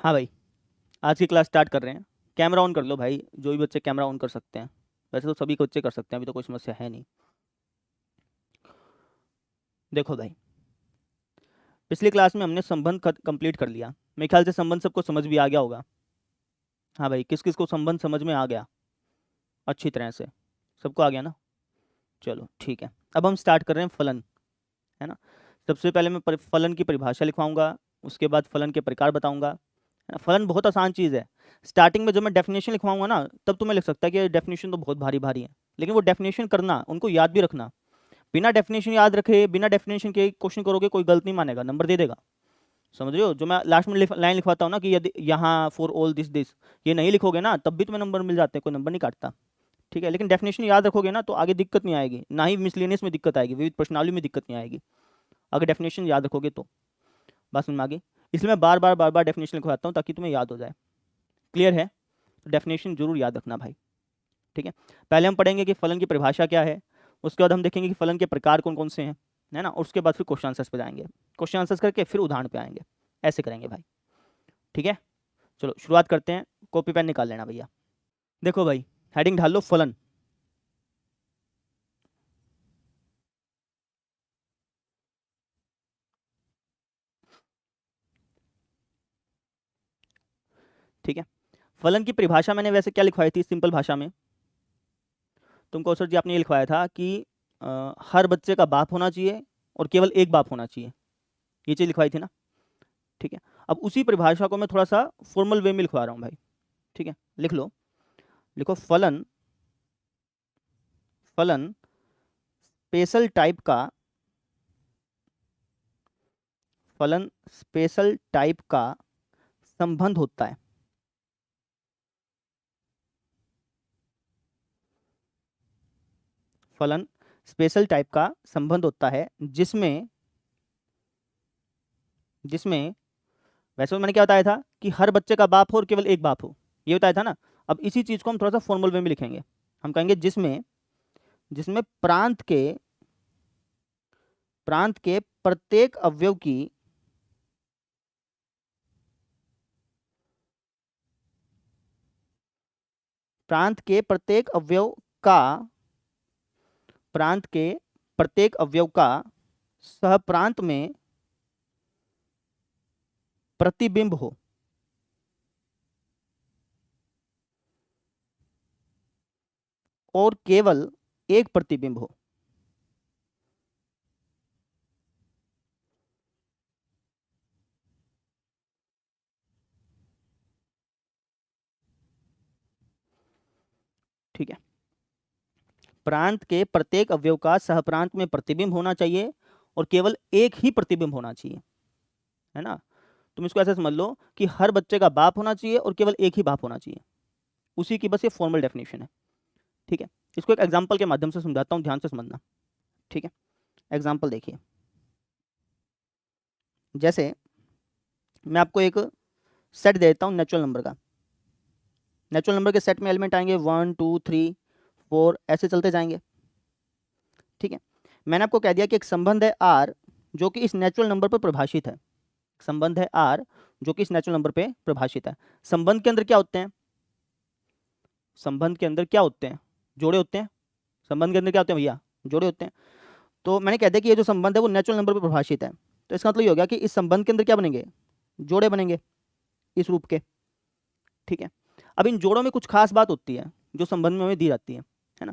हाँ भाई, आज की क्लास स्टार्ट कर रहे हैं। कैमरा ऑन कर लो भाई, जो भी बच्चे कैमरा ऑन कर सकते हैं। वैसे तो सभी बच्चे कर सकते हैं, अभी तो कोई समस्या है नहीं। देखो भाई, पिछली क्लास में हमने संबंध कंप्लीट कर लिया। मेरे ख्याल से संबंध सबको समझ भी आ गया होगा। हाँ भाई, किस किस को संबंध समझ में आ गया अच्छी तरह से? सबको आ गया ना? चलो ठीक है। अब हम स्टार्ट कर रहे हैं फलन, है ना। सबसे पहले मैं फलन की परिभाषा लिखवाऊंगा, उसके बाद फलन के प्रकार बताऊंगा, है ना। फलन बहुत आसान चीज़ है। स्टार्टिंग में जब मैं डेफिनेशन लिखवाऊंगा ना, तब तुम्हें लग सकता है कि डेफिनेशन तो बहुत भारी भारी है, लेकिन वो डेफिनेशन करना, उनको याद भी रखना। बिना डेफिनेशन याद रखे, बिना डेफिनेशन के क्वेश्चन करोगे, कोई गलत नहीं मानेगा, नंबर दे देगा। समझ रहे हो? जो मैं लास्ट में लाइन लिखवाता हूँ ना कि यदि यहाँ फॉर ऑल दिस दिस, ये नहीं लिखोगे ना, तब भी तुम्हें नंबर मिल जाते हैं, कोई नंबर नहीं काटता। ठीक है, लेकिन डेफिनेशन याद रखोगे ना, तो आगे दिक्कत नहीं आएगी, ना ही मिसलेनियस में दिक्कत आएगी, विविध प्रश्नावली में दिक्कत नहीं आएगी, अगर डेफिनेशन याद रखोगे तो। बात समझ में आ गई? इसलिए मैं बार बार डेफिनेशन लिखवाता हूँ ताकि तुम्हें याद हो जाए। क्लियर है? तो डेफिनेशन जरूर याद रखना भाई। ठीक है, पहले हम पढ़ेंगे कि फलन की परिभाषा क्या है, उसके बाद हम देखेंगे कि फलन के प्रकार कौन कौन से हैं, है ना। और उसके बाद फिर क्वेश्चन आंसर्स पे जाएंगे, क्वेश्चन आंसर्स करके फिर उदाहरण पे आएंगे। ऐसे करेंगे भाई। ठीक है, चलो शुरुआत करते हैं। कॉपी पेन निकाल लेना भैया। देखो भाई, हेडिंग ढाल लो फलन। ठीक है, फलन की परिभाषा मैंने वैसे क्या लिखवाई थी सिंपल भाषा में? तुमको सर जी आपने ये लिखवाया था कि हर बच्चे का बाप होना चाहिए और केवल एक बाप होना चाहिए, ये चीज़ लिखवाई थी ना। ठीक है, अब उसी परिभाषा को मैं थोड़ा सा फॉर्मल वे में लिखवा रहा हूँ भाई। ठीक है, लिख लो। लिखो फलन, फलन स्पेशल टाइप का, फलन स्पेशल टाइप का संबंध होता है। फलन स्पेशल टाइप का संबंध होता है जिसमें, जिसमें वैसे तो मैंने क्या बताया था कि हर बच्चे का बाप हो और केवल एक बाप हो, ये बताया था ना। अब इसी चीज को हम थोड़ा सा फॉर्मल वे में लिखेंगे। हम कहेंगे जिसमें, जिसमें प्रांत के प्रत्येक अवयव की, प्रांत के प्रत्येक अवयव का, प्रांत के प्रत्येक अवयव का सहप्रांत में प्रतिबिंब हो। और केवल एक प्रतिबिंब हो। ठीक है, प्रांत के प्रत्येक अवयव का सहप्रांत में प्रतिबिंब होना चाहिए और केवल एक ही प्रतिबिंब होना चाहिए, है ना। तुम इसको ऐसे समझ लो कि हर बच्चे का बाप होना चाहिए और केवल एक ही बाप होना चाहिए, उसी की बस ये फॉर्मल डेफिनेशन है। ठीक है, इसको एक एग्जांपल के माध्यम से समझाता हूँ, ध्यान से समझना। ठीक है, एग्जांपल देखिए। जैसे मैं आपको एक सेट दे देता हूँ नेचुरल नंबर का। नेचुरल नंबर के सेट में एलिमेंट आएंगे 1 2 3 4, ऐसे चलते जाएंगे। ठीक है, मैंने आपको कह दिया कि एक संबंध है आर जो कि इस नेचुरल नंबर पर प्रभाषित है। संबंध है आर जो कि इस नेचुरल नंबर पे प्रभाषित है। संबंध के अंदर क्या होते हैं? संबंध के अंदर क्या होते हैं? जोड़े होते हैं। संबंध के अंदर क्या होते हैं भैया? जोड़े होते हैं। तो मैंने कह दिया कि ये जो संबंध है वो नेचुरल नंबर पर प्रभाषित है, तो इसका मतलब ये हो गया कि इस संबंध के अंदर क्या बनेंगे? जोड़े बनेंगे, इस रूप के। ठीक है, अब इन जोड़ों में कुछ खास बात होती है जो संबंध में हमें दी जाती है ना।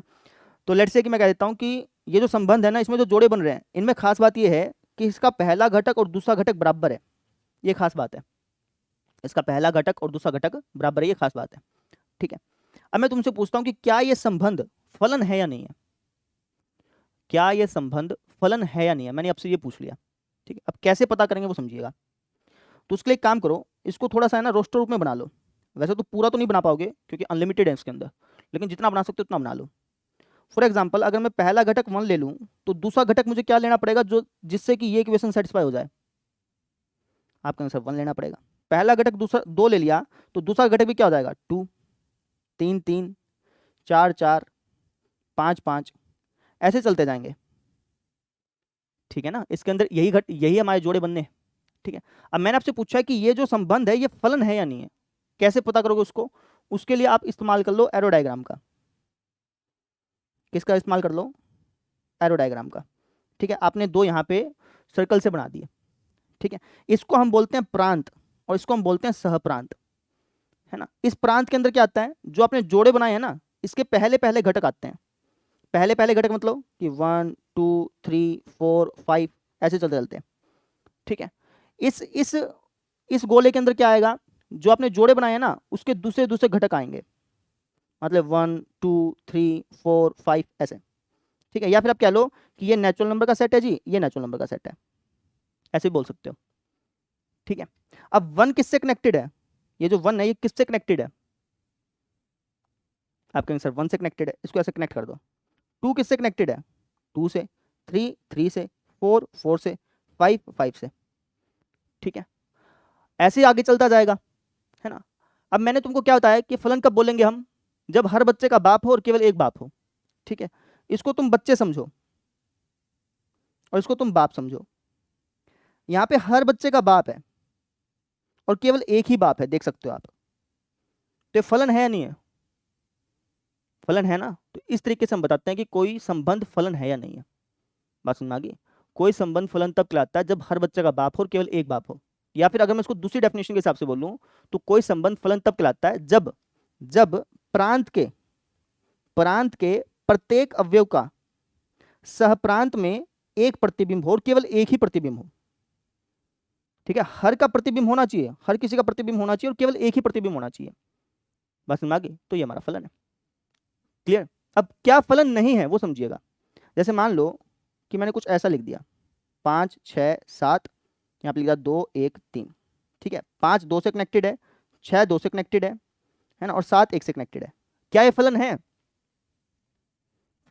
तो लेट्स से कि मैं कह देता हूँ कि ये जो संबंध है ना, इसमें जो जोड़े बन रहे हैं, इनमें खास बात ये है कि इसका पहला घटक और दूसरा घटक बराबर है। ये खास बात है, इसका पहला घटक और दूसरा घटक बराबर है, ये खास बात है। ठीक है, अब मैं तुमसे पूछता हूँ कि क्या ये संबंध फलन है या नहीं है? क्या ये संबंध फलन है या नहीं है, मैंने आपसे ये पूछ लिया। ठीक है, अब कैसे पता करेंगे वो समझिएगा। तो उसके लिए एक काम करो, इसको थोड़ा सा है ना रोस्टर रूप में बना लो। वैसे तो पूरा तो नहीं बना पाओगे क्योंकि अनलिमिटेड है इसके अंदर, लेकिन जितना बना सकते हो उतना बना लो। फॉर एग्जाम्पल, अगर मैं पहला घटक 1 ले लूँ, तो दूसरा घटक मुझे क्या लेना पड़ेगा जो जिससे कि ये इक्वेशन सेटिस्फाई हो जाए? आपके आंसर 1 लेना पड़ेगा। पहला घटक दूसरा 2 ले लिया, तो दूसरा घटक भी क्या हो जाएगा? 2, 3 3, 4 4, 5 5, ऐसे चलते जाएंगे। ठीक है ना, इसके अंदर यही हमारे जोड़े बनने हैं। ठीक है। अब मैंने आपसे पूछा है कि ये जो संबंध है ये फलन है या नहीं है, कैसे पता करोगे उसको? उसके लिए आप इस्तेमाल कर लो एरो डायग्राम का। किसका इस्तेमाल कर लो? एरो डायग्राम का। ठीक है, आपने दो यहाँ पे सर्कल से बना दिए। ठीक है, इसको हम बोलते हैं प्रांत और इसको हम बोलते हैं सहप्रांत, है ना। इस प्रांत के अंदर क्या आता है, जो आपने जोड़े बनाए हैं ना, इसके पहले पहले घटक आते हैं। पहले पहले घटक मतलब कि 1 2 3 4 5 ऐसे चलते चलते हैं। ठीक है, इस गोले के अंदर क्या आएगा, जो आपने जोड़े बनाए हैं ना उसके दूसरे दूसरे घटक आएंगे, मतलब 1 2 3 4 5 ऐसे। ठीक है, या फिर आप कह लो कि ये नेचुरल नंबर का सेट है जी, ये नेचुरल नंबर का सेट है, ऐसे भी बोल सकते हो। ठीक है, अब 1 किससे कनेक्टेड है, ये जो 1 है ये किससे कनेक्टेड है? आप कहेंगे सर 1 से कनेक्टेड है, इसको ऐसे कनेक्ट कर दो। 2 किससे कनेक्टेड है? 2 से। 3 से। 4 से। 5 से। ठीक है, ऐसे ही आगे चलता जाएगा, है ना। अब मैंने तुमको क्या बताया कि फलन कब बोलेंगे हम, जब हर बच्चे का बाप हो और केवल एक बाप हो। ठीक है, इसको तुम बच्चे समझो और इसको तुम बाप समझो। यहाँ पे हर बच्चे का बाप है और केवल एक ही बाप है, देख सकते हो आप। तो ये फलन है या नहीं है? फलन है ना। तो इस तरीके से हम बताते हैं कि कोई संबंध फलन है या नहीं है। बात समझ में आ गई? कोई संबंध फलन तब कहलाता है जब हर बच्चे का बाप हो और केवल एक बाप हो। या फिर अगर मैं इसको दूसरी डेफिनेशन के हिसाब से बोलूं तो कोई संबंध फलन तब कहलाता है जब जब प्रांत के प्रत्येक अवयव का सहप्रांत में एक प्रतिबिंब हो और केवल एक ही प्रतिबिंब हो। ठीक है, हर का प्रतिबिंब होना चाहिए, हर किसी का प्रतिबिंब होना चाहिए और केवल एक ही प्रतिबिंब होना चाहिए। बस समझ में आ गई? तो ये हमारा फलन है। क्लियर? अब क्या फलन नहीं है वो समझिएगा। जैसे मान लो कि मैंने कुछ ऐसा लिख दिया 5 6 7, यहाँ पे लिखा 2 1 3। ठीक है, 5 2 से कनेक्टेड है, 6 2 से कनेक्टेड है ना, और 7 1 से कनेक्टेड है। क्या ये फलन है?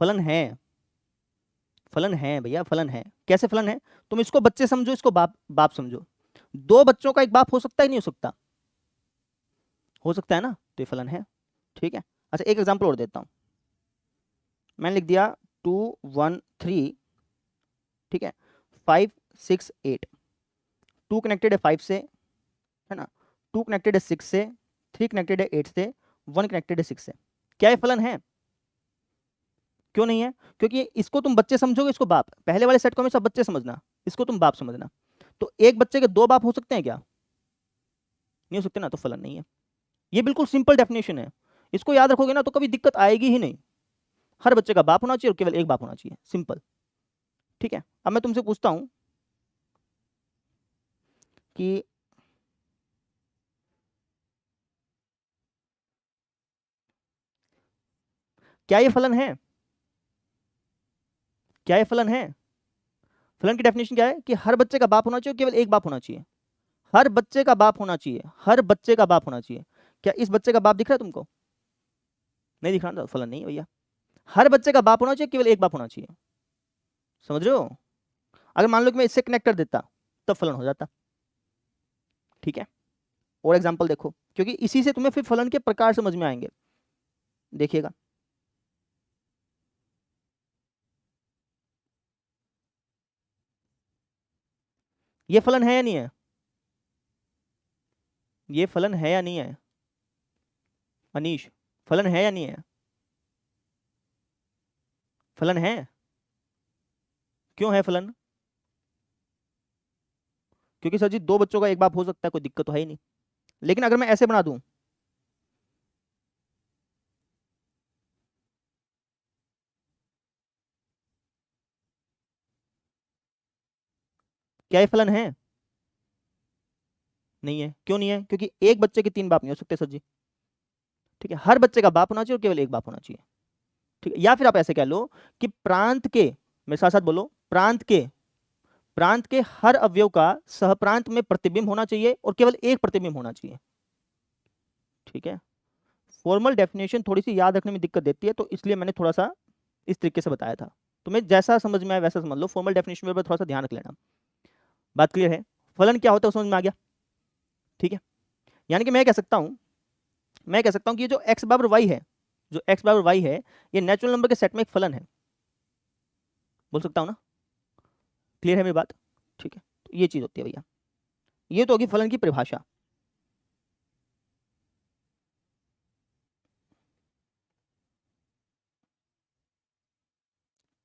फलन है, फलन है भैया, फलन है। कैसे फलन है? तुम इसको बच्चे समझो, इसको बाप बाप समझो। दो बच्चों का एक बाप हो सकता है नहीं हो सकता? हो सकता है ना, तो ये फलन है। ठीक है, अच्छा एक एग्जांपल और देता हूं। मैंने लिख दिया 2 1 3, ठीक है, 5 6 8। 2 कनेक्टेड है 5 से, है ना, 2 कनेक्टेड है 6 से, 3 कनेक्टेड है 8 से, 1 कनेक्टेड है 6 से। क्या ये फलन है? क्यों नहीं है? क्योंकि इसको तुम बच्चे समझोगे, इसको बाप। पहले वाले सेट को हमेशा बच्चे समझना, इसको तुम बाप समझना। तो एक बच्चे के दो बाप हो सकते हैं क्या? नहीं हो सकते ना, तो फलन नहीं है। ये बिल्कुल सिंपल डेफिनेशन है, इसको याद रखोगे ना तो कभी दिक्कत आएगी ही नहीं। हर बच्चे का बाप होना चाहिए और केवल एक बाप होना चाहिए, सिंपल। ठीक है, अब मैं तुमसे पूछता हूं कि क्या ये फलन है? क्या ये फलन है? फलन की डेफिनेशन क्या है कि हर बच्चे का बाप होना चाहिए और केवल एक बाप होना चाहिए। हर बच्चे का बाप होना चाहिए, हर बच्चे का बाप होना चाहिए। क्या इस बच्चे का बाप दिख रहा है तुमको? नहीं दिख रहा ना, फलन नहीं है भैया। हर बच्चे का बाप होना चाहिए, केवल एक बाप होना चाहिए। समझ रहे हो? अगर मान लो कि मैं इससे कनेक्ट कर देता तब फलन हो जाता। ठीक है, और एग्जांपल देखो, क्योंकि इसी से तुम्हें फिर फलन के प्रकार समझ में आएंगे। देखिएगा, ये फलन है या नहीं है? ये फलन है या नहीं है अनीश? फलन है या नहीं है? फलन है। क्यों है फलन? क्योंकि सर जी दो बच्चों का एक बाप हो सकता है, कोई दिक्कत तो है ही नहीं। लेकिन अगर मैं ऐसे बना दूं, क्या ये फलन है? नहीं है। क्यों नहीं है? क्योंकि एक बच्चे के तीन बाप नहीं हो सकते सर जी। ठीक है, हर बच्चे का बाप होना चाहिए और केवल एक बाप होना चाहिए। ठीक है, या फिर आप ऐसे कह लो कि प्रांत के, मेरे साथ साथ बोलो, प्रांत के हर अवयव का सहप्रांत में प्रतिबिंब होना चाहिए और केवल एक प्रतिबिंब होना चाहिए। ठीक है, फॉर्मल डेफिनेशन थोड़ी सी याद रखने में दिक्कत देती है, तो इसलिए मैंने थोड़ा सा इस तरीके से बताया था। तुम्हें जैसा समझ में आए वैसा समझ लो, फॉर्मल डेफिनेशन पर थोड़ा सा ध्यान रख लेना। बात क्लियर है? फलन क्या होता है समझ में आ गया? ठीक है, यानी कि मैं कह सकता हूं कि ये जो x बराबर y है, जो x बराबर y है, ये नेचुरल नंबर के सेट में एक फलन है। बोल सकता हूं ना? क्लियर है मेरी बात? ठीक है, तो ये चीज होती है भैया। ये तो होगी फलन की परिभाषा।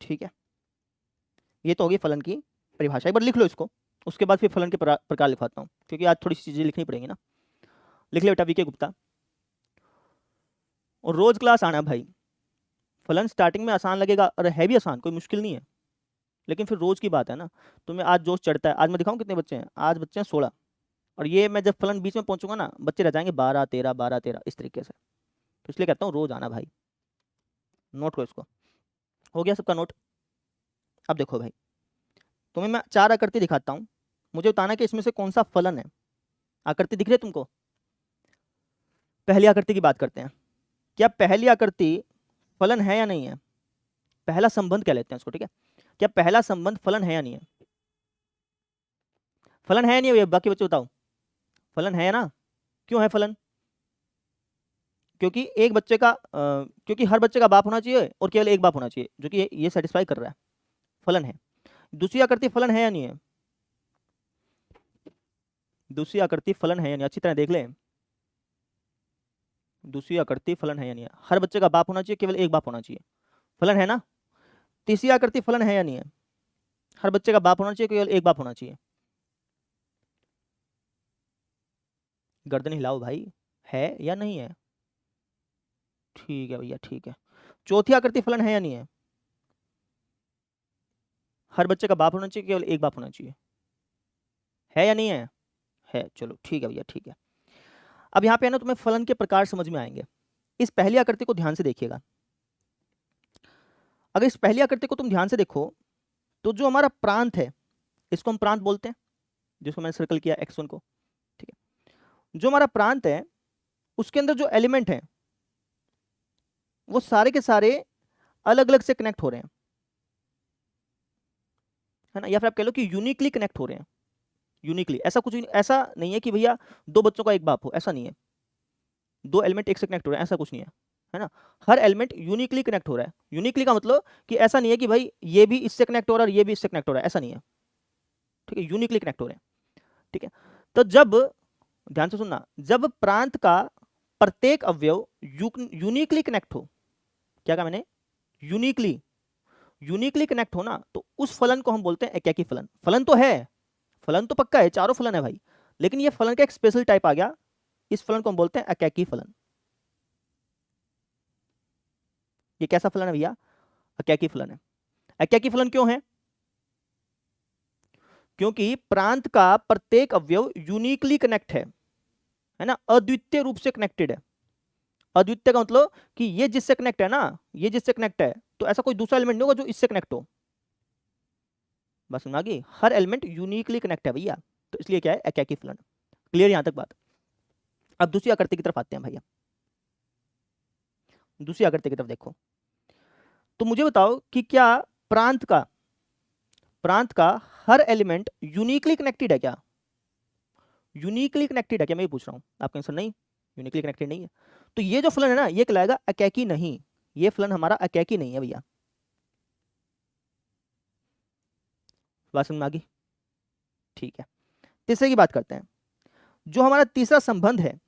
ठीक है, ये तो होगी फलन की परिभाषा। एक बार लिख लो इसको, उसके बाद फिर फलन के प्रकार लिखवाता हूँ, क्योंकि आज थोड़ी सी चीजें लिखनी पड़ेंगी ना। लिख ले बेटा, वीके गुप्ता। और रोज क्लास आना भाई। फलन स्टार्टिंग में आसान लगेगा, और है भी आसान, कोई मुश्किल नहीं है, लेकिन फिर रोज की बात है ना। तुम्हें आज जोश चढ़ता है। आज मैं दिखाऊं कितने बच्चे हैं, आज बच्चे हैं 16। और ये मैं जब फलन बीच में पहुंचूंगा ना, बच्चे रह जाएंगे 12 13 12 13 इस तरीके से। तो इसलिए कहता हूँ रोज आना भाई। नोट करो इसको। हो गया सबका नोट? अब देखो भाई, तुम्हें मैं 4 आकृति दिखाता हूँ, मुझे बताना कि इसमें से कौन सा फलन है। आकृति दिख रही है तुमको? पहली आकृति की बात करते हैं। क्या पहली आकृति फलन है या नहीं है? पहला संबंध क्या लेते हैं इसको, ठीक है। क्या पहला संबंध फलन है या नहीं है? फलन है या नहीं है? बाकी बच्चे बताओ, फलन है ना? क्यों है फलन? क्योंकि एक बच्चे का क्योंकि हर बच्चे का बाप होना चाहिए और केवल एक बाप होना चाहिए, जो कि ये सेटिस्फाई कर रहा है, फलन है। दूसरी आकृति फलन है या नहीं है? दूसरी आकृति फलन है या नहीं, अच्छी तरह देख लें। दूसरी आकृति फलन है या नहीं है? हर बच्चे का बाप होना चाहिए, केवल एक बाप होना चाहिए, फलन है ना? तीसरी आकृति फलन है या नहीं है? हर बच्चे का बाप होना चाहिए, केवल एक बाप होना चाहिए। गर्दन हिलाओ भाई, है या नहीं है? ठीक है भैया, ठीक है। चौथी आकृति फलन है या नहीं है? हर बच्चे का बाप होना चाहिए, केवल एक बाप होना चाहिए, है या नहीं है? है। चलो ठीक है भैया, ठीक है। अब यहाँ पे है ना, तुम्हें फलन के प्रकार समझ में आएंगे। इस पहली आकृति को ध्यान से देखिएगा। अगर इस पहली आकृति को तुम ध्यान से देखो, तो जो हमारा प्रांत है, इसको हम प्रांत बोलते हैं, जिसको मैंने सर्कल किया x1 को, ठीक है। जो हमारा प्रांत है, उसके अंदर जो एलिमेंट है, वो सारे के सारे अलग अलग से कनेक्ट हो रहे हैं, है ना। या फिर आप कह लो कि यूनिकली कनेक्ट हो रहे हैं। यूनिकली, ऐसा कुछ ऐसा नहीं है कि भैया दो बच्चों का एक बाप हो, ऐसा नहीं है। दो एलिमेंट एक से कनेक्ट हो रहे हैं, ऐसा कुछ नहीं है ना। हर एलिमेंट यूनिकली कनेक्ट हो रहा है। यूनिकली का मतलब कि ऐसा नहीं है कि भाई ये भी इससे कनेक्ट हो रहा है और ये भी इससे कनेक्ट हो रहा है, ऐसा नहीं है, ठीक है। यूनिकली कनेक्ट हो रहे हैं, ठीक है। तो जब, ध्यान से सुनना, जब प्रांत का प्रत्येक अवयव यूनिकली कनेक्ट हो, क्या कहा मैंने? यूनिकली, यूनिकली कनेक्ट हो ना, तो उस फलन को हम बोलते हैं एकाकी फलन। फलन तो है, फलन तो पक्का है, चारों फलन है भाई, लेकिन ये फलन का एक स्पेशल टाइप आ गया, इस फलन को हम बोलते हैं एकाकी फलन। ये कैसा फलन है भैया? एकाकी फलन है। एकाकी फलन क्यों है? क्योंकि प्रांत का प्रत्येक अवयव यूनिकली कनेक्ट है ना, अद्वितीय रूप से कनेक्टेड है। अद्वितीय का मतलब कि ये जिससे कनेक्ट है ना, ये जिससे कनेक्ट है, तो ऐसा कोई दूसरा एलिमेंट नहीं होगा जो इससे कनेक्ट हो। बस समझ आ गई? हर एलिमेंट यूनिकली कनेक्ट है भैया, तो इसलिए क्या है? एकाकी फलन। क्लियर यहां तक बात? अब दूसरी आकृति की तरफ आते हैं भैया। दूसरी आकृति की तरफ देखो, तो मुझे बताओ कि क्या प्रांत का हर एलिमेंट यूनिकली कनेक्टेड है क्या? यूनिकली कनेक्टेड है क्या, मैं ये पूछ रहा हूं। आपका आंसर नहीं, यूनिकली कनेक्टेड नहीं है। तो ये जो फलन है ना, ये कहलाएगा एकाकी नहीं। ये फलन हमारा एकाकी नहीं है भैया। बात समझ में आ गई? ठीक है। तीसरे की बात करते हैं। जो हमारा तीसरा संबंध है,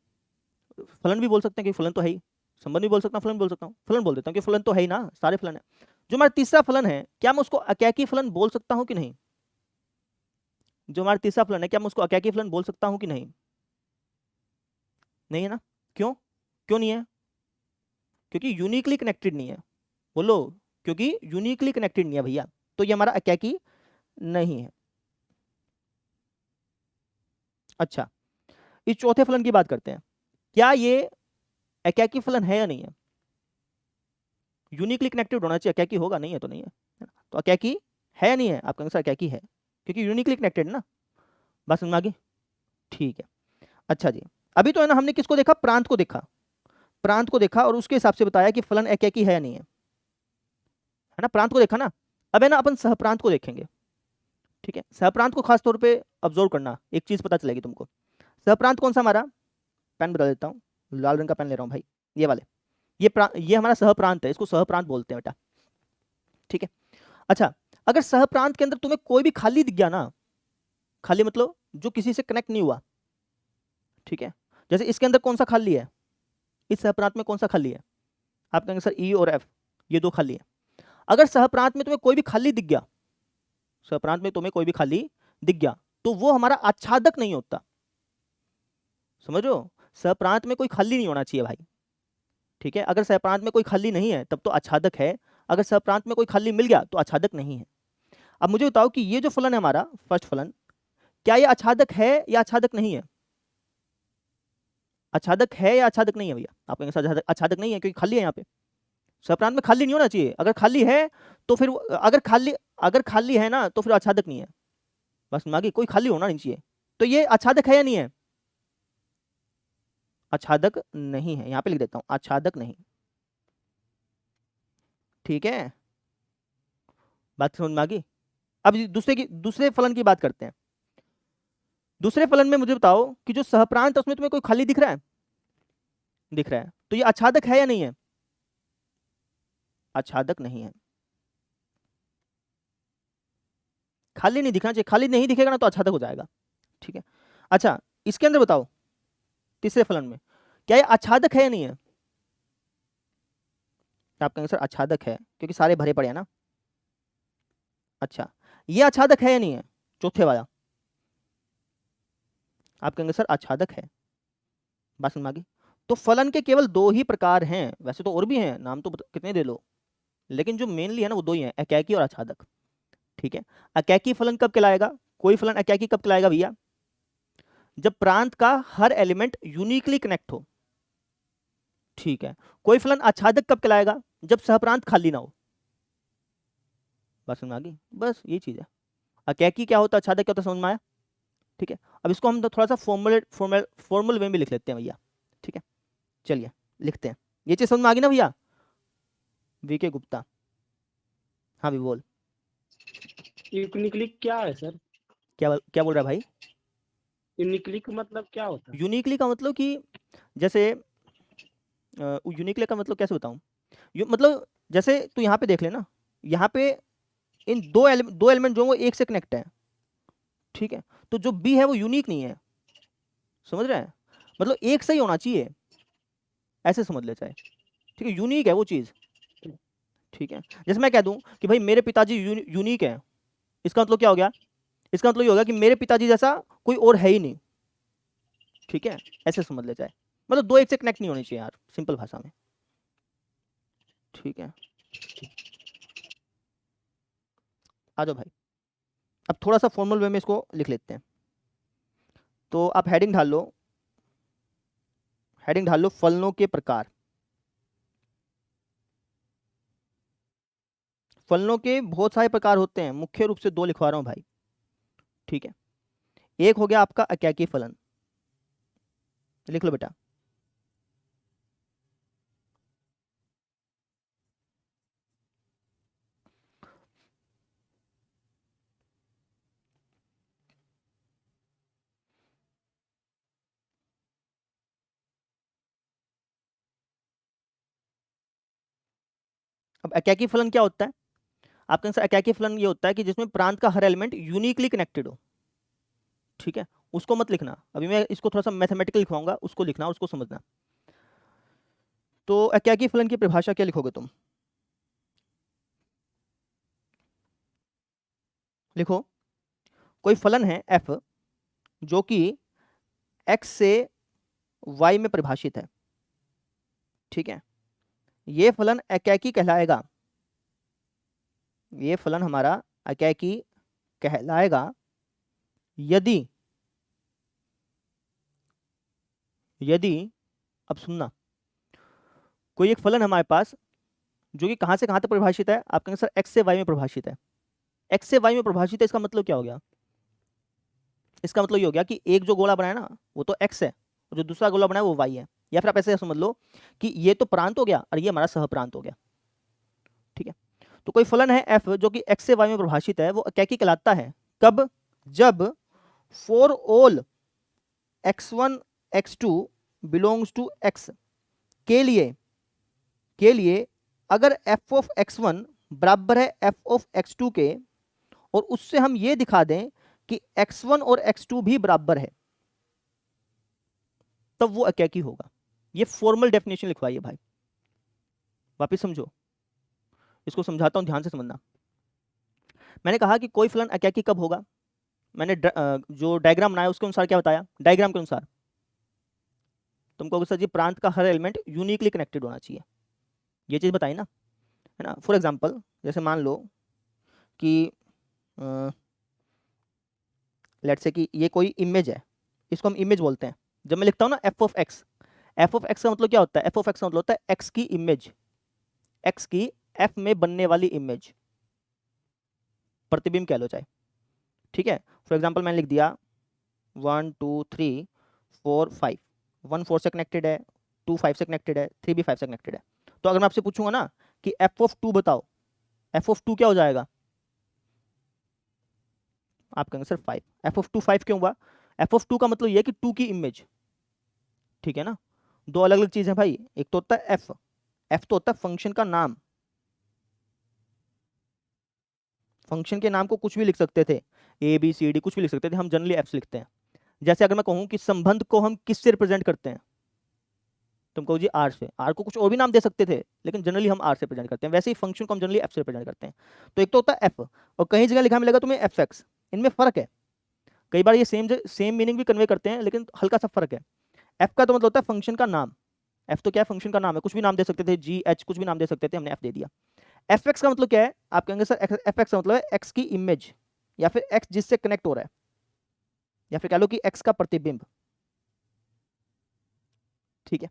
फलन भी बोल सकते हैं कि फलन तो है ही, संबंध भी बोल सकता हूँ, फलन बोल सकता हूँ, फलन बोल देता हूँ कि फलन तो है ही ना, सारे फलन है। जो हमारा तीसरा फलन है, क्या मैं उसको एकाकी फलन बोल सकता हूँ कि नहीं? जो हमारा तीसरा फलन है, क्या मैं उसको एकाकी फलन बोल सकता हूँ कि नहीं? नहीं है ना। क्यों? क्यों नहीं है? क्योंकि यूनिकली कनेक्टेड नहीं है। बोलो, क्योंकि यूनिकली कनेक्टेड नहीं है भैया, तो ये हमारा एकाकी नहीं है। अच्छा, इस चौथे फलन की बात करते हैं। क्या ये एकाकी फलन है या नहीं है? यूनिकली कनेक्टेड होना चाहिए, एकाकी होगा, नहीं है तो नहीं है। तो एकाकी है या नहीं है? आपका आंसर एकाकी है, क्योंकि यूनिकली कनेक्टेड ना। बात समझ में आ गई? ठीक है। अच्छा जी, अभी तो है ना, हमने किसको देखा? प्रांत को देखा। प्रांत को देखा और उसके हिसाब से बताया कि फलन एकाकी है या नहीं है ना। प्रांत को देखा ना। अब है ना, अपन सहप्रांत को देखेंगे, ठीक है। सहप्रांत को खास तौर पे ऑब्जर्व करना, एक चीज पता चलेगी तुमको। सहप्रांत कौन सा हमारा? पेन बता देता हूँ, लाल रंग का पेन ले रहा हूँ भाई, ये वाले। ये हमारा सहप्रांत है, इसको सहप्रांत बोलते हैं बेटा, ठीक है। अच्छा, अगर सहप्रांत के अंदर तुम्हें कोई भी खाली दिख गया ना, खाली मतलब जो किसी से कनेक्ट नहीं हुआ, ठीक है। जैसे इसके अंदर कौन सा खाली है, इस सहप्रांत में कौन सा खाली है, आप कहेंगे सर ई और एफ, ये दो खाली है। अगर सहप्रांत में तुम्हें कोई भी खाली दिख गया, सहप्रांत में तुम्हें कोई भी खाली दिख गया, तो वो हमारा आच्छादक नहीं होता, समझो। सहप्रांत में कोई खाली नहीं होना चाहिए भाई, ठीक है। अगर सहप्रांत में कोई खाली नहीं है तब तो आच्छादक है, अगर सहप्रांत में कोई खाली मिल गया तो आच्छादक नहीं है। अब मुझे बताओ कि ये जो फलन है हमारा फर्स्ट फलन, क्या ये आच्छादक है या आच्छादक नहीं है? आच्छादक है या आच्छादक नहीं है भैया? आप कहेंगे सर आच्छादक नहीं है क्योंकि खाली है यहाँ पे। सहप्रांत में खाली नहीं होना चाहिए, अगर खाली है तो फिर अगर खाली है ना तो फिर आच्छादक नहीं है, बस मागी कोई खाली होना नहीं चाहिए। तो ये आच्छादक है या नहीं है? आच्छादक नहीं है, यहाँ पे लिख देता हूँ आच्छादक नहीं, ठीक है। बात समझ में आ गई? अब दूसरे फलन की बात करते हैं। दूसरे फलन में मुझे बताओ कि जो सहप्रांत है उसमें तुम्हें कोई खाली दिख रहा है? दिख रहा है, तो ये आच्छादक है या नहीं है? आच्छादक नहीं है, खाली नहीं दिखना चाहिए, खाली नहीं दिखेगा ना तो आच्छादक हो जाएगा, ठीक है। अच्छा, इसके अंदर बताओ तीसरे फलन में क्या ये आच्छादक है या नहीं है? आप कहेंगे सर आच्छादक है क्योंकि सारे भरे पड़े हैं ना। अच्छा, ये आच्छादक है या नहीं है, चौथे वाला? आप कहेंगे सर आच्छादक है। बात समझ में आ गई? तो फलन के केवल दो ही प्रकार हैं, वैसे तो और भी हैं, नाम तो कितने दे लो, लेकिन जो मेनली है ना वो दो ही हैं, एकैकी और आच्छादक, ठीक है। एकैकी फलन कब कहलाएगा? कोई फलन एकैकी कब कहलाएगा भैया? जब प्रांत का हर एलिमेंट यूनिकली कनेक्ट हो, ठीक है। कोई फलन आच्छादक कब कहलाएगा? जब सहप्रांत खाली ना हो। बात समझ में आ गई? बस ये चीज है, एकैकी क्या होता है, आच्छादक क्या होता है, समझ में आया, ठीक है। अब इसको हम थोड़ा सा फॉर्मल वे में लिख लेते हैं भैया, ठीक है। चलिए लिखते हैं, ये चीज समझ में आ गई ना भैया? वीके गुप्ता, हाँ भी बोल। यूनिकली क्या है सर? क्या बोल रहा है भाई? यूनिकली का मतलब क्या होता है? यूनिकली का मतलब कि जैसे यूनिकली का मतलब कैसे बताऊं, मतलब जैसे तू यहाँ पे देख लेना, यहाँ पे इन दो एलिमेंट जो वो एक से कनेक्ट है, ठीक है। तो जो बी है वो यूनिक नहीं है, समझ रहे हैं? मतलब एक से ही होना चाहिए, ऐसे समझ ले चाहे, ठीक है। यूनिक है वो चीज, ठीक है। जैसे मैं कह दूं कि भाई मेरे पिताजी यूनिक है, इसका मतलब क्या हो गया? इसका मतलब ये होगा कि मेरे पिताजी जैसा कोई और है ही नहीं, ठीक है। ऐसे समझ ले जाए, मतलब दो एक से कनेक्ट नहीं होनी चाहिए यार, सिंपल भाषा में, ठीक है। आ जाओ भाई, अब थोड़ा सा फॉर्मल वे में इसको लिख लेते हैं। तो आप हेडिंग ढाल लो, फलनों के प्रकार। फलनों के बहुत सारे प्रकार होते हैं, मुख्य रूप से दो लिखवा रहा हूं भाई, ठीक है। एक हो गया आपका एकैकी फलन, लिख लो बेटा। अब एकैकी फलन क्या होता है? आपके आंसर एकैकी फलन ये होता है कि जिसमें प्रांत का हर एलिमेंट यूनिकली कनेक्टेड हो, ठीक है। उसको मत लिखना, अभी मैं इसको थोड़ा सा मैथमेटिकल लिखवाऊंगा, उसको लिखना और उसको समझना। तो एकैकी फलन की परिभाषा क्या लिखोगे तुम? लिखो, कोई फलन है f जो कि x से y में परिभाषित है, ठीक है। ये फलन एकैकी कहलाएगा, ये फलन हमारा एकैकी कहलाएगा यदि अब सुनना, कोई एक फलन हमारे पास जो कि कहां से कहां तक परिभाषित है, आप कहेंगे सर x से y में परिभाषित है। x से y में परिभाषित है, इसका मतलब क्या हो गया? इसका मतलब ये हो गया कि एक जो गोला बनाया ना वो तो x है, और जो दूसरा गोला बनाया वो y है। या फिर आप ऐसे समझ लो कि ये तो प्रांत हो गया और ये हमारा सहप्रांत हो गया, ठीक है। तो कोई फलन है f जो कि x से y में परिभाषित है, वो एकैकी कहलाता है कब? जब for all x1 x2 belongs to x के लिए अगर f ऑफ x1 बराबर है f ऑफ x2 के, और उससे हम ये दिखा दें कि x1 और x2 भी बराबर है, तब वो अकैकी होगा। ये फॉर्मल डेफिनेशन लिखवाइए भाई, वापिस समझो, इसको समझाता हूं, ध्यान से समझना। मैंने कहा कि कोई फलन अकैकी कब होगा, मैंने जो डायग्राम बनाया उसके अनुसार क्या बताया, डायग्राम के अनुसार तुम कहोगे सर जी प्रांत का हर एलिमेंट यूनिकली कनेक्टेड होना चाहिए, ये चीज बताई ना, है ना। फॉर एग्जांपल जैसे मान लो कि लेट्स से कि ये कोई इमेज है, इसको हम इमेज बोलते हैं। जब मैं लिखता हूँ ना F of x, F of x का मतलब क्या होता है, एफ ऑफ एक्स का मतलब होता है एक्स की इमेज, एक्स की एफ में बनने वाली इमेज, प्रतिबिंब कह लो चाहे, ठीक है। फॉर एग्जांपल मैंने लिख दिया 1 2 3 4 5, 1 4 से कनेक्टेड है, 2 5 से कनेक्टेड है, 3 भी 5 से कनेक्टेड है। तो अगर मैं आपसे पूछूंगा ना कि एफ ऑफ 2 बताओ, एफ ऑफ 2 क्या हो जाएगा, आप कहेंगे सर 5। एफ ऑफ 2 5 क्यों हुआ, एफ ऑफ 2 का मतलब ये है कि 2 की इमेज, ठीक है ना। दो अलग अलग चीज है भाई, एक तो होता है एफ, एफ तो होता है फंक्शन का नाम, फंक्शन के नाम को कुछ भी लिख सकते थे, ए बी सी डी कुछ भी लिख सकते थे, हम जनरली एफ लिखते हैं। जैसे अगर मैं कहूं कि संबंध को हम किससे रिप्रेजेंट करते हैं, तुम कहो जी आर से, आर को कुछ और भी नाम दे सकते थे लेकिन जनरली हम आर से रिप्रेजेंट करते हैं, वैसे ही फंक्शन को हम जनरली एफ से रिप्रेजेंट करते हैं। तो एक तो होता है एफ, और कहीं जगह लिखा मिलेगा तुम्हें एफ एक्स, इनमें फर्क है, कई बार ये सेम मीनिंग भी कन्वे करते हैं लेकिन हल्का सा फर्क है। एफ का तो मतलब होता है फंक्शन का नाम, एफ तो क्या है, फंक्शन का नाम है, कुछ भी नाम दे सकते थे, जी एच कुछ भी नाम दे सकते थे, हमने एफ दे दिया। एफ एक्स का मतलब क्या है, आप कहेंगे सर एफ एक्स का मतलब है एक्स की इमेज, या फिर एक्स जिससे कनेक्ट हो रहा है, या फिर कह लो कि एक्स का प्रतिबिंब, ठीक है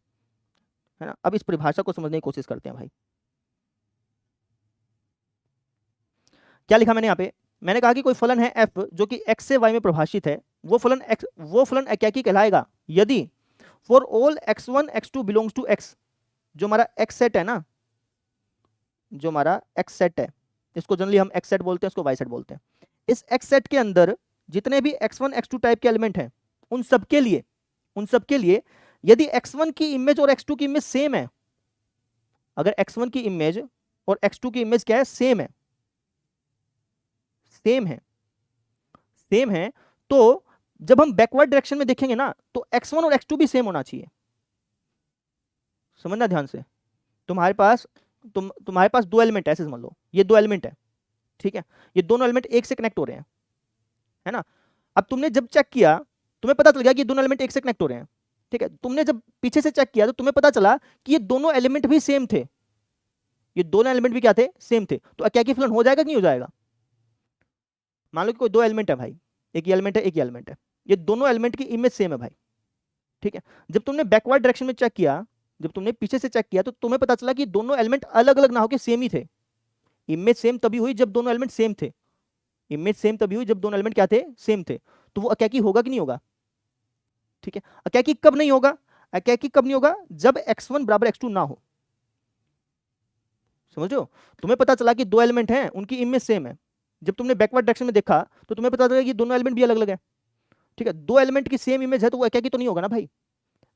ना। अब इस परिभाषा को समझने की कोशिश करते हैं भाई, क्या लिखा मैंने यहाँ पे, मैंने कहा कि कोई फलन है f जो कि x से y में प्रभाषित है, वो फलन अकैकी कहलाएगा यदि for all x1 x2 belongs to x, जो हमारा x सेट है ना, जो हमारा x सेट है, इसको जनरली हम x सेट बोलते हैं, इसको y सेट बोलते हैं। इस x सेट के अंदर जितने भी x1 x2 टाइप के एलिमेंट हैं, उन सबके लिए यदि x1 की इमेज और x2 की इमेज सेम है, अगर x1 की इमेज और x2 की इमेज क्या है, सेम है, तो जब हम बैकवर्ड डायरेक्शन में देखेंगे ना तो x1 और x2 भी सेम होना चाहिए, समझना ध्यान से। तुम्हारे पास दो एलिमेंट है, ऐसे समझ लो, ये दो एलिमेंट है, ठीक है, ये दोनों एलिमेंट एक से कनेक्ट हो रहे हैं, है ना। अब तुमने जब चेक किया, तुम्हें पता चल गया कि ये दोनों एलिमेंट एक से कनेक्ट हो रहे हैं, ठीक है। तुमने जब पीछे से चेक किया तो तुम्हें पता चला कि ये दोनों एलिमेंट भी सेम थे, ये दोनों एलिमेंट भी क्या थे, सेम थे। तो अकैकी फलन हो जाएगा कि नहीं हो जाएगा। मान लो कि कोई दो एलिमेंट है भाई, एक ही एलिमेंट है, एक ही एलिमेंट है, ये दोनों एलिमेंट की इमेज सेम है भाई, ठीक है। जब तुमने बैकवर्ड डायरेक्शन में चेक किया, जब तुमने पीछे से चेक किया तो तुम्हें पता चला कि दोनों एलिमेंट अलग अलग ना होकर सेम ही थे। इमेज सेम तभी हुई जब दोनों एलिमेंट सेम थे, इमेज सेम तभी हुई जब दोनों एलिमेंट क्या थे, सेम थे। तो वो अकैकी होगा कि नहीं होगा, ठीक है। अकैकी कब नहीं होगा, अकैकी कब नहीं होगा, जब x1 बराबर x2 ना हो, समझो। तुम्हें पता चला कि दो एलिमेंट हैं, उनकी इमेज सेम है, जब तुमने बैकवर्ड डायरेक्शन में देखा तो तुम्हें पता चला कि दोनों एलिमेंट भी अलग अलग है, ठीक है। दो एलिमेंट की सेम इमेज है तो वो अकैकी तो नहीं होगा ना भाई।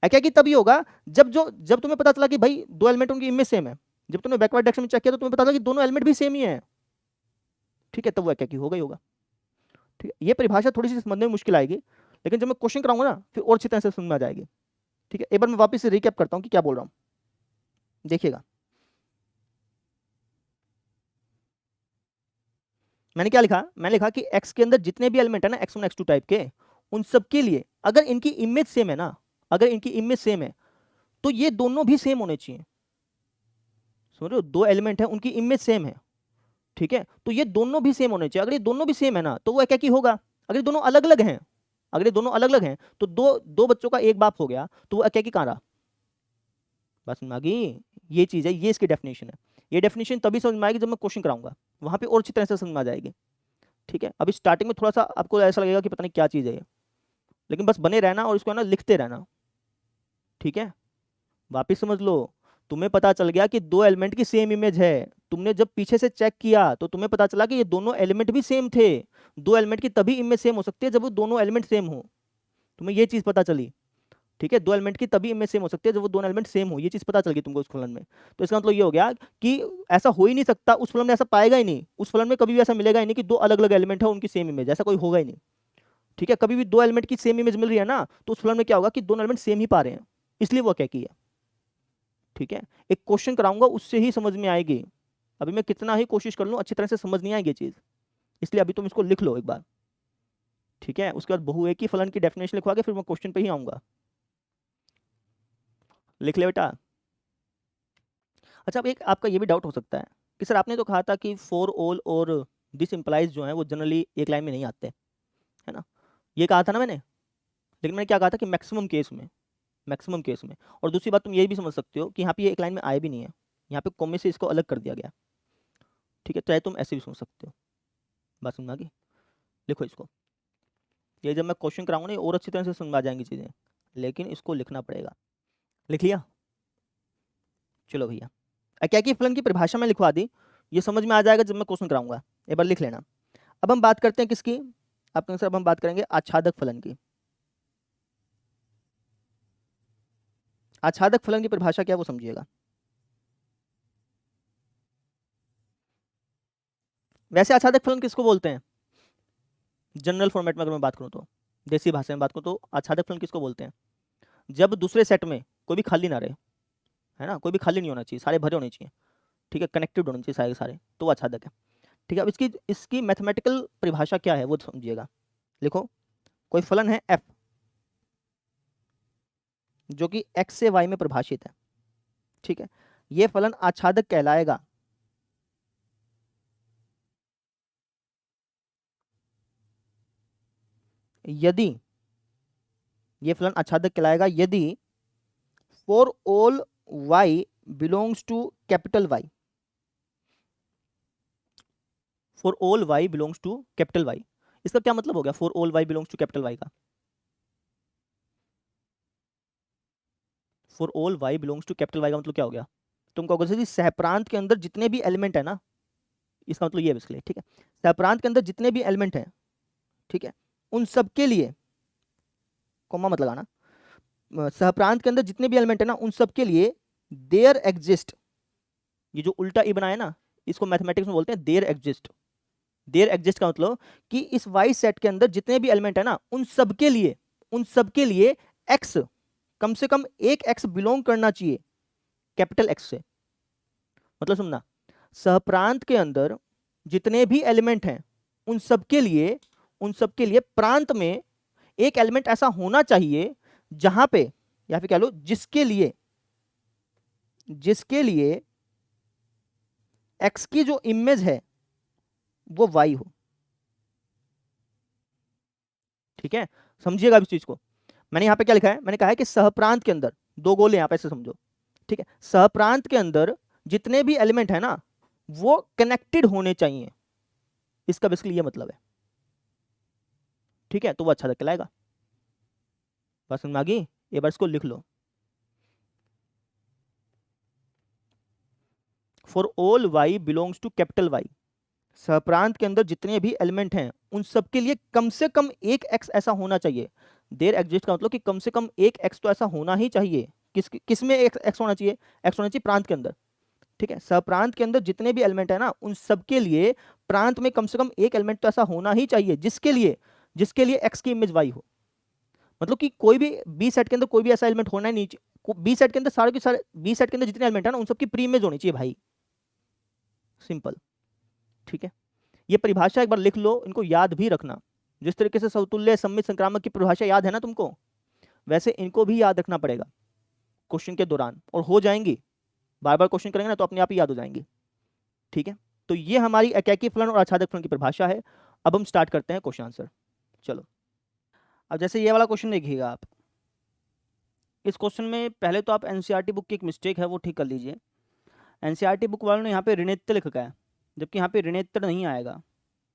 अकैकी तभी होगा जब तुम्हें पता चला कि भाई दो एलिमेंट उनकी इमेज सेम है, जब तुमने बैकवर्ड डायरेक्शन में चेक किया तो तुम्हें पता चला कि दोनों एलिमेंट भी सेम ही है, ठीक है, तब वो अकैकी होगा ही होगा, ठीक है। ये परिभाषा थोड़ी सी समझने में मुश्किल आएगी, लेकिन जब मैं क्वेश्चन कराऊंगा ना फिर और अच्छी तरह से समझ में आ जाएगी, ठीक है। एक बार मैं वापस से रिकैप करता हूं कि क्या बोल रहा हूं, देखिएगा। मैंने क्या लिखा, मैंने लिखा कि x के अंदर जितने भी एलिमेंट है ना, x1 x2 टाइप के, उन सब के लिए अगर इनकी इमेज सेम है ना, अगर इनकी इमेज सेम है तो ये दोनों भी सेम होने चाहिए, समझ रहे हो। दो एलिमेंट है उनकी इमेज सेम है, ठीक है, तो ये दोनों भी सेम होने चाहिए। अगर ये दोनों भी सेम है ना तो वो क्या की होगा, अगर ये दोनों अलग अलग हैं, अगर ये दोनों अलग अलग हैं तो दो दो बच्चों का एक बाप हो गया, तो वो क्या की कहां रहा, बस समझ में आ गई। ये चीज है, ये इसकी डेफिनेशन है। ये डेफिनेशन तभी समझ में आएगी जब मैं क्वेश्चन कराऊंगा, वहां पे और अच्छी तरह से समझ में आ जाएगी, ठीक है। अभी स्टार्टिंग में थोड़ा सा आपको ऐसा लगेगा कि पता नहीं क्या चीज़ है ये, लेकिन बस बने रहना और इसको है ना लिखते रहना, ठीक है। वापिस समझ लो, तुम्हें पता चल गया कि दो एलिमेंट की सेम इमेज है, तुमने जब पीछे से चेक किया तो तुम्हें पता चला कि ये दोनों एलिमेंट भी सेम थे। दो एलिमेंट की तभी इमेज सेम हो सकती है जब वो दोनों एलिमेंट सेम हो, तुम्हें ये चीज़ पता चली, ठीक है। दो एलिमेंट की तभी इमेज सेम हो सकती है जब वो दोनों एलिमेंट सेम हो, ये चीज़ पता चल गई तुमको उस फलन में। तो इसका मतलब ये हो गया कि ऐसा हो ही नहीं सकता, उस फलन में ऐसा पाएगा ही नहीं, उस फलन में कभी भी ऐसा मिलेगा ही नहीं कि दो अलग अलग एलिमेंट है उनकी सेम इमेज, ऐसा कोई होगा ही नहीं, ठीक है, कभी भी दो एलिमेंट की सेम इमेज मिल रही है ना, तो उस फलन में क्या होगा कि दोनों एलिमेंट सेम ही पा रहे हैं, इसलिए वो क्या की है। ठीक है, एक क्वेश्चन कराऊंगा उससे ही समझ में आएगी, अभी मैं कितना ही कोशिश कर लूं अच्छी तरह से समझ नहीं आएगी ये चीज, इसलिए अभी तुम इसको लिख लो एक बार। ठीक है, उसके बाद बहुएकी फलन की डेफिनेशन लिखवा के फिर मैं क्वेश्चन पे ही आऊंगा। लिख ले बेटा। अच्छा, अब एक आपका ये भी डाउट हो सकता है कि सर आपने तो कहा था कि फॉर ऑल और दिस इंप्लाइज जो है वो जनरली एक लाइन में नहीं आते, है ना, ये कहा था ना मैंने, लेकिन मैंने क्या कहा था कि मैक्सिमम केस में, मैक्सिमम केस में। और दूसरी बात तुम ये भी समझ सकते हो कि यहाँ पे ये एक लाइन में आए भी नहीं है, यहाँ पे कॉमे से इसको अलग कर दिया गया। ठीक है, चाहे तुम ऐसे भी समझ सकते हो। बात समझ आ गई, लिखो इसको, ये जब मैं क्वेश्चन कराऊंगा ना ये और अच्छी तरह से समझ आ जाएंगी चीज़ें, लेकिन इसको लिखना पड़ेगा। लिख लिया, चलो भैया। क्या कि फलन की परिभाषा में लिखवा दी, ये समझ में आ जाएगा जब मैं क्वेश्चन कराऊंगा, एक बार लिख लेना। अब हम बात करते हैं किसकी, आपके आंसर, अब हम बात करेंगे आच्छादक फलन की। आच्छादक फलन की परिभाषा क्या है वो समझिएगा। वैसे आच्छादक फलन किसको बोलते हैं, जनरल फॉर्मेट में अगर मैं बात करूं तो, देसी भाषा में बात करूं तो आच्छादक फलन किसको बोलते हैं, जब दूसरे सेट में कोई भी खाली ना रहे, है ना, कोई भी खाली नहीं होना चाहिए, सारे भरे होने चाहिए। ठीक है, कनेक्टेड होने चाहिए सारे के सारे, तो वो आच्छादक है। ठीक है, अब इसकी इसकी मैथमेटिकल परिभाषा क्या है वो समझिएगा। लिखो, कोई फलन है f जो कि x से y में परिभाषित है। ठीक है, ये फलन आच्छादक कहलाएगा यदि, ये फलन आच्छादक कहलाएगा यदि for all y belongs to capital Y, for all y belongs to capital Y। इसका क्या मतलब हो गया for all y belongs to capital Y का, for all y belongs to capital Y का मतलब क्या हो गया, तुम कहोगे सर जी सहप्रांत के अंदर जितने भी एलिमेंट है ना, इसका मतलब ये है बेसिकली। ठीक है, सहप्रांत के अंदर जितने भी एलिमेंट हैं, ठीक है, उन सब के लिए, कॉमा मत लगाना, सहप्रांत के अंदर जितने भी एलिमेंट है ना उन सब के लिए देयर एग्जिस्ट, ये जो उल्टा ई बनाया ना इसको मैथमेटिक्स में बोलते हैं देयर एग्जिस्ट। देयर एग्जिस्ट का मतलब कि इस वाई सेट के अंदर जितने भी एलिमेंट है ना उन सब के लिए, उन सब के लिए एक्स, कम से कम एक एक्स बिलोंग करना चाहिए कैपिटल एक्स से। मतलब सुनना, सहप्रांत के अंदर जितने भी एलिमेंट हैं उन सब के लिए, उन सब के लिए प्रांत में एक एलिमेंट ऐसा होना चाहिए जहां पे, या फिर कह लो जिसके लिए, जिसके लिए एक्स की जो इमेज है वो वाई हो। ठीक है, समझिएगा इस चीज को। मैंने यहां पे क्या लिखा है, मैंने कहा है कि सहप्रांत के अंदर, दो गोले यहां पे ऐसे समझो। ठीक है, सहप्रांत के अंदर जितने भी एलिमेंट है ना वो कनेक्टेड होने चाहिए, इसका बेसिकली ये मतलब है। ठीक है, तो वो अच्छा कहलाएगा। बस समझ में आ गई, एक बार इसको लिख लो, for all y belongs to capital Y, सहप्रांत के अंदर जितने भी एलिमेंट हैं उन सब के लिए कम से कम एक x ऐसा होना चाहिए। देयर एग्जिस्ट का मतलब कि कम से कम एक x तो ऐसा होना ही चाहिए। किस में एक x होना चाहिए, x होना चाहिए प्रांत के अंदर। ठीक है, सहप्रांत के अंदर जितने भी एलिमेंट है ना उन सब के लिए प्रांत में कम से कम एक एलिमेंट तो ऐसा होना ही चाहिए जिसके लिए, जिसके लिए x की इमेज y हो। मतलब कि कोई भी बी सेट के अंदर कोई भी ऐसा एलिमेंट होना ही नहीं, बी सेट के अंदर सारे के सारे, बी सेट के अंदर जितने एलिमेंट है ना उन सबकी प्री इमेज होनी चाहिए भाई, सिंपल। ठीक है, ये परिभाषा एक बार लिख लो, इनको याद भी रखना। जिस तरीके से समतुल्य सममित संक्रामक की परिभाषा याद है ना तुमको, वैसे इनको भी याद रखना पड़ेगा क्वेश्चन के दौरान, और हो जाएंगी, बार बार क्वेश्चन करेंगे ना तो अपने आप ही याद हो जाएंगी। ठीक है, तो ये हमारी एकैकी फलन और आच्छादक फलन की परिभाषा है। अब हम स्टार्ट करते हैं क्वेश्चन आंसर। चलो, अब जैसे ये वाला क्वेश्चन देखिएगा आप, इस क्वेश्चन में पहले तो आप एनसीईआरटी बुक की एक मिस्टेक है वो ठीक कर लीजिए। एनसीईआरटी बुक वालों ने यहाँ पे ऋणोत्तर लिखा है, जबकि यहाँ पे ऋणोत्तर नहीं आएगा,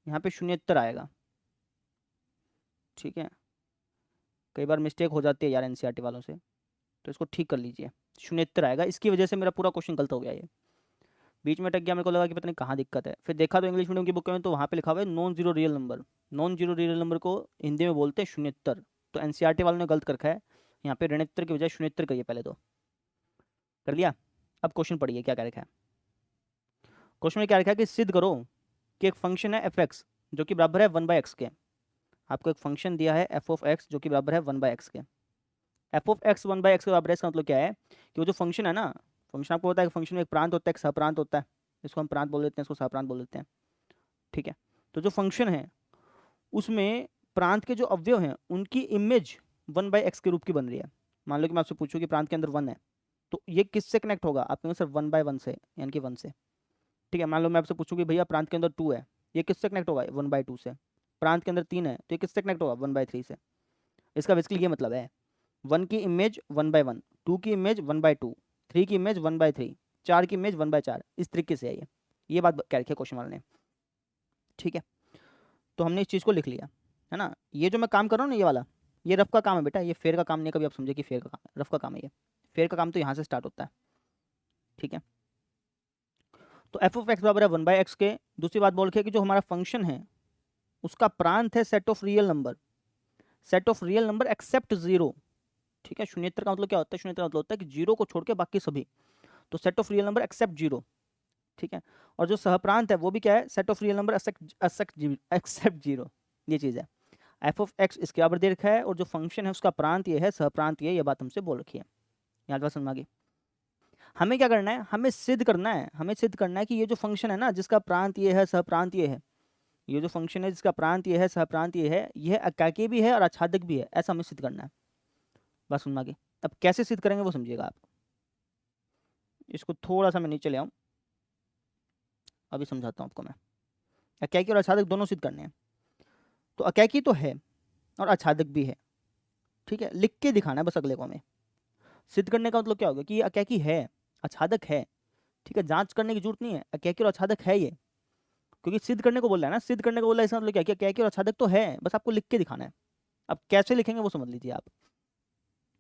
यहाँ पे शून्योत्तर आएगा। ठीक है, कई बार मिस्टेक हो जाती है यार एनसीईआरटी वालों से, तो इसको ठीक कर लीजिए, शून्योत्तर आएगा। इसकी वजह से मेरा पूरा क्वेश्चन गलत हो गया, ये बीच में अटक गया, मेरे को लगा कि पता नहीं कहाँ दिक्कत है, फिर देखा तो इंग्लिश मीडियम की बुक में तो वहाँ पे लिखा हुआ है non zero real number. Non zero real number को हिंदी में बोलते हैं शून्योत्तर, तो एनसीईआरटी वालों ने गलत कर रखा है, यहाँ पे ऋणोत्तर की बजाय शून्योत्तर करिए, पहले तो कर लिया। अब क्वेश्चन पढ़िए क्या कह रखा है। क्वेश्चन में क्या लिखा है कि सिद्ध करो कि एक फंक्शन है एफ एक्स जो कि बराबर है 1/x के, आपको एक फंक्शन दिया है एफ ऑफ एक्स जो कि बराबर है 1/x के। एफ ऑफ एक्स 1/x के बराबर है, इसका मतलब क्या है कि वो जो फंक्शन है ना, फंक्शन आपको पता है कि फंक्शन में एक प्रांत होता है, एक सहप्रांत होता है। इसको हम प्रांत बोल देते हैं, इसको सहप्रांत बोल देते हैं। ठीक है, तो जो फंक्शन है उसमें प्रांत के जो अवयव हैं उनकी इमेज 1/x के रूप की बन रही है। मान लो कि मैं आपसे पूछूं कि प्रांत के अंदर 1 है, तो ये किससे कनेक्ट होगा? आप कहेंगे सर 1/1 से, यानी कि 1 से। ठीक है, मान लो मैं आपसे पूछूं कि भैया प्रांत के अंदर 2 है, ये किससे कनेक्ट होगा? 1/2 से। प्रांत के अंदर 3 है, तो ये किससे कनेक्ट होगा? 1/3 से। इसका बेसिकली ये मतलब है 1 की इमेज 1/1, 2 की इमेज 1/2, 3 की इमेज 1/3, 4 की इमेज 1/4। इस तरीके से है ये बात कह रखी है क्वेश्चन वाले ने। ठीक है, तो हमने इस चीज़ को लिख लिया है ना। ये जो मैं काम कर रहा हूँ ना, ये वाला, ये रफ का काम है बेटा, ये फेर का काम नहीं है। कभी आप समझे कि फेर का काम है, रफ का काम है ये। फेर का काम तो यहाँ से स्टार्ट होता है। ठीक है, तो एफ ऑफ एक्स बराबर है 1/x के। दूसरी बात बोल के कि जो हमारा फंक्शन है उसका प्रांत है set of real number, set of real number except zero. ठीक है, शून्येतर का मतलब क्या होता है? शून्येतर का मतलब होता है कि जीरो को छोड़ के बाकी सभी। तो set of real number except zero. ठीक है, और जो सहप्रांत है वो भी क्या है? Set of real number except zero. ये चीज़ है। एफ ऑफ एक्स इसके बराबर दे रखा है, और जो फंक्शन है उसका प्रांत ये है, सहप्रांत ये बात हमसे बोल रखी है। यहाँ बात समझ आ गई? हमें क्या करना है? हमें सिद्ध करना है, हमें सिद्ध करना है कि ये जो फंक्शन है ना, जिसका प्रांत ये है, सहप्रांत ये है, ये जो फंक्शन है जिसका प्रांत ये है, सहप्रांत ये है, यह एकाकी भी है और आच्छादक भी है, ऐसा हमें सिद्ध करना है। बात समझ आ गई? अब कैसे सिद्ध करेंगे वो समझिएगा आप। इसको थोड़ा सा मैं नीचे ले आऊँ, अभी समझाता हूँ आपको मैं। एकाकी और आच्छादक दोनों सिद्ध करने हैं। तो एकाकी तो है और आच्छादक भी है। ठीक है, लिख के दिखाना है बस अगले को हमें। सिद्ध करने का मतलब क्या होगा कि ये एकाकी है, आच्छादक है। ठीक है, जांच करने की जरूरत नहीं है, एकाकी और आच्छादक है ये, क्योंकि सिद्ध करने को बोल रहा है ना। सिद्ध करने को बोल रहा है, इसका मतलब क्या कि एकाकी और आच्छादक तो है, बस आपको लिख के दिखाना है। अब कैसे लिखेंगे वो समझ लीजिए आप।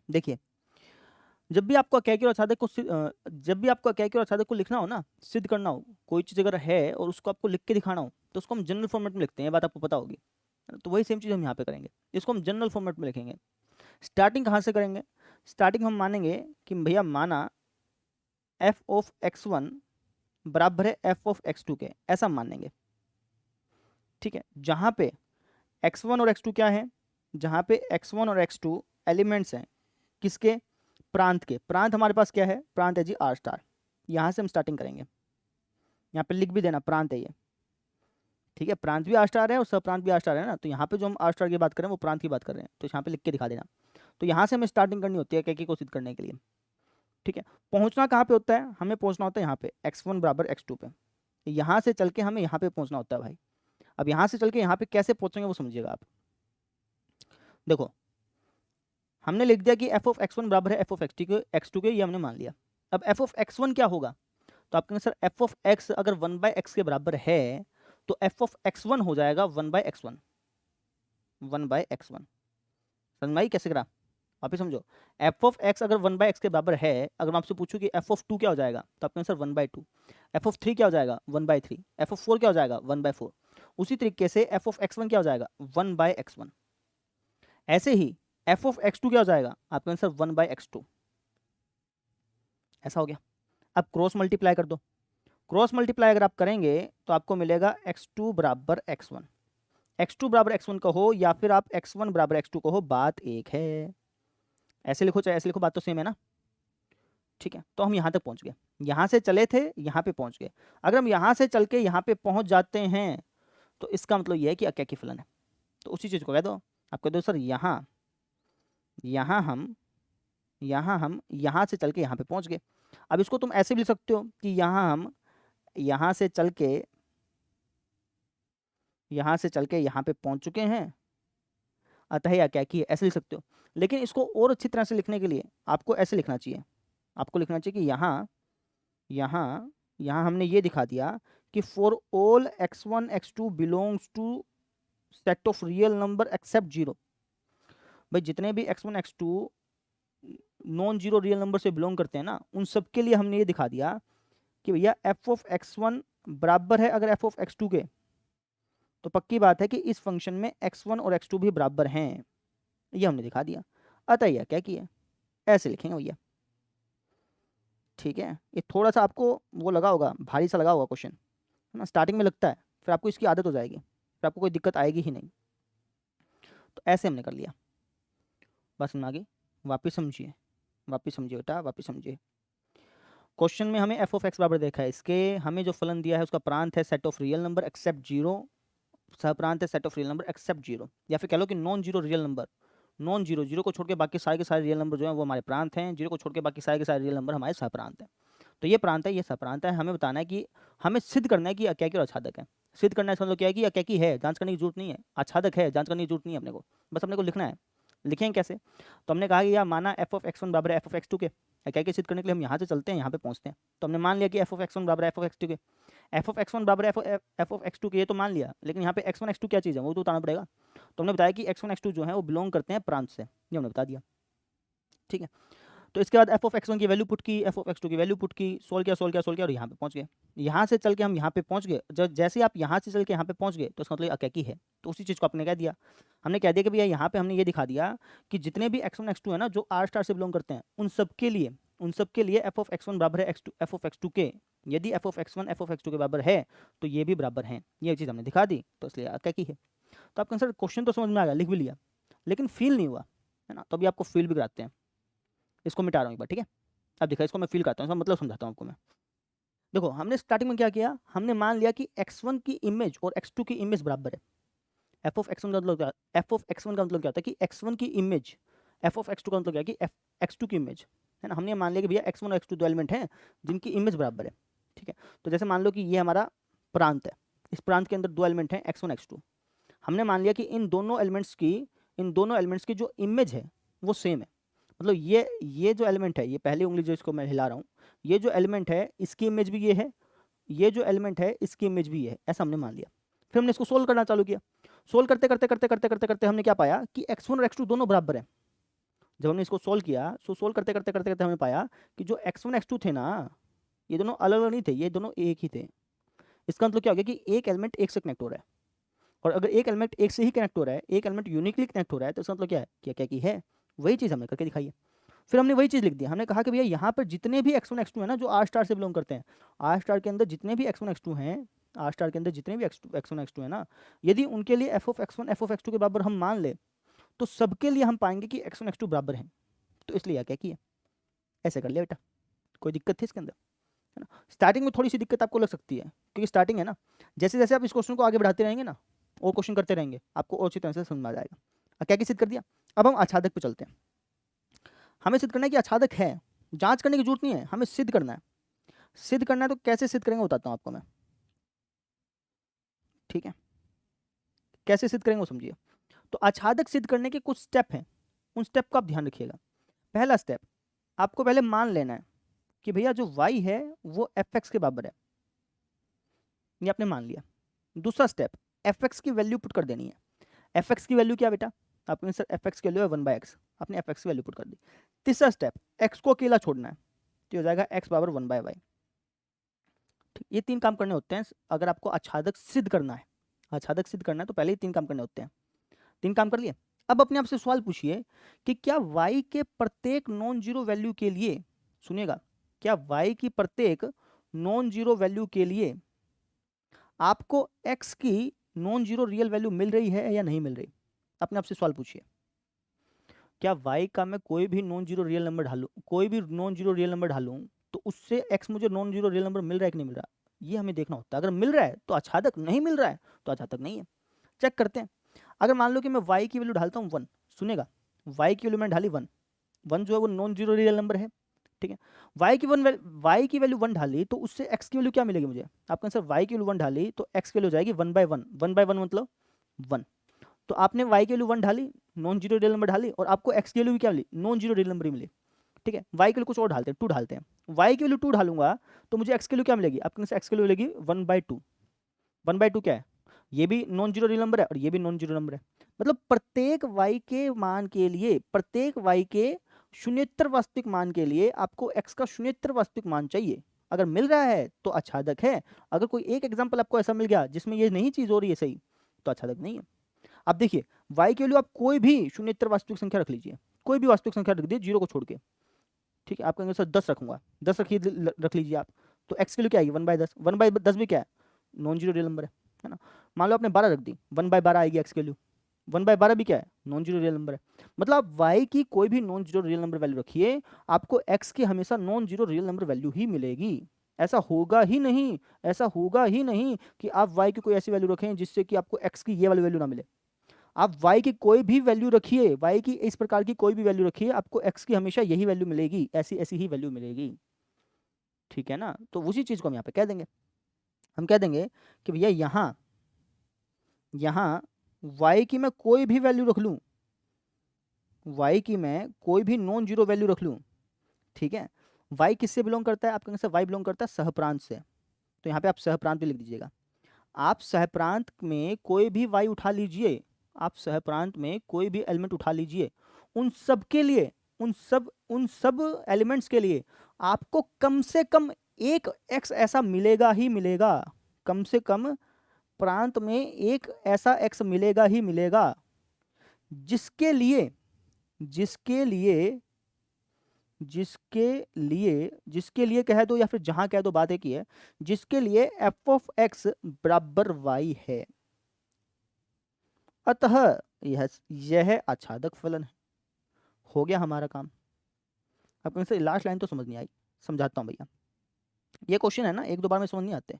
देखिए, जब भी आपको एकाकी और आच्छादक को जब भी आपको एकाकी और आच्छादक को लिखना हो ना, सिद्ध करना हो, कोई चीज़ अगर है और उसको आपको लिख के दिखाना हो, तो उसको हम जनरल फॉर्मेट में लिखते हैं, ये बात आपको पता होगी। तो वही सेम चीज़ हम यहाँ पे करेंगे, इसको हम जनरल फॉर्मेट में लिखेंगे। स्टार्टिंग कहाँ से करेंगे? स्टार्टिंग हम मानेंगे कि भैया माना एफ ऑफ x1 बराबर है एफ ऑफ x2 के, ऐसा मानेंगे। ठीक है, जहाँ पे x1 और x2 क्या है? जहाँ पे x1 और x2 एलिमेंट्स हैं किसके? प्रांत के। प्रांत हमारे पास क्या है? प्रांत है जी आर स्टार। यहाँ से हम स्टार्टिंग करेंगे, यहाँ पे लिख भी देना प्रांत है ये। ठीक है, प्रांत भी आर स्टार है और सप्रांत भी आर स्टार है ना, तो यहाँ पे जो हम आर स्टार की बात कर रहे हैं वो प्रांत की बात कर रहे हैं, तो यहाँ पे लिख के दिखा देना। तो यहाँ से हमें स्टार्टिंग करनी होती है एकाकी को सिद्ध करने के लिए। ठीक है, पहुँचना कहाँ पे होता है? हमें पहुँचना होता है यहाँ पे x1 बराबर x2 पे। यहाँ से चल के हमें यहाँ पे पहुँचना होता है भाई। अब यहाँ से चल के यहाँ पे कैसे पहुँचेंगे वो समझिएगा आप। देखो, हमने लिख दिया कि एफ ऑफ x1 बराबर है एफ ऑफ x2 के, ये हमने मान लिया। अब एफ ऑफ x1 क्या होगा? तो आप कहेंगे सर एफ ऑफ x अगर 1/x के बराबर है तो एफ ऑफ x1 हो जाएगा 1/x1। 1/x1 समझ में आई कैसे करा? वापिस समझो, एफ ऑफ x अगर 1/x के बराबर है, अगर मैं आपसे पूछूं कि एफ ऑफ 2 क्या हो जाएगा, तो आप कहेंगे सर 1/2। एफ ऑफ 3 क्या हो जाएगा? 1/3। एफ ऑफ 4 क्या हो जाएगा? 1/4। उसी तरीके से एफ ऑफ x1 क्या हो जाएगा? 1/x1। ऐसे ही एफ ऑफ x2 क्या हो जाएगा? आप कहेंगे सर 1/x2। ऐसा हो गया। अब क्रॉस मल्टीप्लाई कर दो। क्रॉस मल्टीप्लाई अगर आप करेंगे तो आपको मिलेगा x2 बराबर x1। x2 बराबर x1 कहो या फिर आप x1 बराबर x2 कहो, बात एक है। ऐसे लिखो चाहे ऐसे लिखो, बात तो सेम है ना। ठीक है, तो हम यहाँ तक पहुँच गए, यहाँ से चले थे यहाँ पे पहुँच गए। अगर हम यहाँ से चल के यहाँ पे पहुँच जाते हैं तो इसका मतलब ये है कि एकाकी फलन है। तो उसी चीज़ को कह दो, आप कह दो सर यहाँ हम यहाँ से चल के यहाँ पे पहुँच गए। अब इसको तुम ऐसे भी लिख सकते हो कि यहाँ हम यहाँ से चल के यहाँ पे पहुँच चुके हैं, अतः यह एकाकी है, ऐसे लिख सकते हो। लेकिन इसको और अच्छी तरह से लिखने के लिए आपको ऐसे लिखना चाहिए। आपको लिखना चाहिए कि यहाँ हमने ये दिखा दिया कि for all x1 x2 belongs to set of real number except zero. भाई जितने भी x1 x2 non zero real number से बिलोंग करते हैं ना, उन सब के लिए हमने ये दिखा दिया कि भैया एफ ऑफ x1 बराबर है अगर एफ ऑफ x2 के, तो पक्की बात है कि इस फंक्शन में x1 और x2 भी बराबर हैं। ये हमने दिखा दिया, अतः यह क्या किया, ऐसे लिखेंगे भैया। ठीक है, ये थोड़ा सा आपको वो लगा होगा, भारी सा लगा होगा क्वेश्चन, है ना। स्टार्टिंग में लगता है, फिर आपको इसकी आदत हो जाएगी, फिर आपको कोई दिक्कत आएगी ही नहीं। तो ऐसे हमने कर लिया। बस हम आगे वापिस समझिए बेटा, वापिस समझिए। क्वेश्चन में हमें एफ ऑफ एक्स बराबर देखा है, इसके हमें जो फलन दिया है उसका प्रांत है set of real number except zero, सहप्रांत है set of real number except zero, या फिर कह लो कि non zero real number, non zero, zero को छोड़ के बाकी सारे के सारे रियल नंबर जो है वो हमारे प्रांत हैं, जीरो को छोड़ के बाकी सारे के सारे रियल नंबर हमारे सहप्रांत हैं। तो ये प्रांत है, ये सहप्रांत है। हमें बताना है कि हमें सिद्ध करना है कि अकैकी और आच्छादक है। सिद्ध करना है मतलब क्या है कि अकैकी है, जांच करने की जरूरत नहीं है, आच्छादक है, जांच करने की जरूरत नहीं है अपने को, बस अपने को लिखना है। लिखेंगे कैसे? तो हमने कहा कि यार माना एफ ऑफ एक्स वन बराबर एफ ऑफ एक्स टू के, अकैकी सिद्ध करने के लिए हम यहाँ से चलते हैं, यहाँ पे पहुँचते हैं। तो हमने मान लिया कि एफ ऑफ एक्स वन बराबर एफ ऑफ एक्स टू के, एफ ऑफ एक्स वन बराबर एफ ऑफ एक्स टू के, ये तो मान लिया, लेकिन यहाँ पे एक्स वन एक्स टू क्या चीज़ है वो तो बताना पड़ेगा। तो हमने बताया कि एक्स वन एक्स टू जो है वो बिलोंग करते हैं प्रांत से, ये हमने बता दिया। ठीक है, तो इसके बाद एफ ऑफ एक्स वन की वैल्यू पुट की, एफ ऑफ एक्स टू की वैल्यू पुट की, सोल्व किया और यहाँ पे पहुँच गए। यहाँ से चल के हम यहाँ पे पहुँच गए, जब जैसे आप यहाँ से चल के यहाँ पे पहुँच गए तो इसका मतलब अकैकी है। तो उसी चीज़ को आपने कह दिया, हमने कह दिया कि भैया यहाँ पे हमने ये दिखा दिया कि जितने भी एक्स वन एक्स टू है ना जो आर स्टार से बिलोंग करते हैं, उन सब के लिए एफ ऑफ एक्स वन बराबर है एफ ऑफ एक्स टू के, यदि f of x one f of x two के बराबर है तो ये भी बराबर है, ये चीज़ हमने दिखा दी, तो इसलिए अकैकी है। तो आप कंसर्ट क्वेश्चन तो समझ में आ गया, लिख भी लिया, लेकिन फील नहीं हुआ है ना, तो अभी आपको फील भी कराते हैं। इसको मिटा रहा हूँ एक बार, ठीक है। अब देखा, इसको मैं फील करता हूँ, इसका मतलब समझाता हूँ आपको मैं। देखो हमने स्टार्टिंग में क्या किया, हमने मान लिया कि x1 की इमेज और x2 की इमेज बराबर है। एफ ऑफ x1 का मतलब क्या, एफ ऑफ x1 का मतलब क्या होता है कि x1 की इमेज, एफ ऑफ x2 का मतलब क्या है कि x2 की इमेज, है ना। हमने मान लिया कि भैया x1 और x2 दो एलिमेंट हैं जिनकी इमेज बराबर है। ठीक है, तो जैसे मान लो कि ये हमारा प्रांत है, इस प्रांत के अंदर दो एलिमेंट हैं x1 x2। हमने मान लिया कि इन दोनों एलिमेंट्स की जो इमेज है वो सेम है। मतलब ये जो एलिमेंट है, ये पहली उंगली जो इसको मैं हिला रहा हूँ, ये जो एलिमेंट है इसकी इमेज भी ये है, ये जो एलिमेंट है इसकी इमेज भी ये है, ऐसा हमने मान लिया। फिर हमने इसको सोल्व करना चालू किया। सोल्व करते करते करते करते करते करते हमने क्या पाया कि x1 और x2 दोनों बराबर हैं। जब हमने इसको सोल्व किया, सोल्व करते करते करते करते हमने पाया कि जो x1 x2 थे ना, ये दोनों अलग अलग नहीं थे, ये दोनों एक ही थे। इसका मतलब क्या हो गया कि एक एलिमेंट एक से कनेक्ट हो रहा है, और अगर एक एलिमेंट एक से ही कनेक्ट हो रहा है, एक एलिमेंट यूनिकली कनेक्ट हो रहा है, तो इसका मतलब क्या है, क्या की है, वही चीज़ हमने करके दिखाई है। फिर हमने वही चीज़ लिख दी, हमने कहा कि भैया यहाँ पर जितने भी x1 x2 है ना जो आर स्टार से बिलोंग करते हैं, आर स्टार के अंदर जितने भी x1 x2 हैं, आर स्टार के अंदर जितने भी x1 x2 है ना, यदि उनके लिए F of x1 F of x2 के बराबर हम मान ले, तो सबके लिए हम पाएंगे कि x1 x2 बराबर हैं। तो इसलिए क्या किया, ऐसे कर लिया बेटा। कोई दिक्कत थी इसके अंदर, है ना। स्टार्टिंग में थोड़ी सी दिक्कत आपको लग सकती है क्योंकि स्टार्टिंग है ना, जैसे जैसे आप इस क्वेश्चन को आगे बढ़ाते रहेंगे ना, और क्वेश्चन करते रहेंगे, आपको और अच्छी तरह से समझ में आ जाएगा। क्या सिद्ध कर दिया। अब हम आच्छादक पे चलते हैं। हमें सिद्ध करना है कि आच्छादक है, जांच करने की जरूरत नहीं है, हमें सिद्ध करना है। सिद्ध करना है तो कैसे सिद्ध करेंगे बताता हूं आपको मैं, ठीक है। कैसे सिद्ध करेंगे वो समझिए। तो आच्छादक सिद्ध करने के कुछ स्टेप हैं, उन स्टेप का आप ध्यान रखिएगा। पहला स्टेप, आपको पहले मान लेना है कि भैया जो y है वो fx के बराबर है, ये आपने मान लिया। दूसरा स्टेप, fx की वैल्यू पुट कर देनी है। fx की वैल्यू क्या बेटा, आपने सर fx की वैल्यू है 1/x, आपने fx की वैल्यू पुट कर दी। तीसरा स्टेप, x को अकेला छोड़ना है, तो हो जाएगा x बराबर 1/y। ठीक, ये तीन काम करने होते हैं अगर आपको आच्छादक सिद्ध करना है। आच्छादक सिद्ध करना है तो पहले ही तीन काम करने होते हैं। तीन काम कर लिए। अब अपने आप से सवाल पूछिए कि क्या y के प्रत्येक नॉन जीरो वैल्यू के लिए, सुनिएगा, क्या y की प्रत्येक नॉन जीरो वैल्यू के लिए आपको x की नॉन जीरो रियल वैल्यू मिल रही है या नहीं मिल रही। अपने आप से सवाल पूछिए, क्या y का मैं कोई भी नॉन जीरो रियल नंबर ढालूं, कोई भी नॉन जीरो रियल नंबर ढालूं तो उससे x मुझे नॉन जीरो रियल नंबर मिल रहा है कि नहीं मिल रहा, ये हमें देखना होता है। अगर मिल रहा है तो आच्छादक, नहीं मिल रहा है तो आच्छादक नहीं है। चेक करते हैं। अगर मान लो कि मैं y की वैल्यू ढालता हूँ 1, सुनेगा, y की वैल्यू मैंने ढाली 1, 1 जो है वो नॉन जीरो रियल नंबर है, ठीक है। y की वैल्यू 1 ढाली तो उससे x की वैल्यू क्या मिलेगी मुझे, आपका आंसर y की वैल्यू 1 ढाली तो x की वैल्यू हो जाएगी 1/1, 1/1 मतलब 1। तो आपने y की वैल्यू 1 ढाली, नॉन जीरो रियल नंबर ढाली, और आपको x की वैल्यू क्या मिली, नॉन जीरो रियल नंबर ही मिली, ठीक है। y की वैल्यू कुछ और ढालते हैं, 2 ढालते हैं, y की वैल्यू 2 ढालूंगा तो मुझे x की वैल्यू क्या मिलेगी, आपके x की वैल्यू मिलेगी 1/2। 1/2 क्या है, ये भी नॉन जीरो रियल नंबर है और ये भी नॉन जीरो नंबर है। मतलब प्रत्येक y के मान के लिए, प्रत्येक y के शून्येतर वास्तविक मान के लिए आपको x का शून्येतर वास्तविक मान चाहिए। अगर मिल रहा है तो आच्छादक है, अगर कोई एक एग्जांपल आपको ऐसा मिल गया जिसमें ये नहीं चीज हो रही है सही, तो आच्छादक नहीं है। अब देखिए y के लिए आप कोई भी शून्येतर वास्तविक संख्या रख लीजिए, कोई भी वास्तविक संख्या रख दीजिए जीरो को छोड़ के, ठीक है। आप कहेंगे सर 10 रखूंगा, 10 रख लीजिए आप, तो x के लिए क्या आएगी 1/10, 1/10 भी क्या है, नॉन जीरो रियल नंबर है ना। मान लो आपने 12 रख दी, 1/12 आएगी x की वैल्यू, 1/12 भी क्या है, नॉन जीरो रियल नंबर है। मतलब y की कोई भी non zero real number value रखिए, आपको x की हमेशा non zero real number value ही मिलेगी। ऐसा होगा ही नहीं, ऐसा होगा ही नहीं कि आप y की कोई ऐसी वैल्यू रखें जिससे कि आपको x की ये वाली वैल्यू ना मिले। आप y की कोई भी वैल्यू रखिए, y की इस प्रकार की कोई भी वैल्यू रखिए, आपको x की हमेशा यही वैल्यू मिलेगी, ऐसी ऐसी ही वैल्यू मिलेगी। ठीक है ना, तो उसी चीज को हम यहाँ पे कह देंगे। हम कह देंगे कि भैया यहाँ यहाँ y की मैं कोई भी वैल्यू रख लूँ, y की मैं कोई भी नॉन जीरो वैल्यू रख लूँ, ठीक है। y किससे बिलोंग करता है, आप कहेंगे सर y बिलोंग करता है सहप्रांत से, तो यहाँ पे आप सहप्रांत भी लिख दीजिएगा। आप सहप्रांत में कोई भी y उठा लीजिए, आप सहप्रांत में कोई भी एलिमेंट उठा लीजिए, उन सब के लिए, उन सब एलिमेंट्स के लिए आपको कम से कम एक x ऐसा मिलेगा ही मिलेगा, कम से कम प्रांत में एक ऐसा x मिलेगा ही मिलेगा जिसके लिए जिसके लिए जिसके लिए कह दो या फिर जहां कह दो, बात एक ही है, जिसके लिए f ऑफ x बराबर y है। अतः यह आच्छादक फलन है। हो गया हमारा काम। अब कहीं से लास्ट लाइन तो समझ नहीं आई, समझाता हूँ भैया। ये क्वेश्चन है ना, एक दो बार में समझ नहीं आते।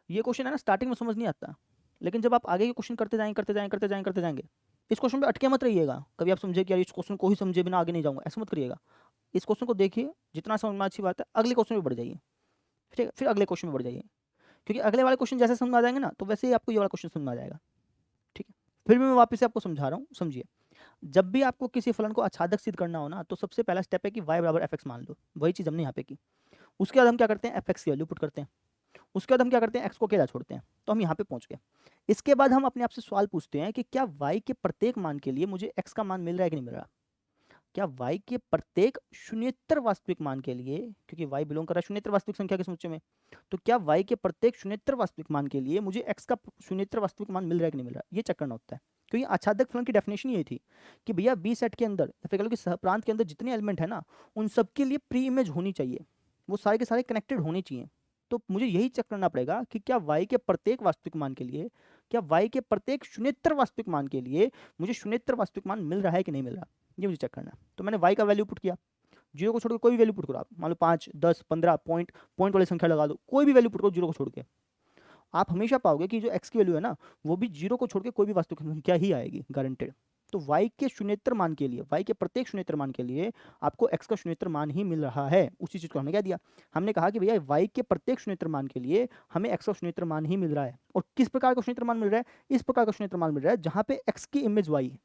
ये क्वेश्चन है ना, स्टार्टिंग में समझ नहीं आता, लेकिन जब आप आगे के क्वेश्चन करते जाएंगे, इस क्वेश्चन पे अटके मत रहिएगा। कभी आप समझे कि यार इस क्वेश्चन को ही समझे बिना आगे नहीं जाऊंगा, ऐसा मत करिएगा। इस क्वेश्चन को देखिए, जितना समझ में अच्छी बात है, अगले क्वेश्चन में बढ़ जाइए, ठीक है, फिर अगले क्वेश्चन में बढ़ जाइए, क्योंकि अगले वाले क्वेश्चन जैसे समझ में आ जाएंगे ना, तो वैसे ही आपको ये वाला क्वेश्चन समझ में आ जाएगा। ठीक है, फिर भी मैं वापस से आपको समझा रहा हूँ, समझिए। जब भी आपको किसी फलन को आच्छादक सिद्ध करना हो ना, तो सबसे पहला स्टेप है कि y बराबर एफ एक्स मान लो। वही चीज़ हमने यहाँ पे की। उसके बाद हम क्या करते हैं, एफ एक्स की वैल्यू पुट करते हैं। उसके बाद हम क्या करते हैं, एक्स को अकेला छोड़ते हैं। तो हम यहाँ पे पहुंच गए। इसके बाद हम अपने आप से सवाल पूछते हैं कि क्या y के प्रत्येक मान के लिए मुझे x का मान मिल रहा है कि नहीं मिल रहा। क्या y के प्रत्येक शून्येतर वास्तविक मान के लिए, क्योंकि y बिलोंग कर रहा है शून्येतर वास्तविक संख्या के समुच्चय में, तो क्या y के प्रत्येक शून्येतर वास्तविक मान के लिए मुझे x का शून्येतर वास्तविक मान मिल रहा है कि नहीं मिल रहा, ये चेक करना होता है। क्योंकि आच्छादक फलन की डेफिनेशन ये थी कि भैया बी सेट के अंदर या फिर कह लो कि सहप्रांत के अंदर जितने एलिमेंट है ना, उन सबके लिए प्री इमेज होनी चाहिए, वो सारे के सारे कनेक्टेड होने चाहिए। तो मुझे यही चेक करना पड़ेगा कि क्या y के प्रत्येक वास्तविक मान के लिए, क्या y के प्रत्येक शून्येतर वास्तविक मान के लिए मुझे शून्येतर वास्तविक मान मिल रहा है कि नहीं मिल रहा, ये मुझे चेक करना है। तो मैंने y का वैल्यू पुट किया, जीरो को छोड़ के कोई भी वैल्यू पुट करो आप, मान लो 5, 10, 15 पॉइंट वाली संख्या लगा दो, कोई भी वैल्यू पुट करो जीरो को छोड़ के, आप हमेशा पाओगे कि जो x की वैल्यू है ना, वो भी जीरो को छोड़ के कोई भी वास्तविक संख्या ही आएगी, गारंटेड। तो y के शून्येतर मान के लिए, y के प्रत्येक शून्येतर मान के लिए आपको x का शून्येतर मान ही मिल रहा है। उसी चीज को हमने क्या दिया, हमने कहा कि भैया y के प्रत्येक शून्येतर मान के लिए हमें x का शून्येतर मान ही मिल रहा है। और किस प्रकार का शून्येतर मान मिल रहा है, इस प्रकार का शून्येतर मान मिल रहा है जहां पे x की इमेज y है।